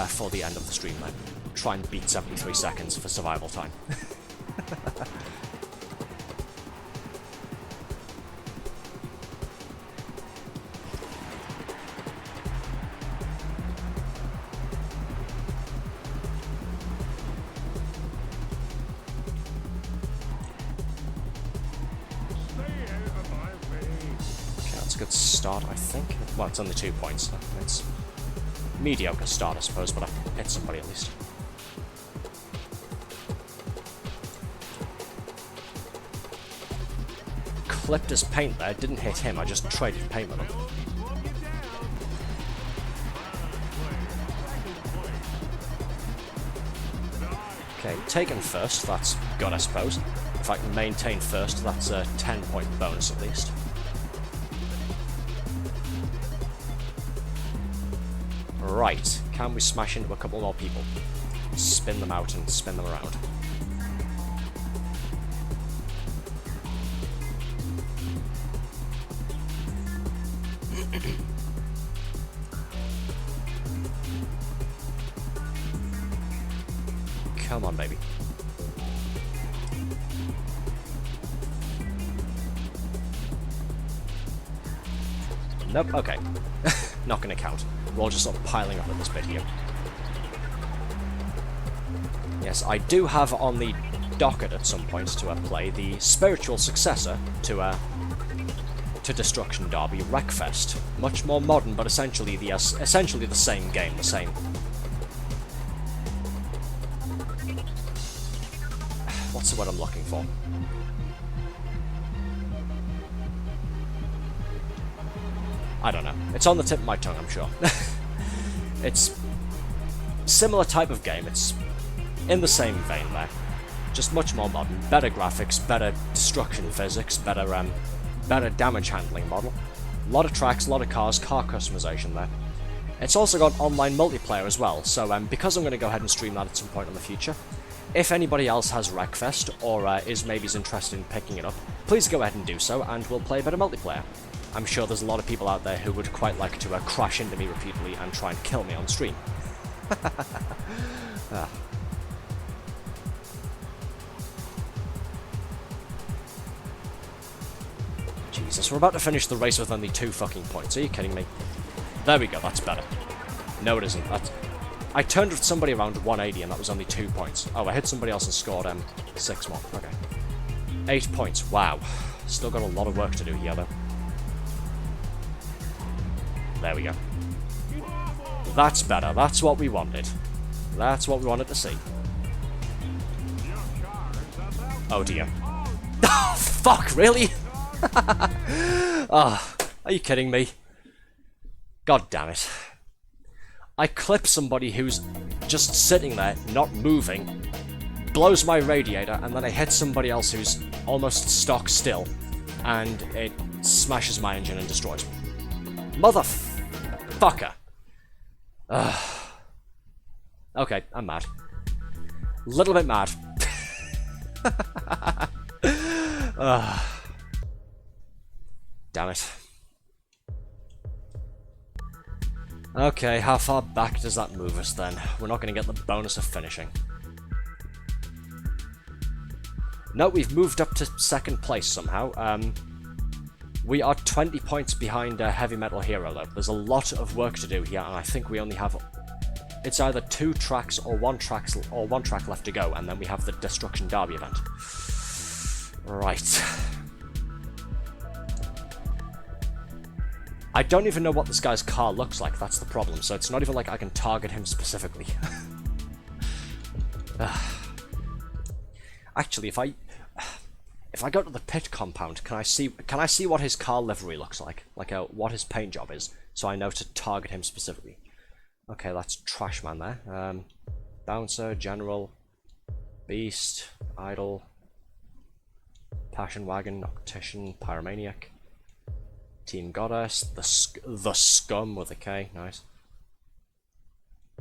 Speaker 1: for the end of the stream then. Try and beat 73 seconds for survival time. Good start, I think. Well, it's only 2 points, so it's mediocre start, I suppose, but I've hit somebody at least. Clipped his paint there, didn't hit him, I just traded paint with him. Okay, taken first, that's good, I suppose. If I can maintain first, that's a 10-point bonus at least. Right, can we smash into a couple more people? Spin them out and spin them around. Come on, baby. Nope, okay. Not gonna count. We're all just sort of piling up at this bit here. Yes, I do have on the docket at some point to play the spiritual successor to Destruction Derby, Wreckfest. Much more modern, but essentially the same game, the same. What's the word I'm looking for? I don't know. It's on the tip of my tongue, I'm sure. It's similar type of game. It's in the same vein there. Just much more modern. Better graphics, better destruction physics, better damage handling model. A lot of tracks, a lot of cars, car customization there. It's also got online multiplayer as well, so because I'm going to go ahead and stream that at some point in the future, if anybody else has Wreckfest or is maybe interested in picking it up, please go ahead and do so, and we'll play a bit of multiplayer. I'm sure there's a lot of people out there who would quite like to crash into me repeatedly and try and kill me on stream. Ah. Jesus, we're about to finish the race with only 2 fucking points. Are you kidding me? There we go, that's better. No, it isn't. I turned with somebody around 180 and that was only 2 points. Oh, I hit somebody else and scored 6 more. Okay. 8 points. Wow. Still got a lot of work to do here, though. There we go. That's better. That's what we wanted. That's what we wanted to see. Oh dear. Oh, fuck, really? Oh, are you kidding me? God damn it. I clip somebody who's just sitting there, not moving, blows my radiator, and then I hit somebody else who's almost stock still, and it smashes my engine and destroys me. Motherfucker. Okay, I'm mad. Little bit mad. Damn it. Okay, how far back does that move us then? We're not going to get the bonus of finishing. No, we've moved up to 2nd place somehow. We are 20 points behind Heavy Metal Hero though. There's a lot of work to do here, and I think we only have... It's either 2 tracks or one track left to go, and then we have the Destruction Derby event. Right. I don't even know what this guy's car looks like, that's the problem, so it's not even like I can target him specifically. Actually, if I go to the pit compound, can I see what his car livery looks like? Like what his paint job is, so I know to target him specifically. Okay, that's Trashman there. Bouncer, General, Beast, Idol, Passion Wagon, Noctician, Pyromaniac, Team Goddess, the Scum with a K, nice.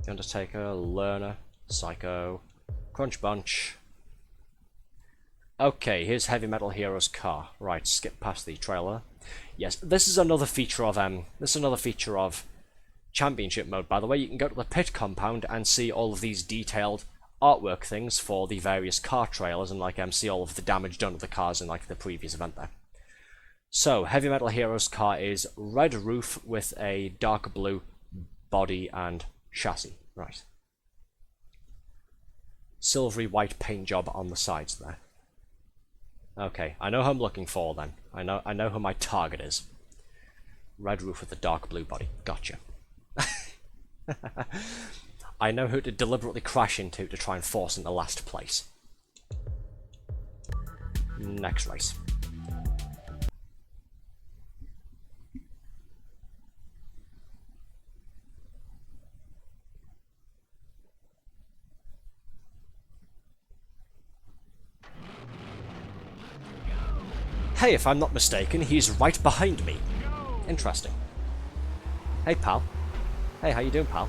Speaker 1: Undertaker, Learner, Psycho, Crunch Bunch. Okay, here's Heavy Metal Hero's car. Right, skip past the trailer. Yes, this is another feature of Championship mode, by the way. You can go to the pit compound and see all of these detailed artwork things for the various car trailers and see all of the damage done to the cars in the previous event there. So, Heavy Metal Hero's car is red roof with a dark blue body and chassis. Right. Silvery white paint job on the sides there. Okay, I know who I'm looking for then. I know who my target is. Red roof with a dark blue body. Gotcha. I know who to deliberately crash into to try and force into last place. Next race. Hey, if I'm not mistaken, he's right behind me. Interesting. Hey, pal. Hey, how you doing, pal?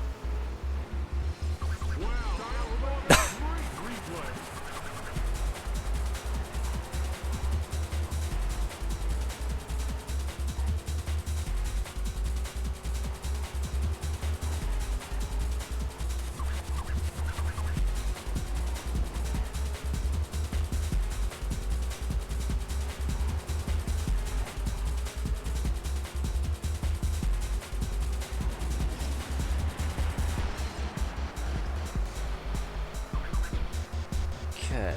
Speaker 1: Okay.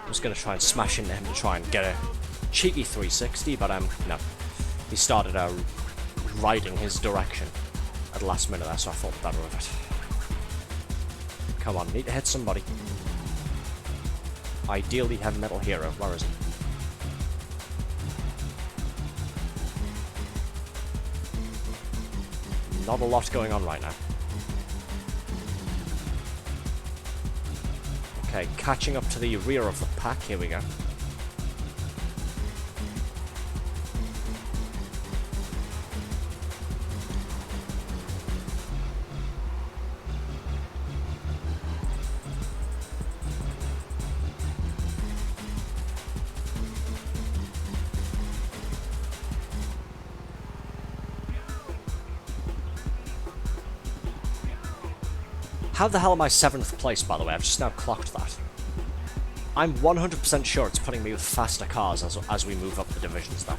Speaker 1: I'm just gonna try and smash into him to try and get a cheeky 360, but no. He started riding his direction at the last minute there, so I thought better of it. Come on, need to hit somebody. Ideally, heavy metal hero. Where is he? Not a lot going on right now. Okay, catching up to the rear of the pack. Here we go. How the hell am I 7th place, by the way? I've just now clocked that. I'm 100% sure it's putting me with faster cars as we move up the divisions, though.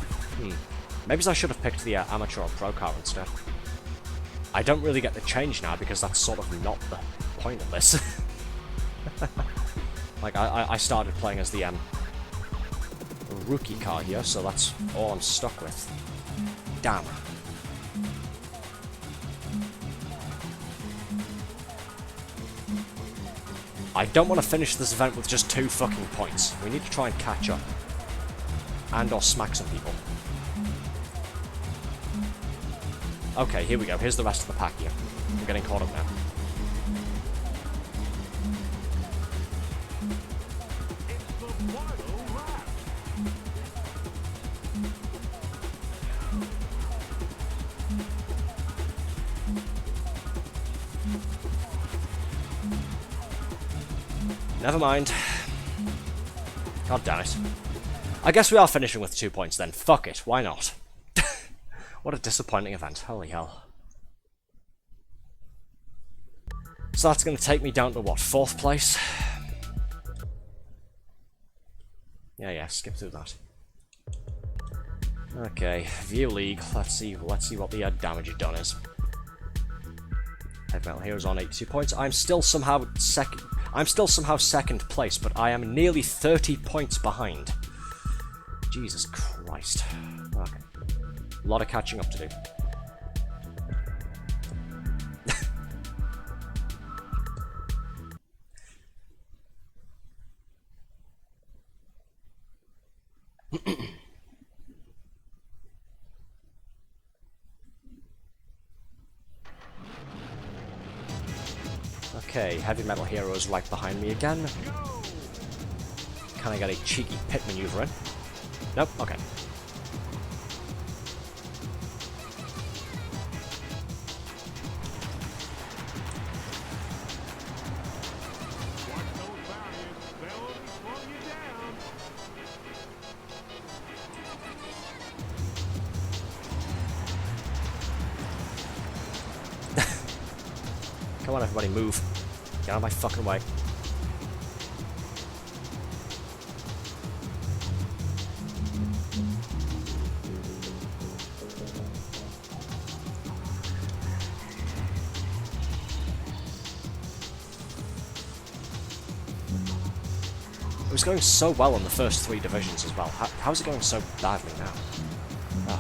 Speaker 1: Maybe I should have picked the amateur or pro car instead. I don't really get the change now because that's sort of not the point of this. Like, I started playing as the rookie car here, so that's all I'm stuck with. Damn. I don't want to finish this event with just 2 fucking points. We need to try and catch up. And or smack some people. Okay, here we go. Here's the rest of the pack here. I'm getting caught up now. Never mind. God damn it. I guess we are finishing with 2 points then. Fuck it, why not? What a disappointing event, holy hell. So that's going to take me down to what, 4th place? Yeah, skip through that. Okay, View League, let's see what the damage done is. Heavy Metal Heroes on 82 points. I'm still somehow second place, but I am nearly 30 points behind. Jesus Christ. Okay. A lot of catching up to do. Okay, Heavy Metal Hero is right behind me again. Can I get a cheeky pit maneuver in? Nope, okay. Come on, everybody, move. Get out of my fucking way. It was going so well in the first 3 divisions as well. How's it going so badly now? Ugh.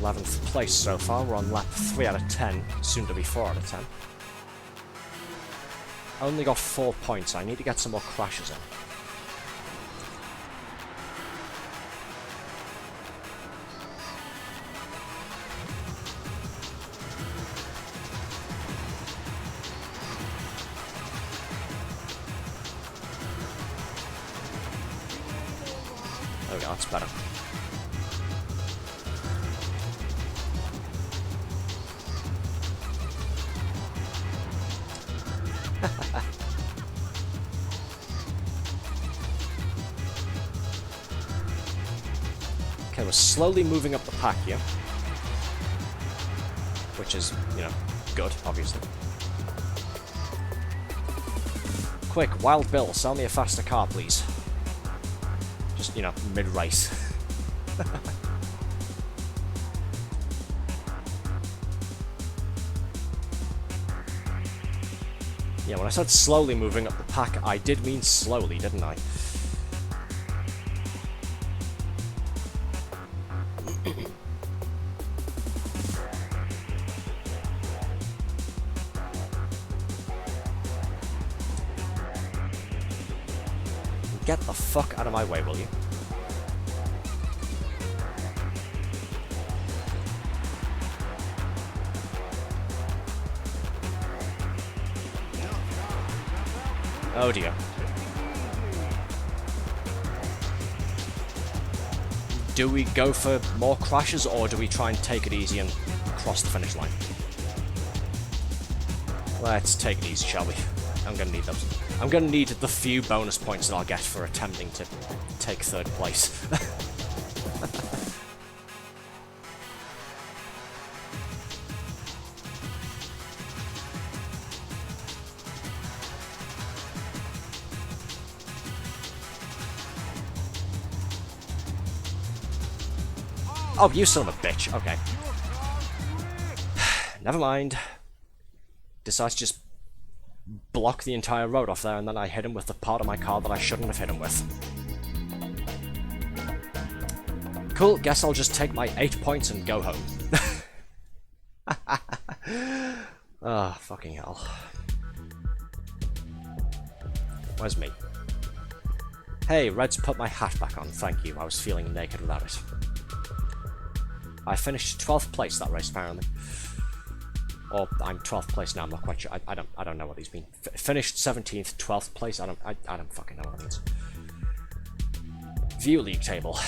Speaker 1: 11th place so far. We're on lap 3 out of 10, soon to be 4 out of 10. Only got 4 points. I need to get some more crashes in. There we go, that's better. Okay, we're slowly moving up the pack here. Which is, you know, good, obviously. Quick, Wild Bill, sell me a faster car, please. Just, you know, mid-race. Yeah, when I said slowly moving up the pack, I did mean slowly, didn't I? Get the fuck out of my way, will you? Oh dear. Do we go for more crashes, or do we try and take it easy and cross the finish line? Let's take it easy, shall we? I'm gonna need those. I'm gonna need the few bonus points that I'll get for attempting to take 3rd place. Oh, you son of a bitch. Okay. Never mind. Decides to just block the entire road off there, and then I hit him with the part of my car that I shouldn't have hit him with. Cool, guess I'll just take my 8 points and go home. Ah, oh, fucking hell. Where's me? Hey, Red's put my hat back on, thank you. I was feeling naked without it. I finished 12th place that race, apparently. Or I'm 12th place now. I'm not quite sure. I don't know what these mean. Finished 17th, 12th place. I don't fucking know what that means. View league table.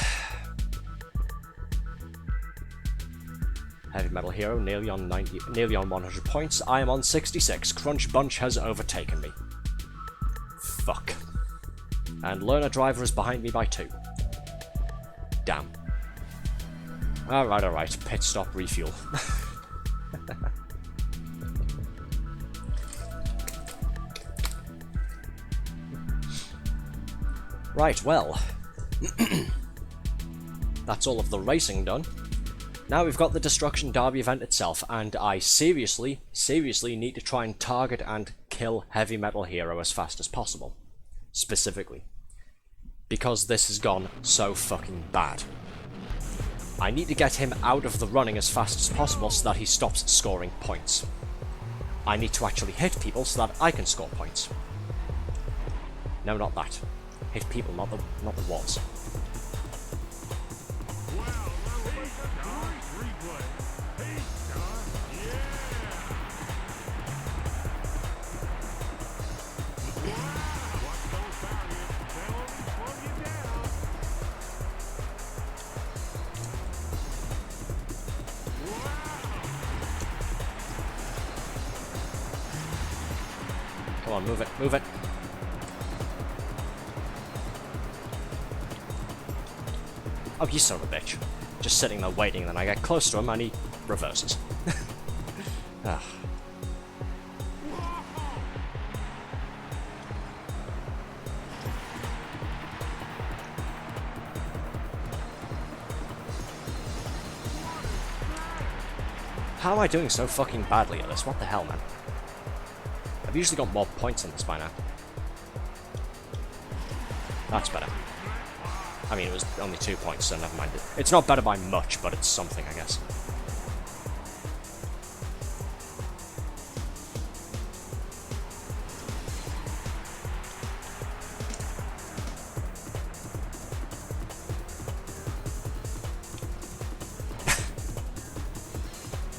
Speaker 1: Heavy Metal Hero nearly on 100 points. I am on 66. Crunch Bunch has overtaken me. Fuck. And Learner Driver is behind me by 2. Damn. Alright. Pit stop, refuel. Right, well. That's all of the racing done. Now we've got the Destruction Derby event itself, and I seriously need to try and target and kill Heavy Metal Hero as fast as possible. Specifically. Because this has gone so fucking bad. I need to get him out of the running as fast as possible so that he stops scoring points. I need to actually hit people so that I can score points. No, not that. Hit people, not the walls. Come on, move it, move it. Oh, you son of a bitch. Just sitting there waiting, and then I get close to him and he reverses. Ah. How am I doing so fucking badly at this? What the hell, man? I've usually got more points than this by now. That's better. I mean, it was only 2 points, so never mind. It's not better by much, but it's something, I guess.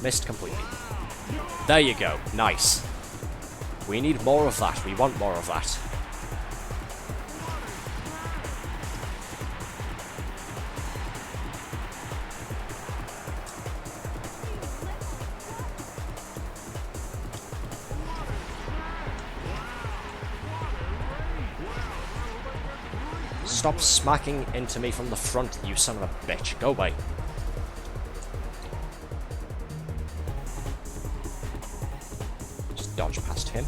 Speaker 1: Missed completely. There you go. Nice. We need more of that. We want more of that. Stop smacking into me from the front, you son of a bitch. Go away. Just dodge past him.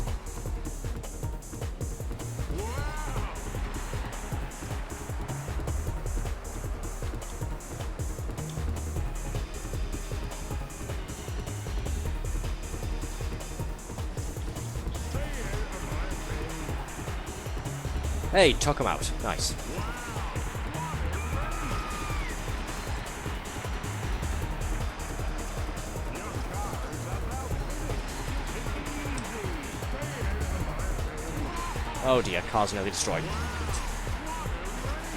Speaker 1: Hey, took him out. Nice. Oh dear, car's nearly destroyed.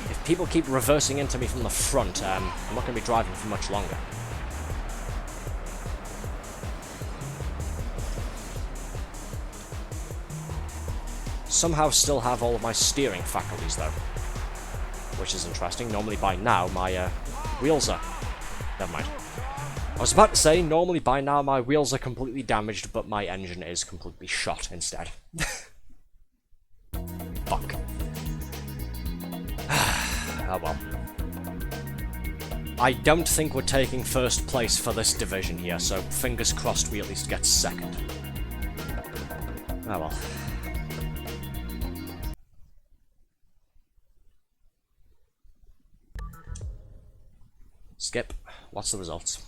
Speaker 1: If people keep reversing into me from the front, I'm not going to be driving for much longer. Somehow still have all of my steering faculties though, which is interesting. Normally by now my wheels are... Never mind. I was about to say, normally by now my wheels are completely damaged, but my engine is completely shot instead. Fuck. Oh well. I don't think we're taking first place for this division here, so fingers crossed we at least get second. Oh well. Skip. What's the results?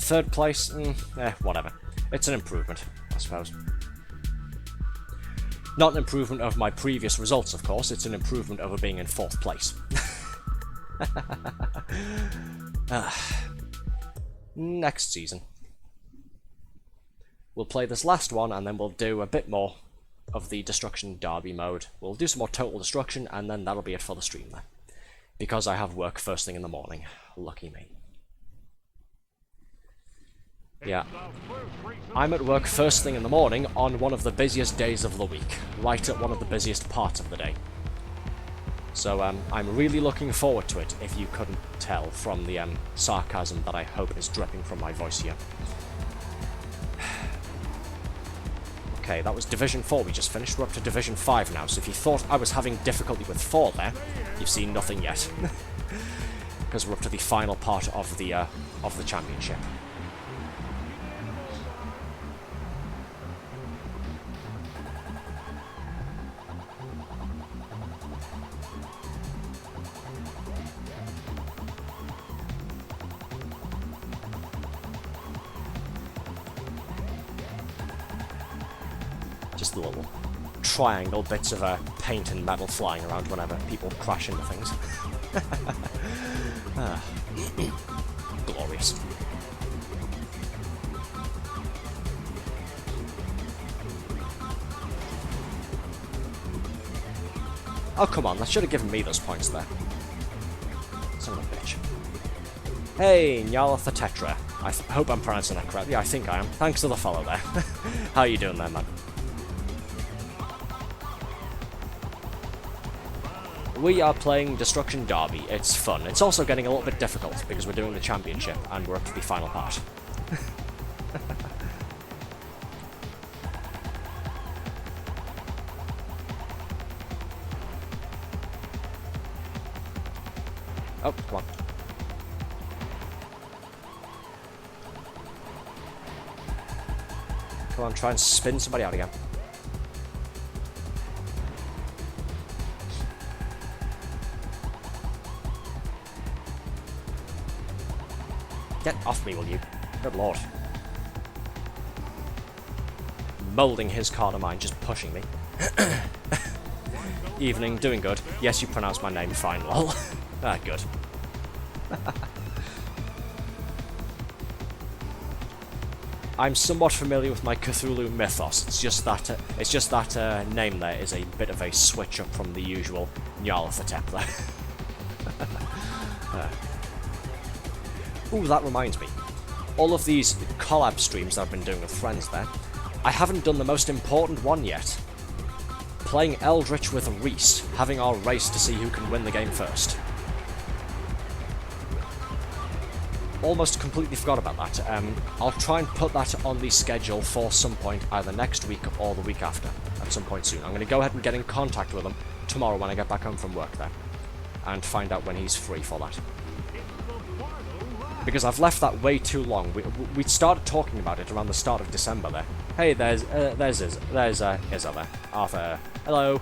Speaker 1: Third place? Whatever. It's an improvement, I suppose. Not an improvement of my previous results, of course. It's an improvement over being in fourth place. Next season. We'll play this last one, and then we'll do a bit more of the Destruction Derby mode. We'll do some more Total Destruction, and then that'll be it for the stream there. Because I have work first thing in the morning. Lucky me. Yeah. I'm at work first thing in the morning on one of the busiest days of the week. Right at one of the busiest parts of the day. So, I'm really looking forward to it, if you couldn't tell from the sarcasm that I hope is dripping from my voice here. Okay, that was Division 4 we just finished. We're up to Division 5 now, so if you thought I was having difficulty with 4 there, you've seen nothing yet. Because we're up to the final part of the championship. Just the little triangle bits of paint and metal flying around whenever people crash into things. Glorious. Oh, come on, that should have given me those points there. Son of a bitch. Hey, Nyala the Tetra. I hope I'm pronouncing that correctly. I think I am. Thanks to the follow there. How are you doing there, man? We are playing Destruction Derby. It's fun. It's also getting a little bit difficult because we're doing the championship and we're up to the final part. Oh, come on. Come on, try and spin somebody out again. Get off me, will you? Good lord. Moulding his Carnaby, just pushing me. Evening, doing good. Yes, you pronounced my name fine, lol. Ah, good. I'm somewhat familiar with my Cthulhu mythos. It's just that name there is a bit of a switch up from the usual Nyarlathotep there. Ooh, that reminds me. All of these collab streams that I've been doing with friends there, I haven't done the most important one yet. Playing Eldritch with Reese, having our race to see who can win the game first. Almost completely forgot about that. I'll try and put that on the schedule for some point, either next week or the week after, at some point soon. I'm going to go ahead and get in contact with him tomorrow when I get back home from work there, and find out when he's free for that. Because I've left that way too long. We started talking about it around the start of December there. Hey, there's Izza there. Arthur, hello.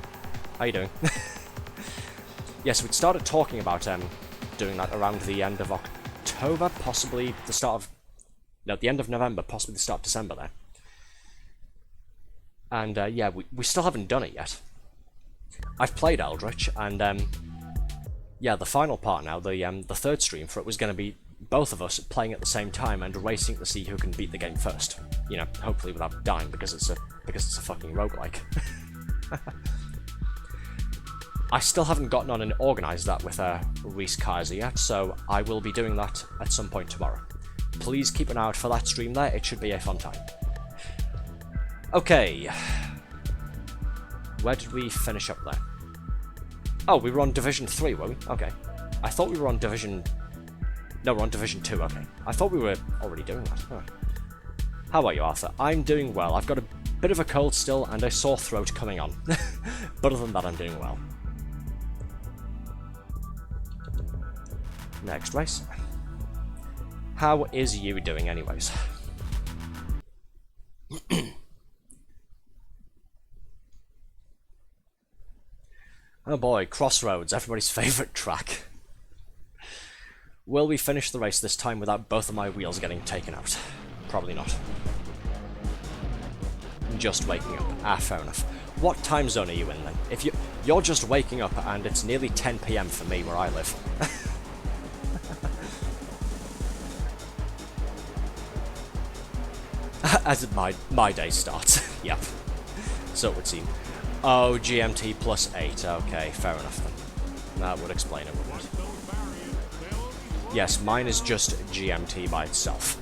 Speaker 1: How you doing? Yes, we'd started talking about doing that around the end of October, possibly the start of... No, the end of November, possibly the start of December there. And yeah, we still haven't done it yet. I've played Eldritch, and yeah, the final part now, the third stream for it was going to be both of us playing at the same time and racing to see who can beat the game first. You know, hopefully without dying, because it's a fucking roguelike. I still haven't gotten on and organised that with Reese Kaiser yet, so I will be doing that at some point tomorrow. Please keep an eye out for that stream there, it should be a fun time. Okay. Where did we finish up there? Oh, we were on Division 3, were we? Okay. I thought we were on Division... No, we're on Division 2, okay. I thought we were already doing that. Huh. How are you, Arthur? I'm doing well. I've got a bit of a cold still and a sore throat coming on. But other than that, I'm doing well. Next race. How is you doing, anyways? Oh boy, Crossroads, everybody's favourite track. Will we finish the race this time without both of my wheels getting taken out? Probably not. Just waking up. Ah, fair enough. What time zone are you in then? If you're just waking up and it's nearly 10 PM for me where I live. As my day starts. Yep. So it would seem. Oh, GMT plus 8. Okay, fair enough then. That would explain it, wouldn't it? Yes, mine is just GMT by itself.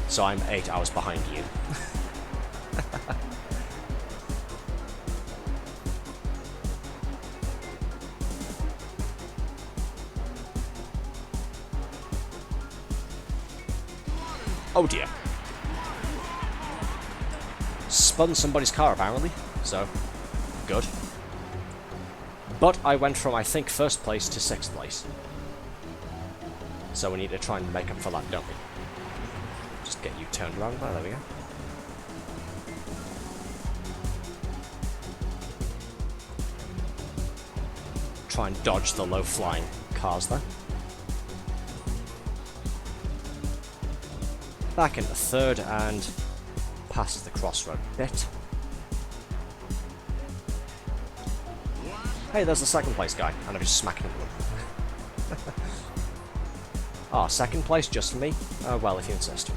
Speaker 1: So I'm 8 hours behind you. Oh dear. Spun somebody's car apparently, so good. But I went from, I think, 1st place to 6th place. So we need to try and make up for that, don't we? Just get you turned around there, we go. Try and dodge the low-flying cars there. Back into 3rd and past the crossroad bit. Hey, there's the 2nd place guy, and I'm just smacking into him. Ah, 2nd place just for me? Well, if you insist.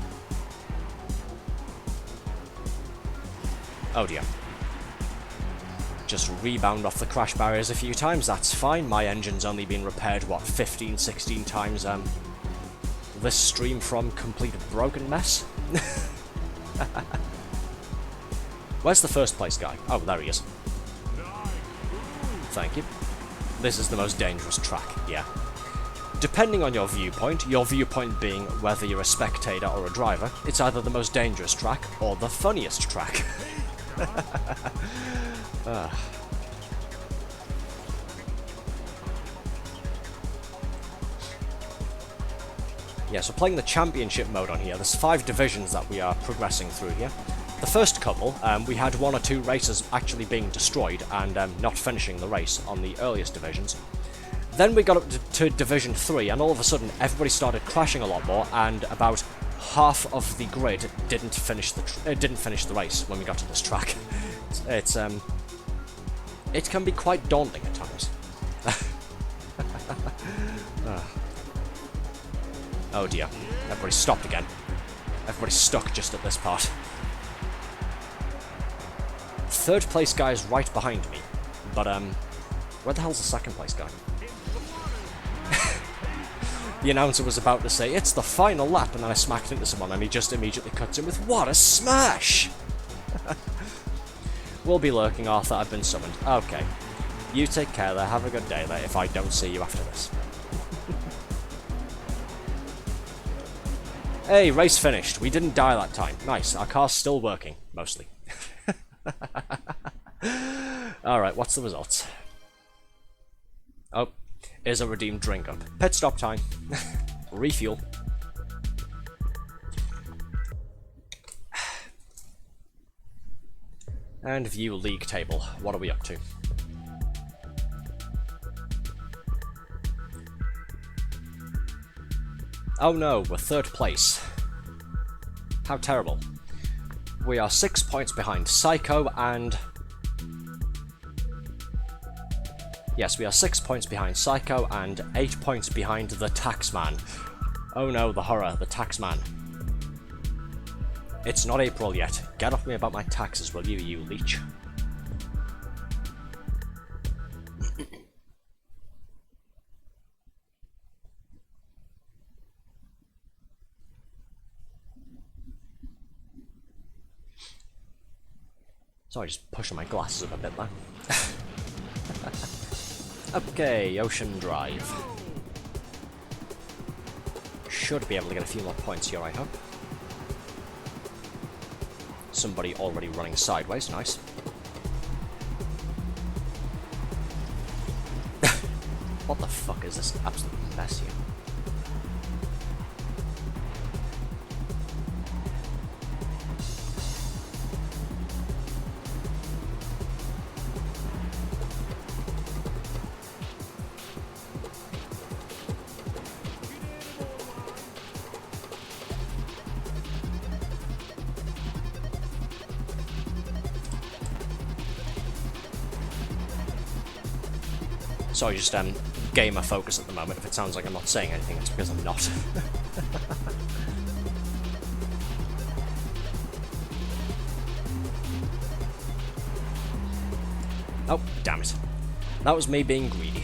Speaker 1: Oh dear. Just rebound off the crash barriers a few times, that's fine. My engine's only been repaired, what, 15, 16 times, this stream from complete broken mess? Where's the 1st place guy? Oh, there he is. Thank you. This is the most dangerous track, yeah. Depending on your viewpoint being whether you're a spectator or a driver, it's either the most dangerous track or the funniest track. Yeah, so playing the championship mode on here, there's 5 divisions that we are progressing through here. The first couple, we had 1 or 2 races actually being destroyed and not finishing the race on the earliest divisions. Then we got up to Division 3, and all of a sudden everybody started crashing a lot more, and about half of the grid didn't finish the race when we got to this track. It's it can be quite daunting at times. Oh dear. Everybody stopped again. Everybody's stuck just at this part. Third place guy is right behind me. But, where the hell's the second place guy? The announcer was about to say, it's the final lap, and then I smacked into someone, and he just immediately cuts in with, what a smash! We'll be lurking, Arthur, I've been summoned. Okay. You take care there, have a good day there, if I don't see you after this. Hey, race finished. We didn't die that time. Nice, our car's still working, mostly. Alright, what's the results? Oh, is a redeemed drink up. Pit stop time. Refuel. And view league table. What are we up to? Oh no, we're third place. How terrible. We are 6 points behind Psycho and... Yes, we are 6 points behind Psycho and 8 points behind the Taxman. Oh no, the horror, the Taxman. It's not April yet. Get off me about my taxes, will you, you leech? Sorry, just pushing my glasses up a bit there. Okay, Ocean Drive. Should be able to get a few more points here, I hope. Somebody already running sideways, nice. What the fuck is this absolute mess here? Sorry, just gamer focus at the moment. If it sounds like I'm not saying anything, it's because I'm not. Oh, damn it. That was me being greedy.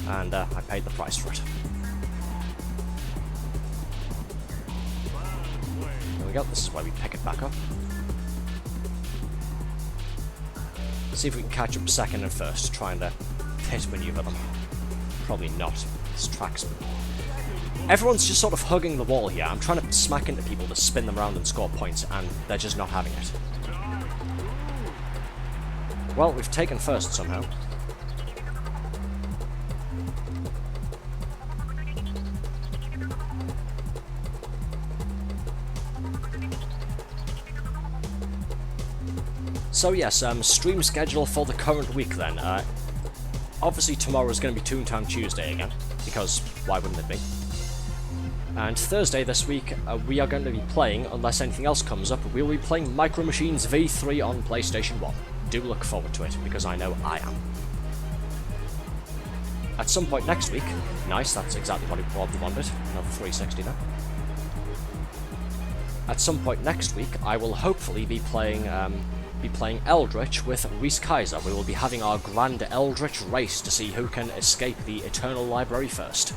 Speaker 1: And I paid the price for it. There we go, this is where we pick it back up. See if we can catch up second and first, trying to hit maneuver them. Probably not. This track's... Everyone's just sort of hugging the wall here. I'm trying to smack into people to spin them around and score points, and they're just not having it. Well, we've taken first somehow. So yes, stream schedule for the current week then. Obviously tomorrow is going to be Toontown Tuesday again, because why wouldn't it be? And Thursday this week, we are going to be playing, unless anything else comes up, we will be playing Micro Machines V3 on PlayStation 1. Do look forward to it, because I know I am. At some point next week, nice, that's exactly what we wanted, another 360 now. At some point next week, I will hopefully be playing Eldritch with Reese Kaiser. We will be having our grand Eldritch race to see who can escape the Eternal Library first.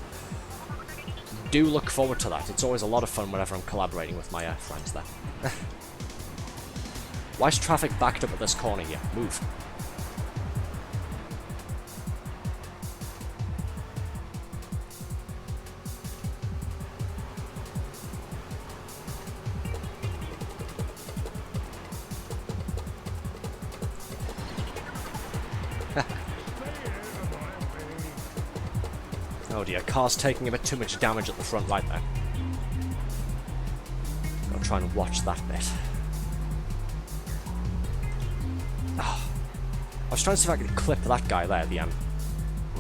Speaker 1: Do look forward to that. It's always a lot of fun whenever I'm collaborating with my friends there. Why is traffic backed up at this corner here? Move. Oh dear, car's taking a bit too much damage at the front right there. Gotta try and watch that bit. Oh. I was trying to see if I could clip that guy there, the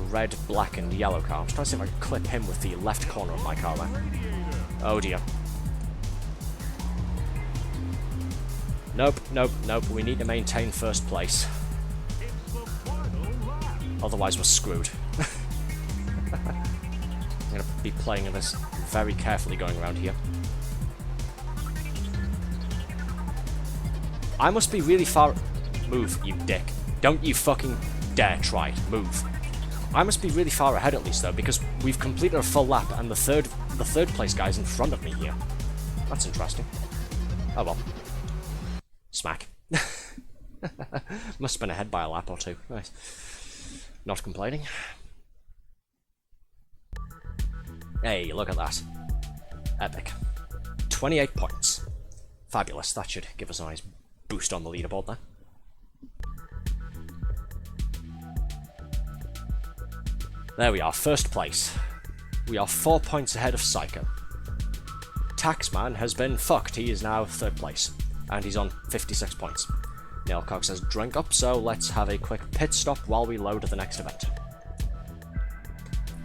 Speaker 1: red, black and yellow car. I was trying to see if I could clip him with the left corner of my car there. Oh dear. Nope, nope, nope, we need to maintain first place. Otherwise, we're screwed. I'm going to be playing this very carefully going around here. I must be really far... Move, you dick. Don't you fucking dare try it. Move. I must be really far ahead at least, though, because we've completed a full lap, and the third place guy's in front of me here. That's interesting. Oh well. Smack. Must have been ahead by a lap or two. Nice. Not complaining. Hey, look at that. Epic. 28 points. Fabulous. That should give us a nice boost on the leaderboard there. There we are, first place. We are 4 points ahead of Psycho. Taxman has been fucked. He is now third place. And he's on 56 points. Nailcock says drink up, so let's have a quick pit stop while we load the next event.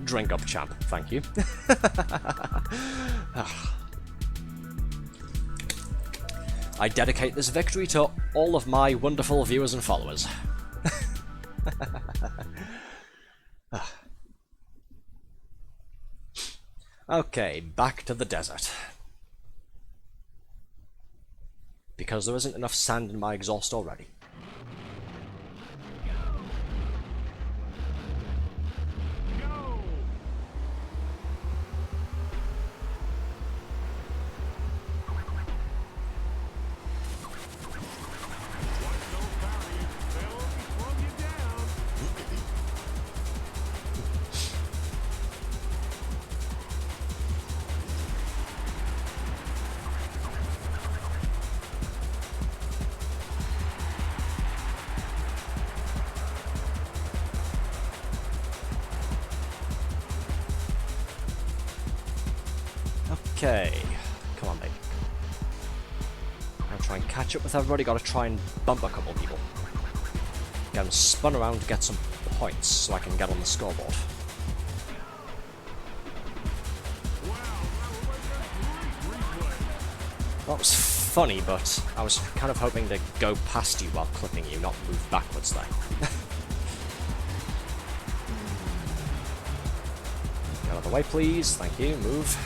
Speaker 1: Drink up, champ. Thank you. I dedicate this victory to all of my wonderful viewers and followers. Okay, back to the desert. Because there isn't enough sand in my exhaust already. Okay, come on, baby. I'll try and catch up with everybody. Gotta try and bump a couple people. Get them spun around to get some points so I can get on the scoreboard. That was funny, but I was kind of hoping to go past you while clipping you, not move backwards there. Get out of the way, please. Thank you. Move.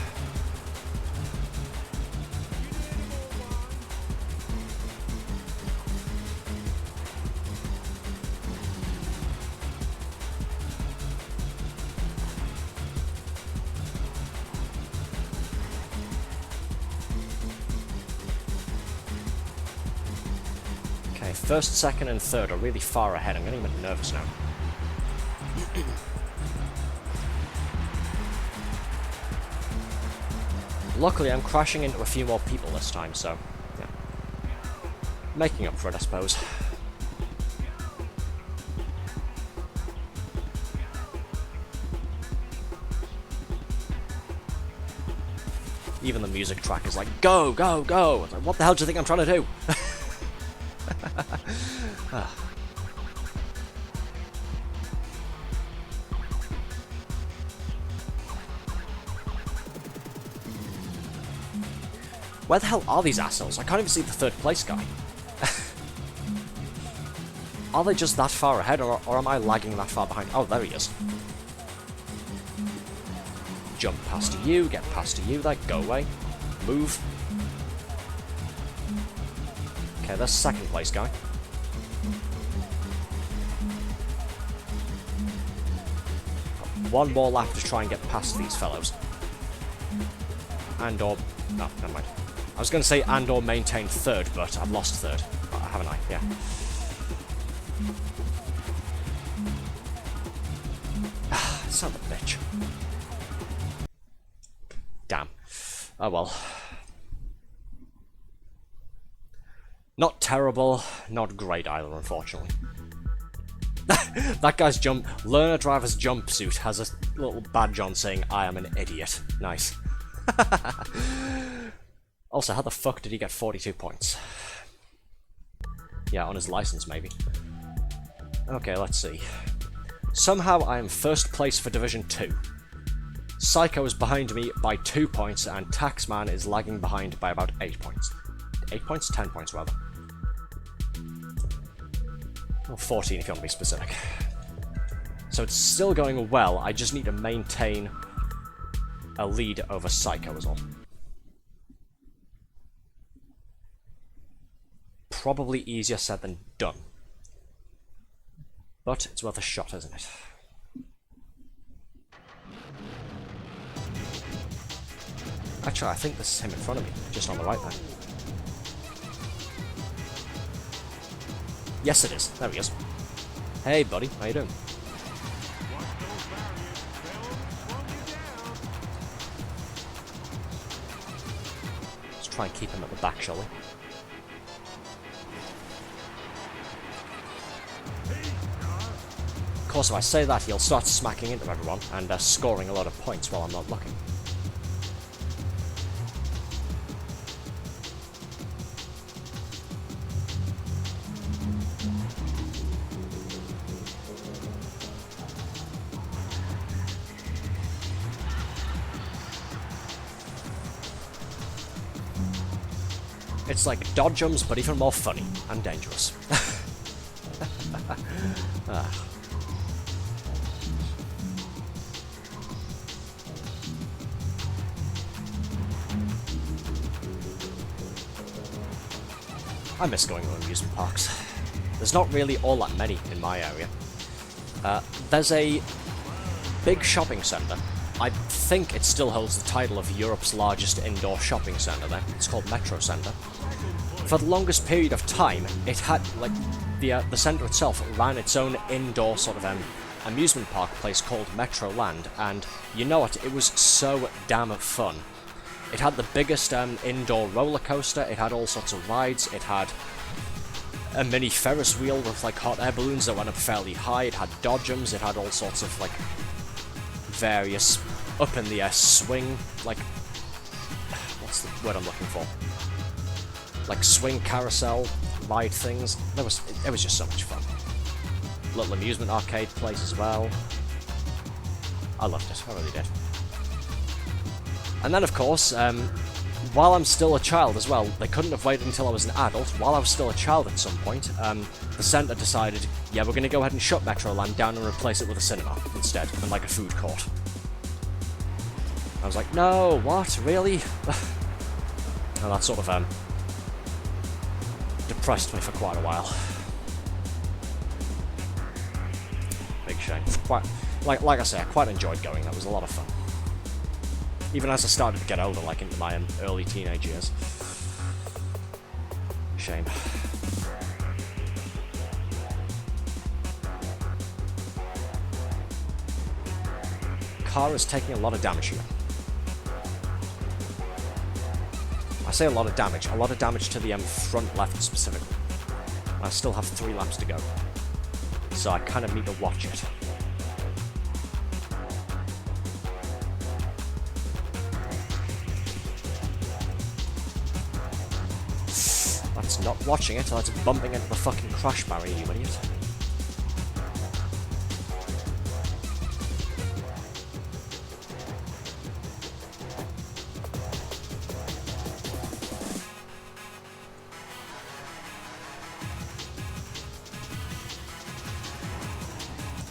Speaker 1: First, second, and third are really far ahead. I'm getting a bit nervous now. Luckily, I'm crashing into a few more people this time, so yeah. Making up for it, I suppose. Even the music track is like, go, go, go! It's like, what the hell do you think I'm trying to do? Where the hell are these assholes? I can't even see the third place guy. Are they just that far ahead, or am I lagging that far behind? Oh, there he is. Jump past you, get past you, there, go away. Move. Okay, there's second place guy. One more lap to try and get past these fellows. And or... no, never mind. I was going to say and or maintain third, but I've lost third. Haven't I? Yeah. Son of a bitch. Damn. Oh well. Not terrible, not great either, unfortunately. That guy's learner driver's jumpsuit has a little badge on saying, I am an idiot. Nice. Also, how the fuck did he get 42 points? Yeah, on his license, maybe. Okay, let's see. Somehow I am first place for Division 2. Psycho is behind me by 2 points, and Taxman is lagging behind by about 8 points. 8 points? 10 points, rather. Or 14 if you want to be specific. So it's still going well, I just need to maintain a lead over Psycho is all. Probably easier said than done. But it's worth a shot, isn't it? Actually, I think this is him in front of me, just on the right there. Yes, it is. There he is. Hey, buddy. How you doing? Let's try and keep him at the back, shall we? Of course, if I say that, he'll start smacking into everyone and scoring a lot of points while I'm not looking. It's like dodgems, but even more funny and dangerous. Ah. I miss going to amusement parks. There's not really all that many in my area. There's a big shopping centre. I think it still holds the title of Europe's largest indoor shopping centre there. It's called Metro Centre. For the longest period of time, it had, like, the centre itself ran its own indoor sort of amusement park place called Metro Land, and you know what, it was so damn fun. It had the biggest indoor roller coaster, it had all sorts of rides, it had a mini Ferris wheel with like hot air balloons that went up fairly high, it had dodgems, it had all sorts of like various up in the air swing, like, what's the word I'm looking for? Like swing carousel ride things. It was just so much fun. Little amusement arcade place as well. I loved it, I really did. And then, of course, while I'm still a child as well, they couldn't have waited until I was an adult. While I was still a child at some point, the centre decided, yeah, we're going to go ahead and shut Metroland down and replace it with a cinema instead, and like a food court. I was like, no, what, really? And that sort of depressed me for quite a while. Big shame. Like I say, I quite enjoyed going. That was a lot of fun. Even as I started to get older, like into my early teenage years. Shame. Car is taking a lot of damage here. I say a lot of damage to the front left specifically. I still have 3 laps to go, so I kind of need to watch it. That's not watching it, that's bumping into the fucking crash barrier, you idiot.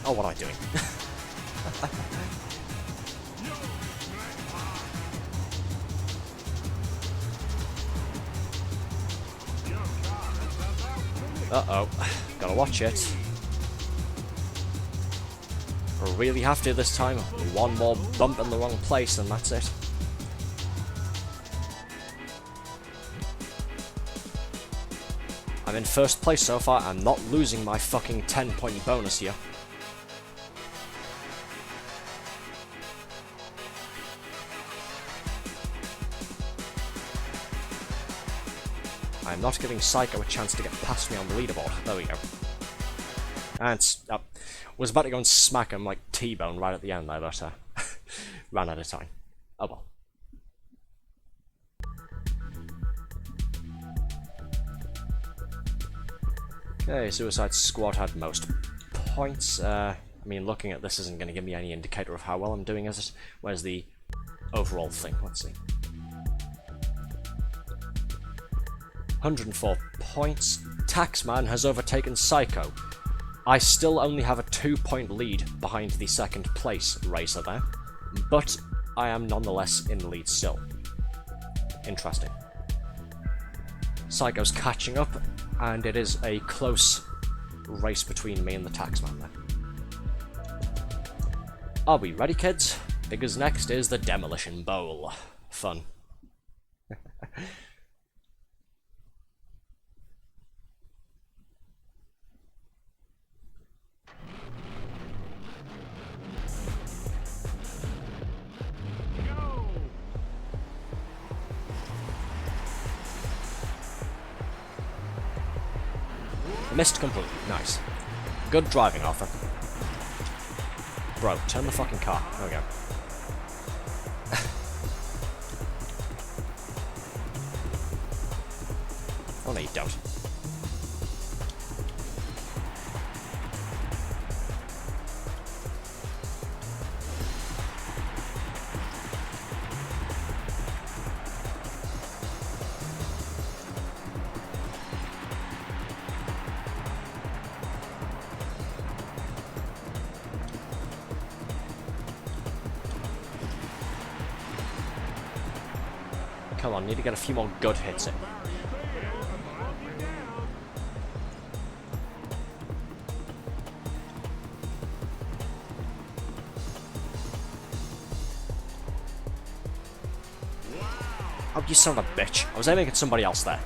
Speaker 1: Oh, what am I doing? Uh-oh. Gotta watch it. I really have to this time. One more bump in the wrong place and that's it. I'm in first place so far. I'm not losing my fucking 10-point bonus here. I'm not giving Psycho a chance to get past me on the leaderboard. There we go. And was about to go and smack him like T-bone right at the end there, but ran out of time. Oh well. Okay, Suicide Squad had most points. I mean, looking at this isn't going to give me any indicator of how well I'm doing, is it? Where's the overall thing? Let's see. 104 points. Taxman has overtaken Psycho I still only have a 2-point lead behind the second place racer there, but I am nonetheless in the lead still. Interesting. Psycho's catching up, and it is a close race between me and the taxman there. Are we ready, kids? Because next is the Demolition Bowl. Fun. Missed completely. Nice. Good driving, Arthur. Bro, turn the fucking car. There we go. Oh no, you don't. Come on, need to get a few more good hits in. Oh, you son of a bitch. I was aiming at somebody else there.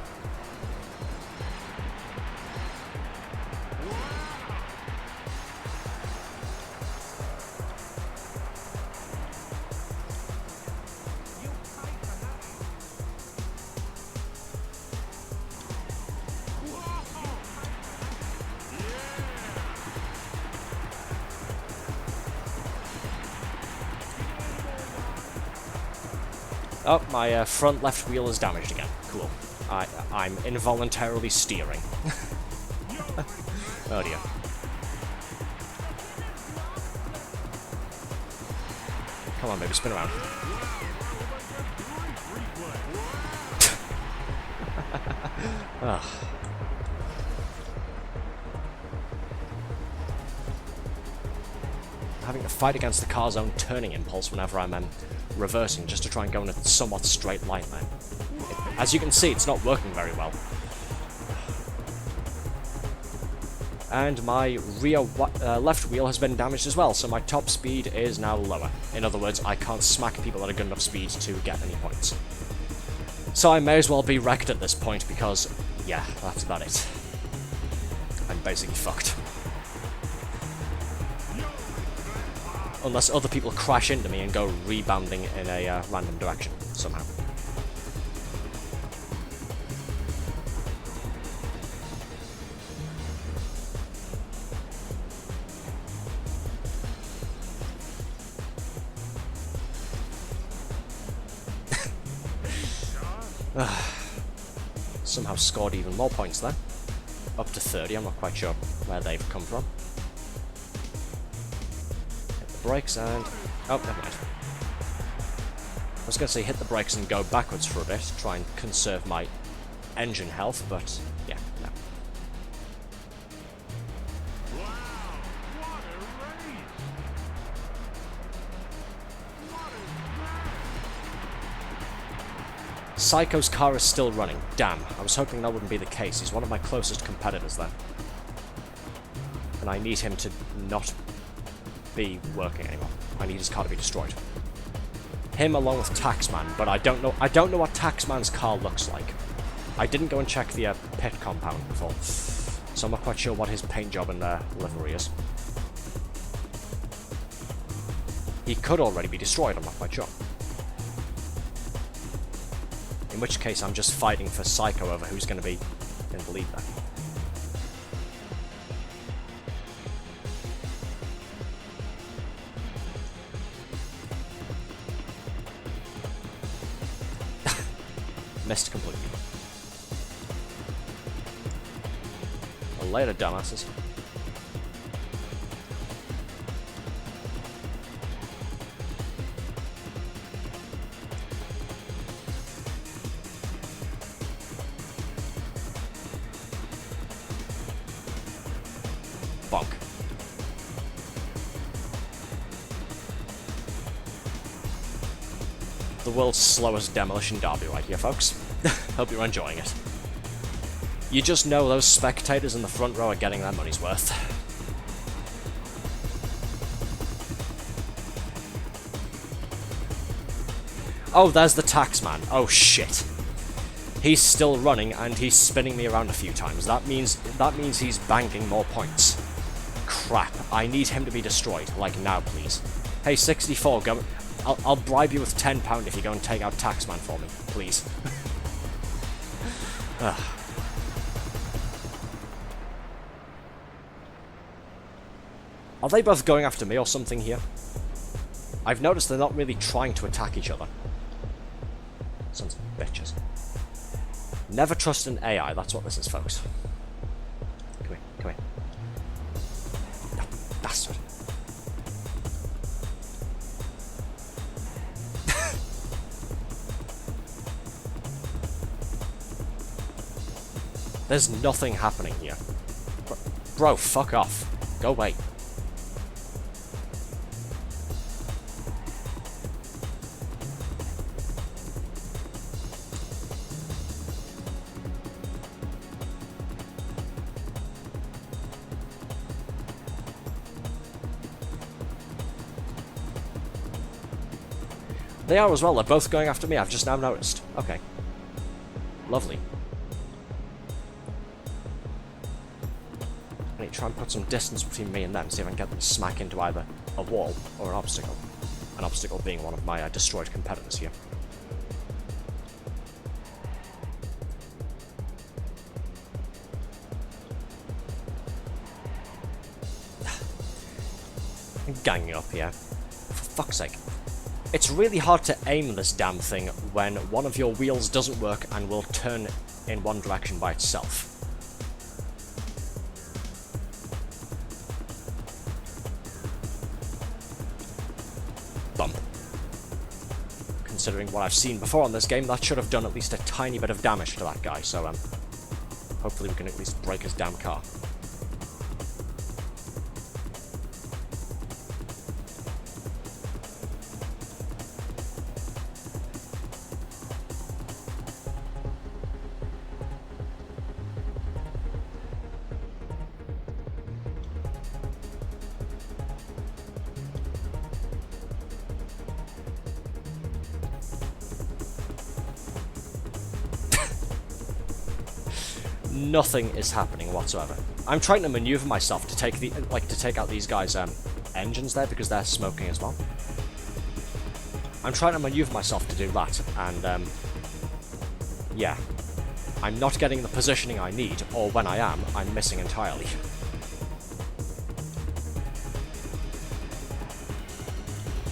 Speaker 1: Oh, my front left wheel is damaged again. Cool. I'm involuntarily steering. Oh dear. Come on, baby, spin around. Ugh. Having to fight against the car's own turning impulse whenever I'm reversing, just to try and go in a somewhat straight line there. As you can see, it's not working very well. And my rear left wheel has been damaged as well, so my top speed is now lower. In other words, I can't smack people at a good enough speed to get any points. So I may as well be wrecked at this point because, yeah, that's about it. I'm basically fucked. Unless other people crash into me and go rebounding in a random direction, somehow. Somehow scored even more points there. Up to 30, I'm not quite sure where they've come from. Brakes and... oh, never mind. I was going to say hit the brakes and go backwards for a bit, try and conserve my engine health, but yeah, no. Psycho's car is still running. Damn, I was hoping that wouldn't be the case. He's one of my closest competitors there. And I need him to not be working anymore. I need his car to be destroyed. Him along with Taxman, but I don't know what Taxman's car looks like. I didn't go and check the pit compound before, so I'm not quite sure what his paint job and livery is. He could already be destroyed, I'm not quite sure. In which case I'm just fighting for Psycho over who's going to be in the lead there. Missed completely. Well, later, dumbasses. Bonk. the world's slowest demolition derby right here, folks. Hope you're enjoying it. You just know those spectators in the front row are getting their money's worth. Oh, there's the taxman. Oh, shit. He's still running, and he's spinning me around a few times. That means he's banking more points. Crap. I need him to be destroyed. Like, now, please. Hey, 64, go... I'll bribe you with £10 if you go and take out Taxman for me, please. Are they both going after me or something here? I've noticed they're not really trying to attack each other. Sons of bitches. Never trust an AI, that's what this is, folks. Come here, come here. No, bastard. There's nothing happening here. Bro, fuck off. Go away. They are as well, they're both going after me, I've just now noticed. Okay. Lovely. I need to try and put some distance between me and them, see if I can get them to smack into either a wall or an obstacle. An obstacle being one of my destroyed competitors here. I'm ganging up here. For fuck's sake. It's really hard to aim this damn thing when one of your wheels doesn't work and will turn in one direction by itself. Bump. Considering what I've seen before on this game, that should have done at least a tiny bit of damage to that guy, so hopefully we can at least break his damn car. Nothing is happening whatsoever. I'm trying to maneuver myself to take out these guys' engines there because they're smoking as well. I'm trying to maneuver myself to do that, and yeah, I'm not getting the positioning I need, or when I am, I'm missing entirely.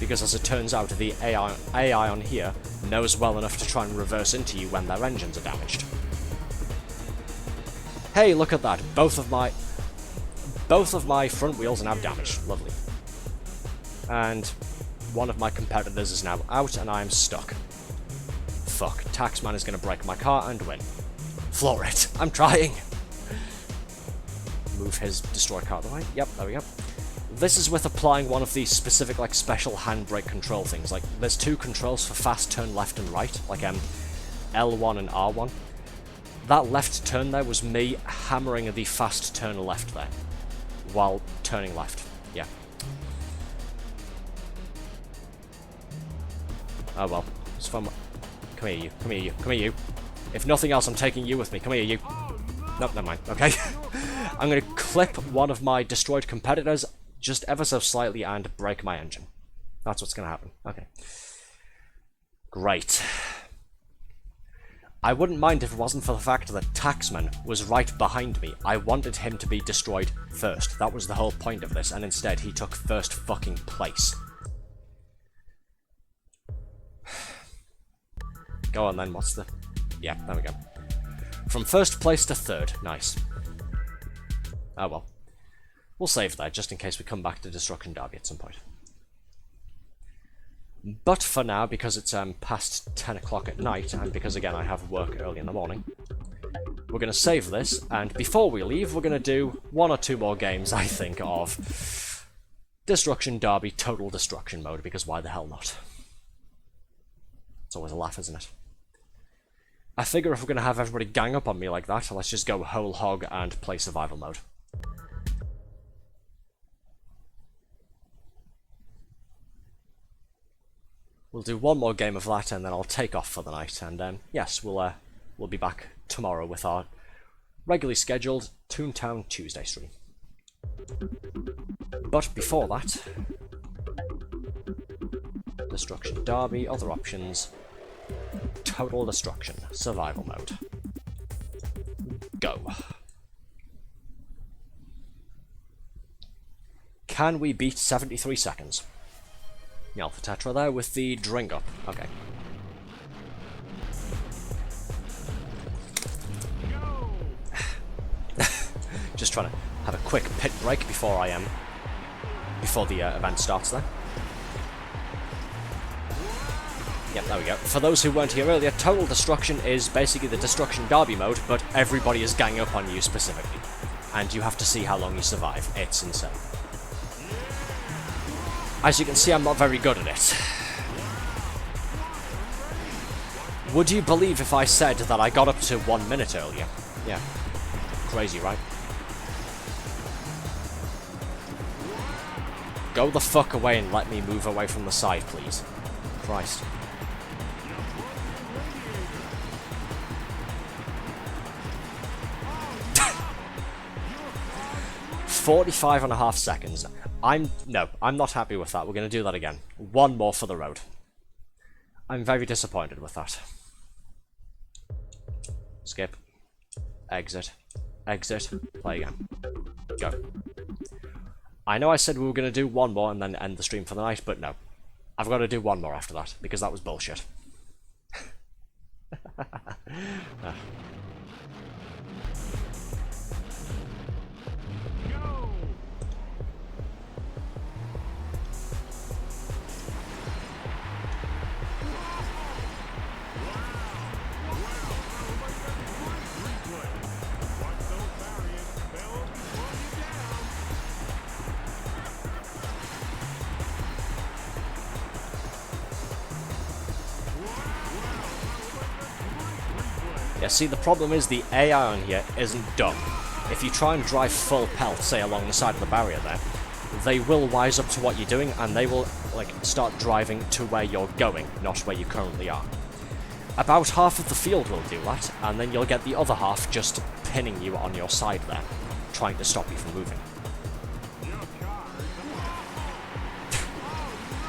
Speaker 1: Because as it turns out, the AI on here knows well enough to try and reverse into you when their engines are damaged. Hey, look at that. Both of my front wheels are now damaged. Lovely. And one of my competitors is now out, and I am stuck. Fuck. Taxman is going to break my car and win. Floor it. I'm trying. Move his destroyed car out of the way. Yep, there we go. This is with applying one of these specific, like, special handbrake control things. Like, there's two controls for fast turn left and right, like L1 and R1. That left turn there was me hammering the fast turn left there, while turning left. Yeah. Oh well. It's fun. Come here, you. Come here, you. Come here, you. If nothing else, I'm taking you with me. Come here, you. Nope, never mind. Okay. I'm going to clip one of my destroyed competitors just ever so slightly and break my engine. That's what's going to happen. Okay. Great. I wouldn't mind if it wasn't for the fact that Taxman was right behind me. I wanted him to be destroyed first. That was the whole point of this, and instead he took first fucking place. Go on then, what's the... Yeah, there we go. From first place to third. Nice. Oh well. We'll save that, just in case we come back to Destruction Derby at some point. But for now, because it's past 10 o'clock at night, and because again I have work early in the morning, we're going to save this, and before we leave, we're going to do one or two more games, I think, of Destruction Derby Total Destruction Mode, because why the hell not? It's always a laugh, isn't it? I figure if we're going to have everybody gang up on me like that, let's just go whole hog and play survival mode. We'll do one more game of that and then I'll take off for the night. And yes, we'll be back tomorrow with our regularly scheduled Toontown Tuesday stream. But before that, Destruction Derby, other options, Total Destruction, survival mode. Go. Can we beat 73 seconds? The Alpha Tetra there with the Dring Up. Okay. Just trying to have a quick pit break before before the event starts there. Yep, there we go. For those who weren't here earlier, Total Destruction is basically the Destruction Derby mode, but everybody is ganging up on you specifically. And you have to see how long you survive. It's insane. As you can see, I'm not very good at it. Would you believe if I said that I got up to 1 minute earlier? Yeah. Crazy, right? Go the fuck away and let me move away from the side, please. Christ. .45.5 seconds. No, I'm not happy with that. We're going to do that again. One more for the road. I'm very disappointed with that. Skip. Exit. Exit. Play again. Go. I know I said we were going to do one more and then end the stream for the night, but no. I've got to do one more after that, because that was bullshit. Yeah, see, the problem is the AI on here isn't dumb. If you try and drive full pelt, say, along the side of the barrier there, they will wise up to what you're doing, and they will, like, start driving to where you're going, not where you currently are. About half of the field will do that, and then you'll get the other half just pinning you on your side there, trying to stop you from moving.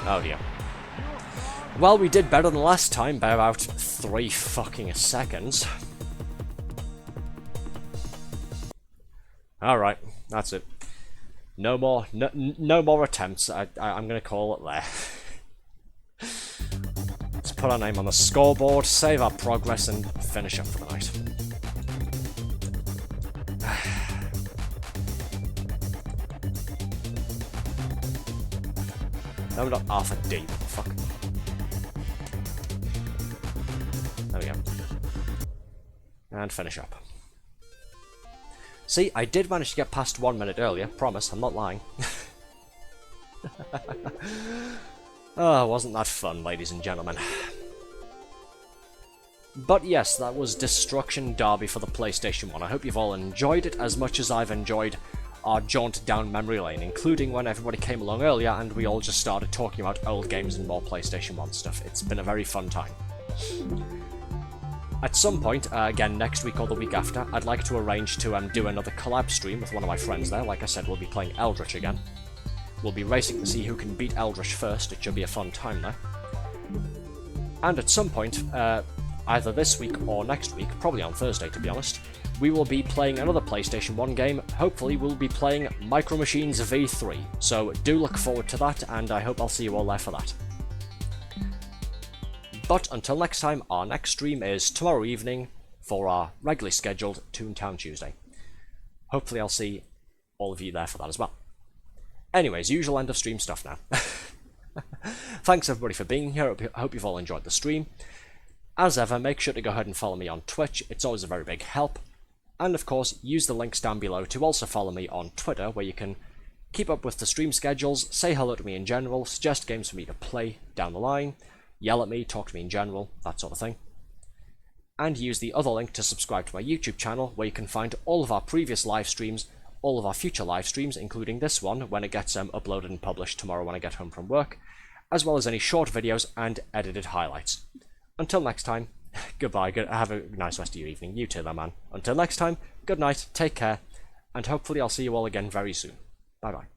Speaker 1: Oh dear. Well, we did better than last time by about 3 fucking seconds. Alright, that's it. No more attempts. I'm gonna call it there. Let's put our name on the scoreboard, save our progress, and finish up for the night. No, not Arthur D. What the fuck? There we go. And finish up. See, I did manage to get past 1 minute earlier. Promise, I'm not lying. Oh, wasn't that fun, ladies and gentlemen? But yes, that was Destruction Derby for the PlayStation 1. I hope you've all enjoyed it as much as I've enjoyed our jaunt down memory lane, including when everybody came along earlier and we all just started talking about old games and more PlayStation 1 stuff. It's been a very fun time. At some point, again next week or the week after, I'd like to arrange to do another collab stream with one of my friends there. Like I said, we'll be playing Eldritch again. We'll be racing to see who can beat Eldritch first. It should be a fun time there. And at some point, either this week or next week, probably on Thursday to be honest, we will be playing another PlayStation 1 game. Hopefully we'll be playing Micro Machines V3. So do look forward to that, and I hope I'll see you all there for that. But until next time, our next stream is tomorrow evening for our regularly scheduled Toontown Tuesday. Hopefully I'll see all of you there for that as well. Anyways, usual end of stream stuff now. Thanks everybody for being here. I hope you've all enjoyed the stream. As ever, make sure to go ahead and follow me on Twitch. It's always a very big help. And of course, use the links down below to also follow me on Twitter, where you can keep up with the stream schedules, say hello to me in general, suggest games for me to play down the line, yell at me, talk to me in general, that sort of thing. And use the other link to subscribe to my YouTube channel, where you can find all of our previous live streams, all of our future live streams, including this one when it gets uploaded and published tomorrow when I get home from work, as well as any short videos and edited highlights. Until next time, goodbye, have a nice rest of your evening. You too, there, man. Until next time, good night, take care, and hopefully I'll see you all again very soon. Bye bye.